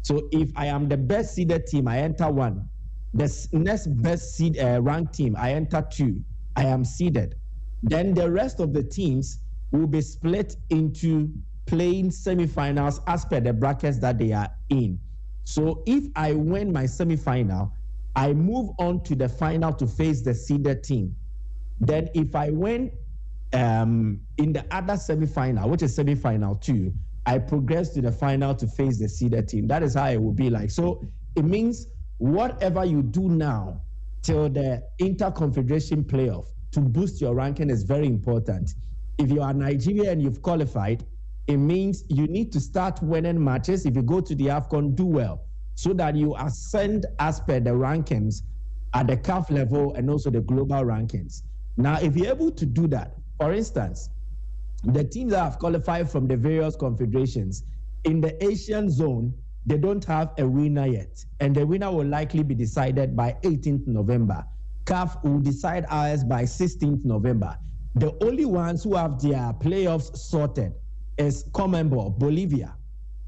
So if I am the best seeded team, I enter 1. The next best ranked team, I enter 2. I am seeded. Then the rest of the teams will be split into playing semifinals as per the brackets that they are in. So if I win my semifinal, I move on to the final to face the seeded team. Then if I win in the other semifinal, which is semifinal 2, I progress to the final to face the seeded team. That is how it will be like. So it means whatever you do now till the Inter-Confederation playoff to boost your ranking is very important. If you are Nigeria and you've qualified, it means you need to start winning matches. If you go to the AFCON, do well, so that you ascend as per the rankings at the CAF level and also the global rankings. Now, if you're able to do that, for instance, the teams that have qualified from the various confederations in the Asian zone, they don't have a winner yet, and the winner will likely be decided by 18th November. CAF will decide ours by 16th November. The only ones who have their playoffs sorted is CONMEBOL, Bolivia,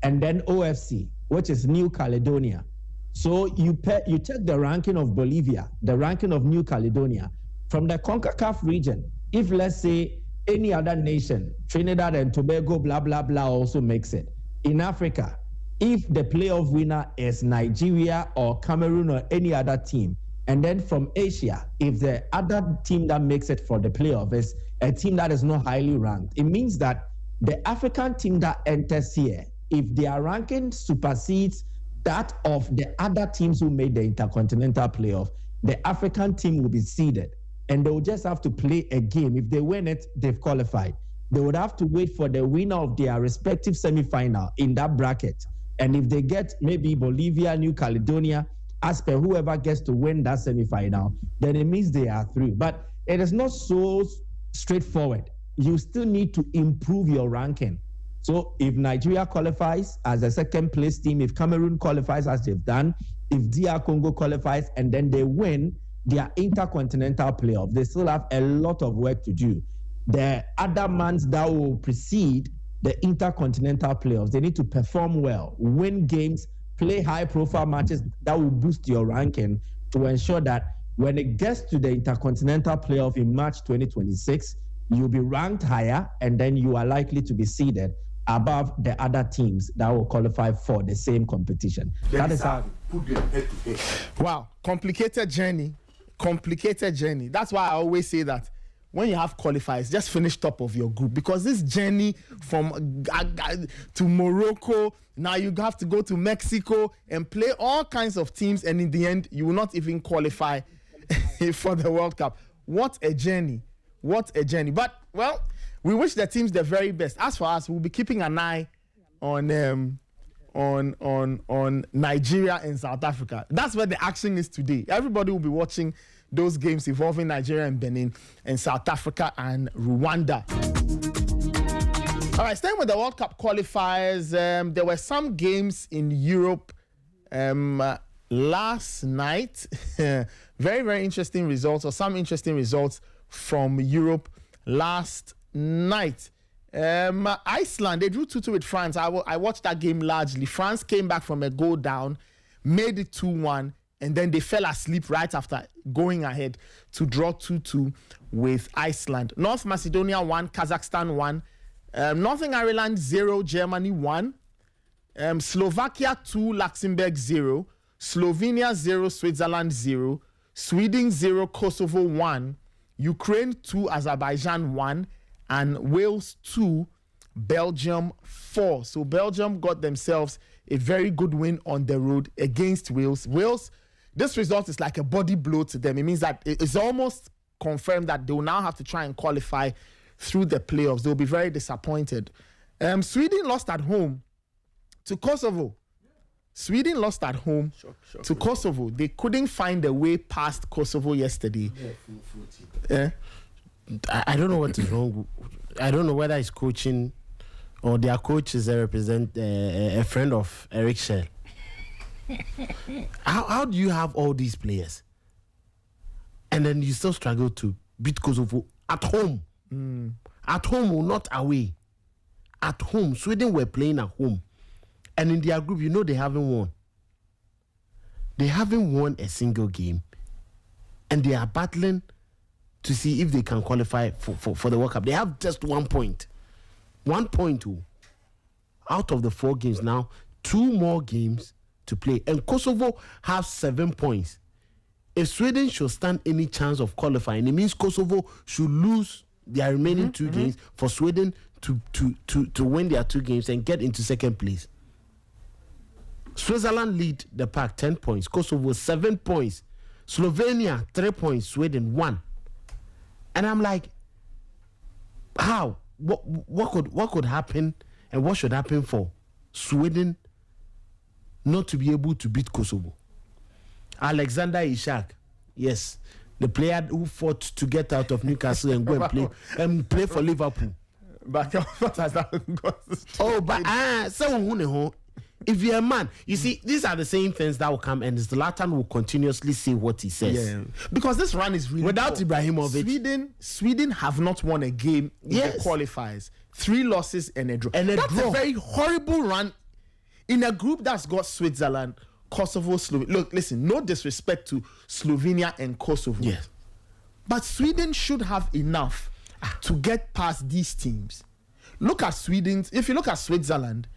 and then OFC, which is New Caledonia. So you check the ranking of Bolivia, the ranking of New Caledonia. From the CONCACAF region, if let's say any other nation, Trinidad and Tobago, blah, blah, blah, also makes it. In Africa, if the playoff winner is Nigeria or Cameroon or any other team, and then from Asia, if the other team that makes it for the playoff is a team that is not highly ranked, it means that the African team that enters here, if their ranking supersedes that of the other teams who made the Intercontinental playoff, the African team will be seeded. And they will just have to play a game. If they win it, they've qualified. They would have to wait for the winner of their respective semi-final in that bracket. And if they get maybe Bolivia, New Caledonia, as per whoever gets to win that semi-final, then it means they are through. But it is not so straightforward. You still need to improve your ranking. So if Nigeria qualifies as a second place team, if Cameroon qualifies as they've done, if DR Congo qualifies and then they win their intercontinental playoff, they still have a lot of work to do. The other months that will precede the intercontinental playoffs, they need to perform well, win games, play high-profile matches that will boost your ranking to ensure that when it gets to the intercontinental playoff in March 2026, you'll be ranked higher and then you are likely to be seeded above the other teams that will qualify for the same competition. That is how put them head to head. Wow, complicated journey. That's why I always say that when you have qualifiers, just finish top of your group, because this journey from to Morocco, now you have to go to Mexico and play all kinds of teams, and in the end, you will not even qualify for the World Cup. What a journey. But, well, we wish the teams the very best. As for us, we'll be keeping an eye on Nigeria and South Africa. That's where the action is today. Everybody will be watching those games involving Nigeria and Benin and South Africa and Rwanda. All right, staying with the World Cup qualifiers, there were some games in Europe last night. Very, very interesting results, or some interesting results from Europe last night. Iceland, they drew 2-2 with France. I watched that game largely. France came back from a goal down, made it 2-1, and then they fell asleep right after going ahead to draw 2-2 with Iceland. North Macedonia 1, Kazakhstan 1, Northern Ireland 0, Germany 1, Slovakia 2, Luxembourg 0, Slovenia 0, Switzerland 0, Sweden 0, Kosovo 1, Ukraine 2, Azerbaijan 1, and Wales 2, Belgium 4. So Belgium got themselves a very good win on the road against Wales. This result is like a body blow to them. It means that it's almost confirmed that they will now have to try and qualify through the playoffs. They'll be very disappointed. Sweden lost at home to Kosovo. To Kosovo. They couldn't find a way past Kosovo yesterday. I don't know what is wrong. I don't know whether it's coaching or their coach is a friend of Eric Schell. How do you have all these players and then you still struggle to beat Kosovo at home? At home or not away? At home. Sweden were playing at home. And in their group, they haven't won. They haven't won a single game. And they are battling to see if they can qualify for the World Cup. They have just 1 point. 1 point out of the 4 games now. 2 more games to play. And Kosovo has 7 points. If Sweden should stand any chance of qualifying, it means Kosovo should lose their remaining 2 games for Sweden to win their 2 games and get into second place. Switzerland lead the pack 10 points. Kosovo 7 points. Slovenia 3 points. Sweden 1. And I'm like, how? What could happen and what should happen for Sweden not to be able to beat Kosovo. Alexander Isak, yes, the player who fought to get out of Newcastle and go and play for Liverpool. But what has that got? Oh, but if you're a man, you see, these are the same things that will come, and Zlatan will continuously say what he says. Yeah, because this run is really without Ibrahimovic. Sweden have not won a game in the qualifiers. 3 losses and a draw. That's a very horrible run in a group that's got Switzerland, Kosovo, Slovenia. Look, listen, no disrespect to Slovenia and Kosovo. Yes. But Sweden should have enough to get past these teams. Look at Sweden. If you look at Switzerland,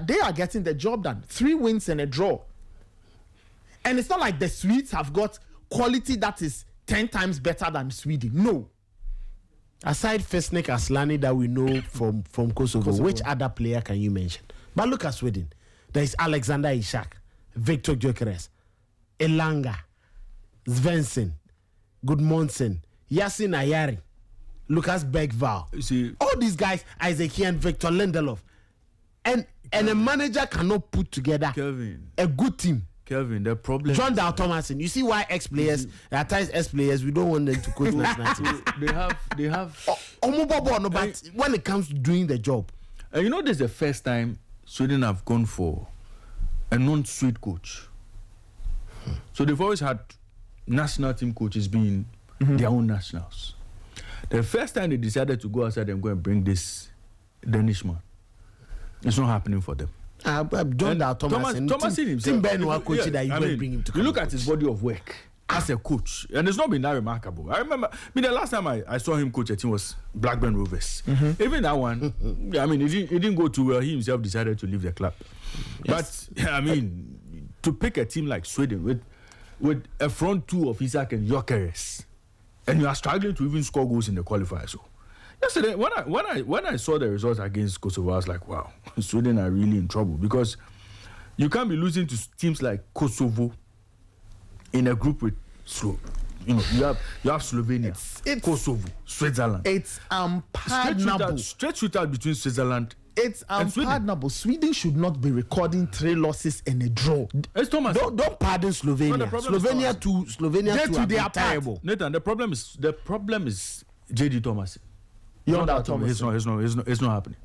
they are getting the job done. 3 wins and a draw. And it's not like the Swedes have got quality that is 10 times better than Sweden. No. Aside Fesnik Aslani that we know from Kosovo, which other player can you mention? But look at Sweden. There is Alexander Isak, Victor Gyökeres, Elanga, Svensson, Gudmundsson, Yasin Ayari, Lucas Bergvall. You see, all these guys, Isaac Hien, Victor Lindelof. And a manager cannot put together a good team. Kelvin, the problem. John Dal Thomason. You see why ex-players, at times ex-players, we don't want them to coach national teams. They have. But when it comes to doing the job, and you know, this is the first time Sweden have gone for a non-Swede coach. So they've always had national team coaches being their own nationals. The first time they decided to go outside and go and bring this Danish man, it's not happening for them. John Dal Thomason himself. Tim Benua coach that you will bring him to. You look at his body of work as a coach, and it's not been that remarkable. I remember, the last time I saw him coach a team was Blackburn Rovers. Even that one, it didn't go too well. He himself decided to leave the club. Yes. But to pick a team like Sweden with a front 2 of Isak and Gyökeres, and you are struggling to even score goals in the qualifier. So yesterday, when I saw the results against Kosovo, I was like, wow, Sweden are really in trouble, because you can't be losing to teams like Kosovo in a group with you have Slovenia, Kosovo, Switzerland. It's unpardonable. Straight shootout between Switzerland. It's unpardonable. Sweden should not be recording 3 losses and a draw. Don't pardon Slovenia. Slovenia they are terrible. Nathan, the problem is JD Thomas. It's not happening.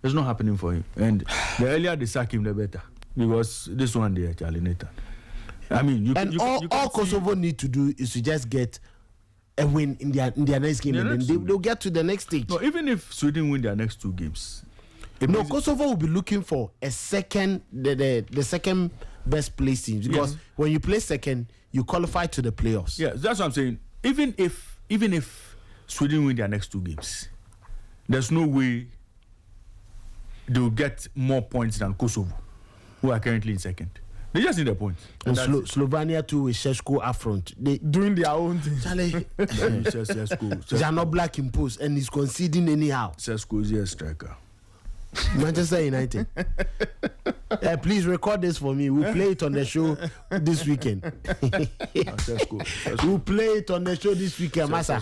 It's not happening for him. And the earlier they sack him, the better. Because this one there, Charlie Nathan. All Kosovo need to do is to just get a win in their next game, and then they'll get to the next stage. No, even if Sweden win their next 2 games, Kosovo will be looking for a second, the second best place team, because when you play second, you qualify to the playoffs. Yeah, that's what I'm saying. Even if Sweden win their next 2 games, there's no way they'll get more points than Kosovo, who are currently in second. They just need a point. And Slovenia too with Šeško up front. They doing their own thing. They are not black imposed, and he's conceding anyhow. Šeško is a striker. Manchester United. Please record this for me. We'll play it on the show this weekend. We'll play it on the show this weekend, Massa.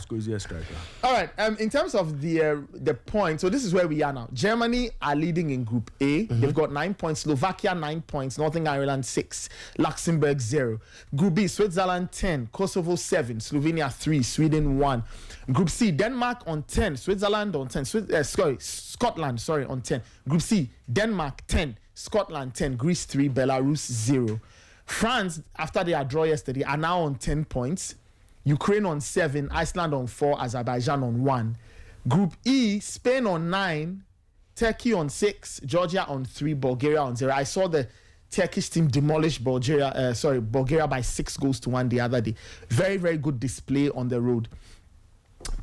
All right. In terms of the points, so this is where we are now. Germany are leading in Group A. They've got 9 points. Slovakia 9 points. Northern Ireland 6. Luxembourg 0. Group B, Switzerland 10. Kosovo 7. Slovenia 3. Sweden 1. Group C, Denmark on 10. Switzerland on 10. Scotland on 10. Group C, Denmark 10. Scotland 10, Greece 3, Belarus 0. France, after their draw yesterday, are now on 10 points. Ukraine on 7, Iceland on 4, Azerbaijan on 1. Group E, Spain on 9, Turkey on 6, Georgia on 3, Bulgaria on 0. I saw the Turkish team demolish Bulgaria by 6-1 the other day. Very, very good display on the road.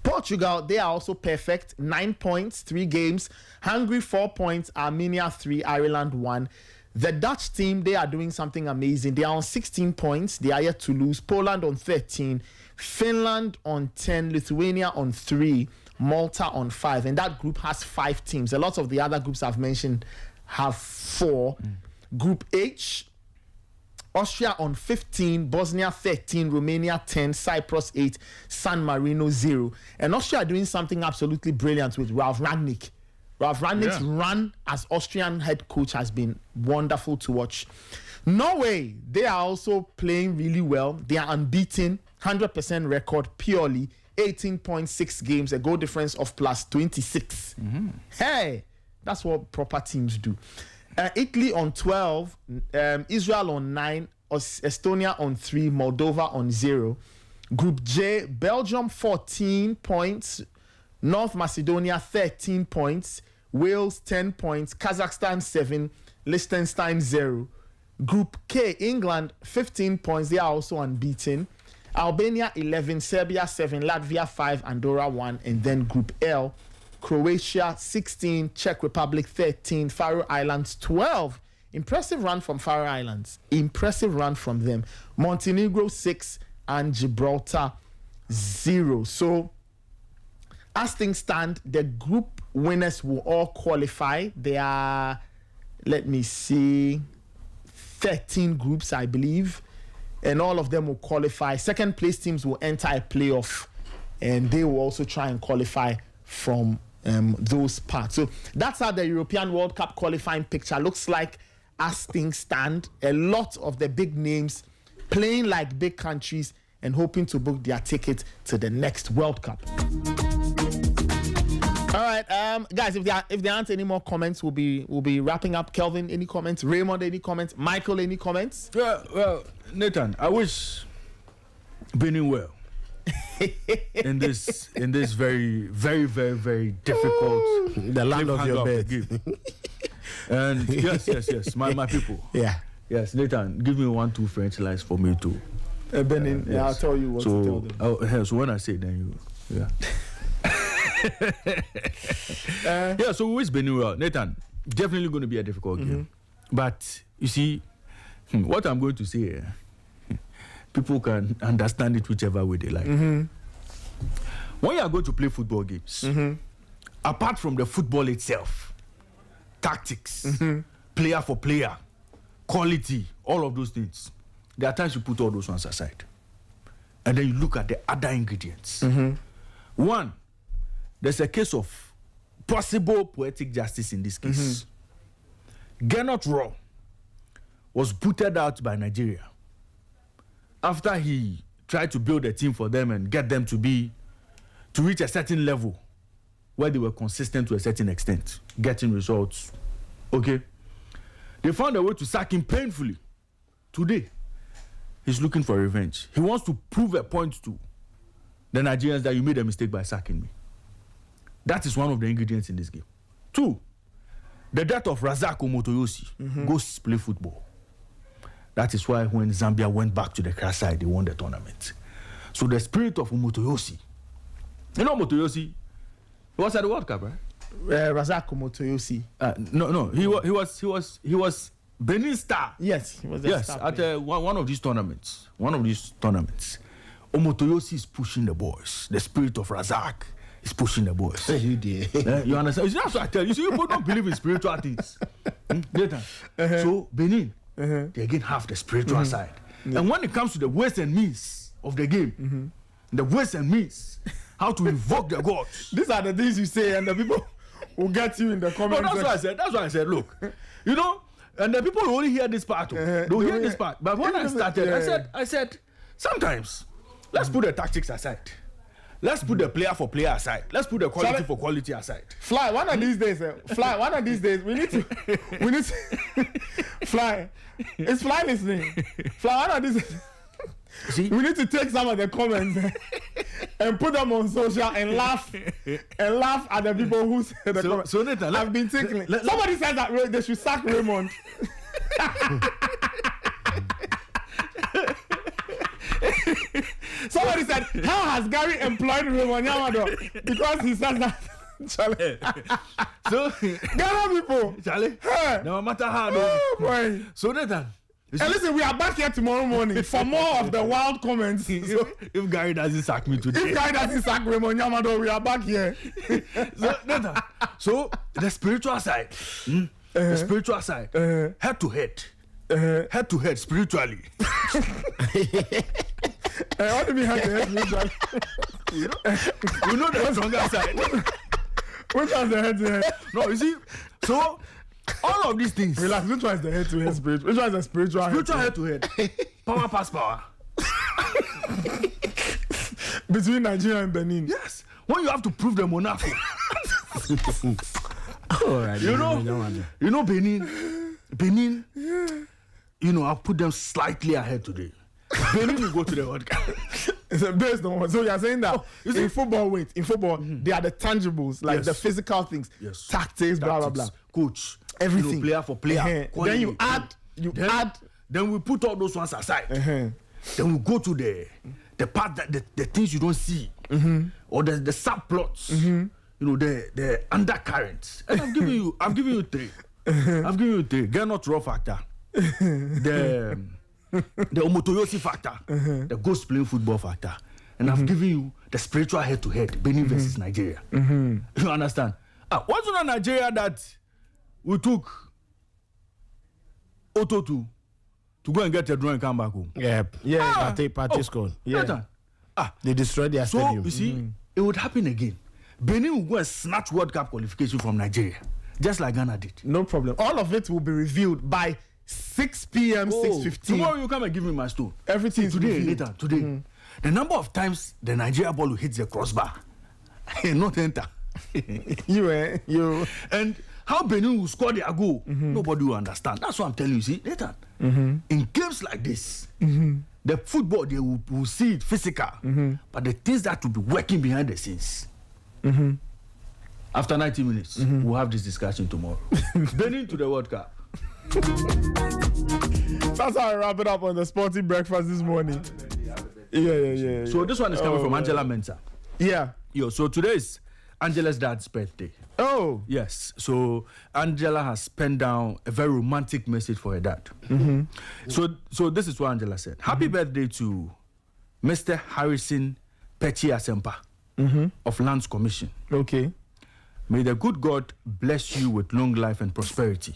Portugal, they are also perfect. 9 points, 3 games. Hungary, 4 points. Armenia, 3. Ireland, 1. The Dutch team, they are doing something amazing. They are on 16 points. They are yet to lose. Poland on 13. Finland on 10. Lithuania on 3. Malta on 5. And that group has 5 teams. A lot of the other groups I've mentioned have 4. Group H, Austria on 15, Bosnia 13, Romania 10, Cyprus 8, San Marino 0. And Austria are doing something absolutely brilliant with Ralf Rangnick. Ralf Rangnick's run as Austrian head coach has been wonderful to watch. Norway, they are also playing really well. They are unbeaten, 100% record purely, 18.6 games, a goal difference of plus 26. Hey, that's what proper teams do. Italy on 12, Israel on 9, Estonia on 3, Moldova on 0. Group J, Belgium 14 points, North Macedonia 13 points, Wales 10 points, Kazakhstan 7, Liechtenstein 0. Group K, England 15 points, they are also unbeaten. Albania 11, Serbia 7, Latvia 5, Andorra 1, and then Group L, Croatia 16, Czech Republic 13, Faroe Islands 12. Impressive run from Faroe Islands. Impressive run from them. Montenegro 6 and Gibraltar 0. So, as things stand, the group winners will all qualify. There are, let me see, 13 groups, I believe, and all of them will qualify. Second place teams will enter a playoff, and they will also try and qualify from those parts. So that's how the European World Cup qualifying picture looks like as things stand. A lot of the big names playing like big countries and hoping to book their ticket to the next World Cup. All right, guys, if there aren't any more comments, we'll be wrapping up. Kelvin, any comments? Raymond, any comments? Michael, any comments? Well, Nathan, I wish Benin well in this very, very, very, very difficult the land of your bed. And yes, my people. Yeah. Yes, Nathan, give me 1-2 French lines for me too. Benin, yes. I'll tell you what to tell them. So when I say, then you, yeah. Yeah, so we wish Benin well. Nathan, definitely going to be a difficult game. But you see, what I'm going to say here, people can understand it whichever way they like. When you are going to play football games, apart from the football itself, tactics, player for player, quality, all of those things, there are times you put all those ones aside. And then you look at the other ingredients. One, there's a case of possible poetic justice in this case. Gernot Rohr was booted out by Nigeria after he tried to build a team for them and get them to reach a certain level where they were consistent to a certain extent, getting results. Okay? They found a way to sack him painfully. Today, he's looking for revenge. He wants to prove a point to the Nigerians that you made a mistake by sacking me. That is one of the ingredients in this game. 2, the death of Razak Omotoyosi goes to play football. That is why when Zambia went back to the crash side, they won the tournament. So the spirit of Omotoyosi, you know Omotoyosi, he was at the World Cup, right? Razak Omotoyosi. No, he was Benin star. Yes, he was the star at one of these tournaments. Omotoyosi is pushing the boys. The spirit of Razak is pushing the boys. You did. You understand? You see, that's what I tell you. You see, people don't believe in spiritual things. So Benin, they again have the spiritual side. And when it comes to the ways and means of the game, the ways and means, how to invoke the gods. These are the things you say, and the people will get you in the comments. No, that's why I said, look, you know, and the people will only hear this part. They'll hear this part. But when I started, I said, sometimes, let's put the tactics aside. Let's put the player for player aside. Let's put the quality for quality aside. Fly, one of these days, we need to Fly. Is Fly listening? Fly, one of these days. See? We need to take some of the comments and put them on social and laugh at the people who say the comments. So Nathan, I've been tickling. Somebody said that they should sack Raymond. Somebody said, how has Gary employed Raymond Yamado? Because he said that. Charlie. So Ghana people, Charlie, no matter how. So Nathan. And listen, we are back here tomorrow morning for more of the wild comments. So, if Gary doesn't sack me today. If Gary doesn't sack Raymond Yamado, we are back here. So the spiritual side, head to head, spiritually. What do you mean head to head spiritually? You know the stronger side. Which one's the head to head? No, you see, so All of these things. Relax. Which one is the head-to-head spiritual? Which one is the spiritual? Spiritual head-to-head. Power pass power. Between Nigeria and Benin. Yes. When you have to prove the Monaco. All right. You know Benin. You know, I'll put them slightly ahead today. Benin will go to the World Cup. It's based on what? So you're saying that in football, they are the tangibles, like the physical things, tactics, blah blah blah, coach, everything, player for player. Then you add. Then we put all those ones aside. Then we go to the part that the things you don't see, or the subplots. You know, the undercurrents. And I'm giving you three. I've given you three. Get not raw factor. The Omotoyosi factor, the ghost playing football factor, and I've given you the spiritual head-to-head, Benin versus Nigeria. You understand? What's on Nigeria that we took Otto to go and get a draw and come back home? Party scored. Yeah. They destroyed their stadium. So, you see, it would happen again. Benin will go and snatch World Cup qualification from Nigeria, just like Ghana did. No problem. All of it will be revealed by 6 p.m., 6:15. Tomorrow you come and give me my stone. Everything today, later, today. The number of times the Nigeria ball will hit the crossbar, not enter. you. And how Benin will score their goal, nobody will understand. That's what I'm telling you. See, later, in games like this, the football they will see it physical, but the things that will be working behind the scenes. After 90 minutes, we'll have this discussion tomorrow. Benin to the World Cup. That's how I wrap it up on the Sporty Breakfast this morning. Yeah. So this one is coming from Angela Mensah. Yeah. So today is Angela's dad's birthday. Oh. Yes. So Angela has penned down a very romantic message for her dad. So this is what Angela said. Happy birthday to Mr. Harrison Pechi Asempa of Lands Commission. Okay. May the good God bless you with long life and prosperity.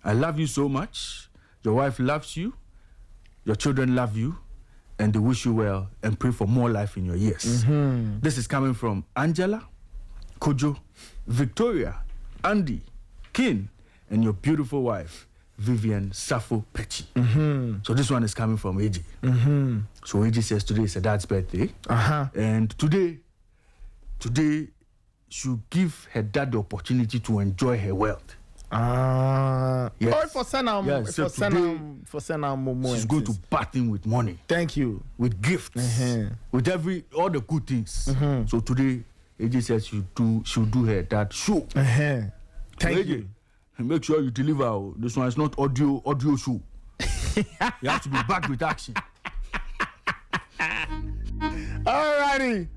I love you so much. Your wife loves you. Your children love you. And they wish you well and pray for more life in your years. This is coming from Angela, Kojo, Victoria, Andy, Kin, and your beautiful wife, Vivian Safo Pechi. So this one is coming from AJ. So AJ says today is her dad's birthday. And today she'll give her dad the opportunity to enjoy her wealth. Yes. Or for Senam, yes. So for Senam, she's going to batten with money. Thank you. With gifts, with all the good things. So today, AJ says she'll do her that show. Thank you. Make sure you deliver. This one is not audio show. You have to be back with action. Alrighty.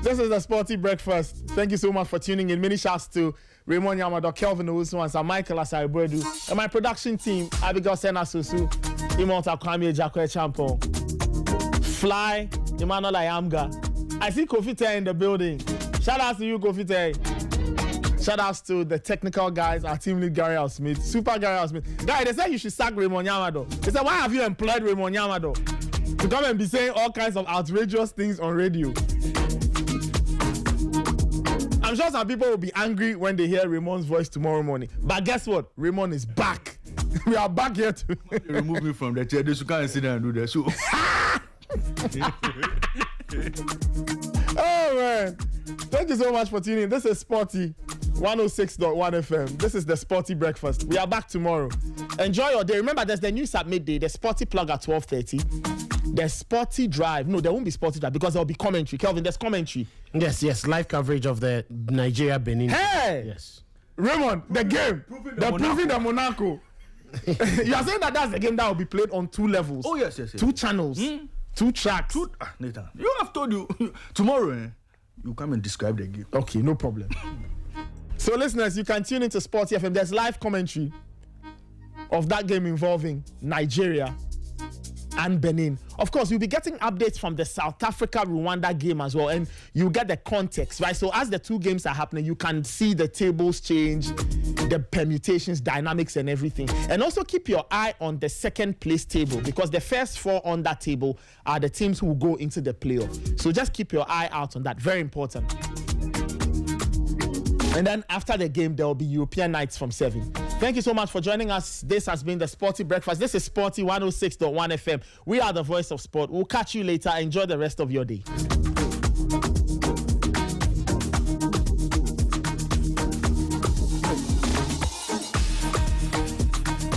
This is the Sporty Breakfast. Thank you so much for tuning in. Many shouts to Raymond Yamado, Kelvin Owusu, and Michael Asaribuedu, and my production team, Abigail Sena Susu, Imota Kwame Jakwe Champon, Fly, Emmanuel Ayamga. I see Kofi Tay in the building. Shout out to you, Kofi Tay. Shout outs to the technical guys, our team lead Gary Al Smith, Super Gary Al Smith. Guys, they said you should sack Raymond Yamado. They said, why have you employed Raymond Yamado to come and be saying all kinds of outrageous things on radio? I'm sure some people will be angry when they hear Raymond's voice tomorrow morning. But guess what? Raymond is back. We are back here too. Remove me from the chair. They should come and sit down and do their show. Oh, man. Thank you so much for tuning in. This is Sporty 106.1 FM. This is the Sporty Breakfast. We are back tomorrow. Enjoy your day. Remember, there's the news at midday, the Sporty Plug at 12:30. The Sporty Drive. No, there won't be Sporty Drive because there will be commentary. Kelvin, there's commentary. Yes. Live coverage of the Nigeria Benin. Hey! Yes. Raymond, the game. They're proving the Monaco. You are saying that that's the game that will be played on 2 levels. Oh, yes. 2 channels. 2 tracks. Nathan, you have told you. Tomorrow, you come and describe the game. Okay, no problem. So, listeners, you can tune into Sporty FM. There's live commentary of that game involving Nigeria and Benin. Of course, you'll be getting updates from the South Africa-Rwanda game as well, and you get the context, right? So as the 2 games are happening, you can see the tables change, the permutations, dynamics, and everything. And also keep your eye on the second place table, because the first 4 on that table are the teams who will go into the playoff. So just keep your eye out on that. Very important. And then after the game, there will be European nights from 7. Thank you so much for joining us. This has been the Sporty Breakfast. This is Sporty 106.1 FM. We are the voice of sport. We'll catch you later. Enjoy the rest of your day.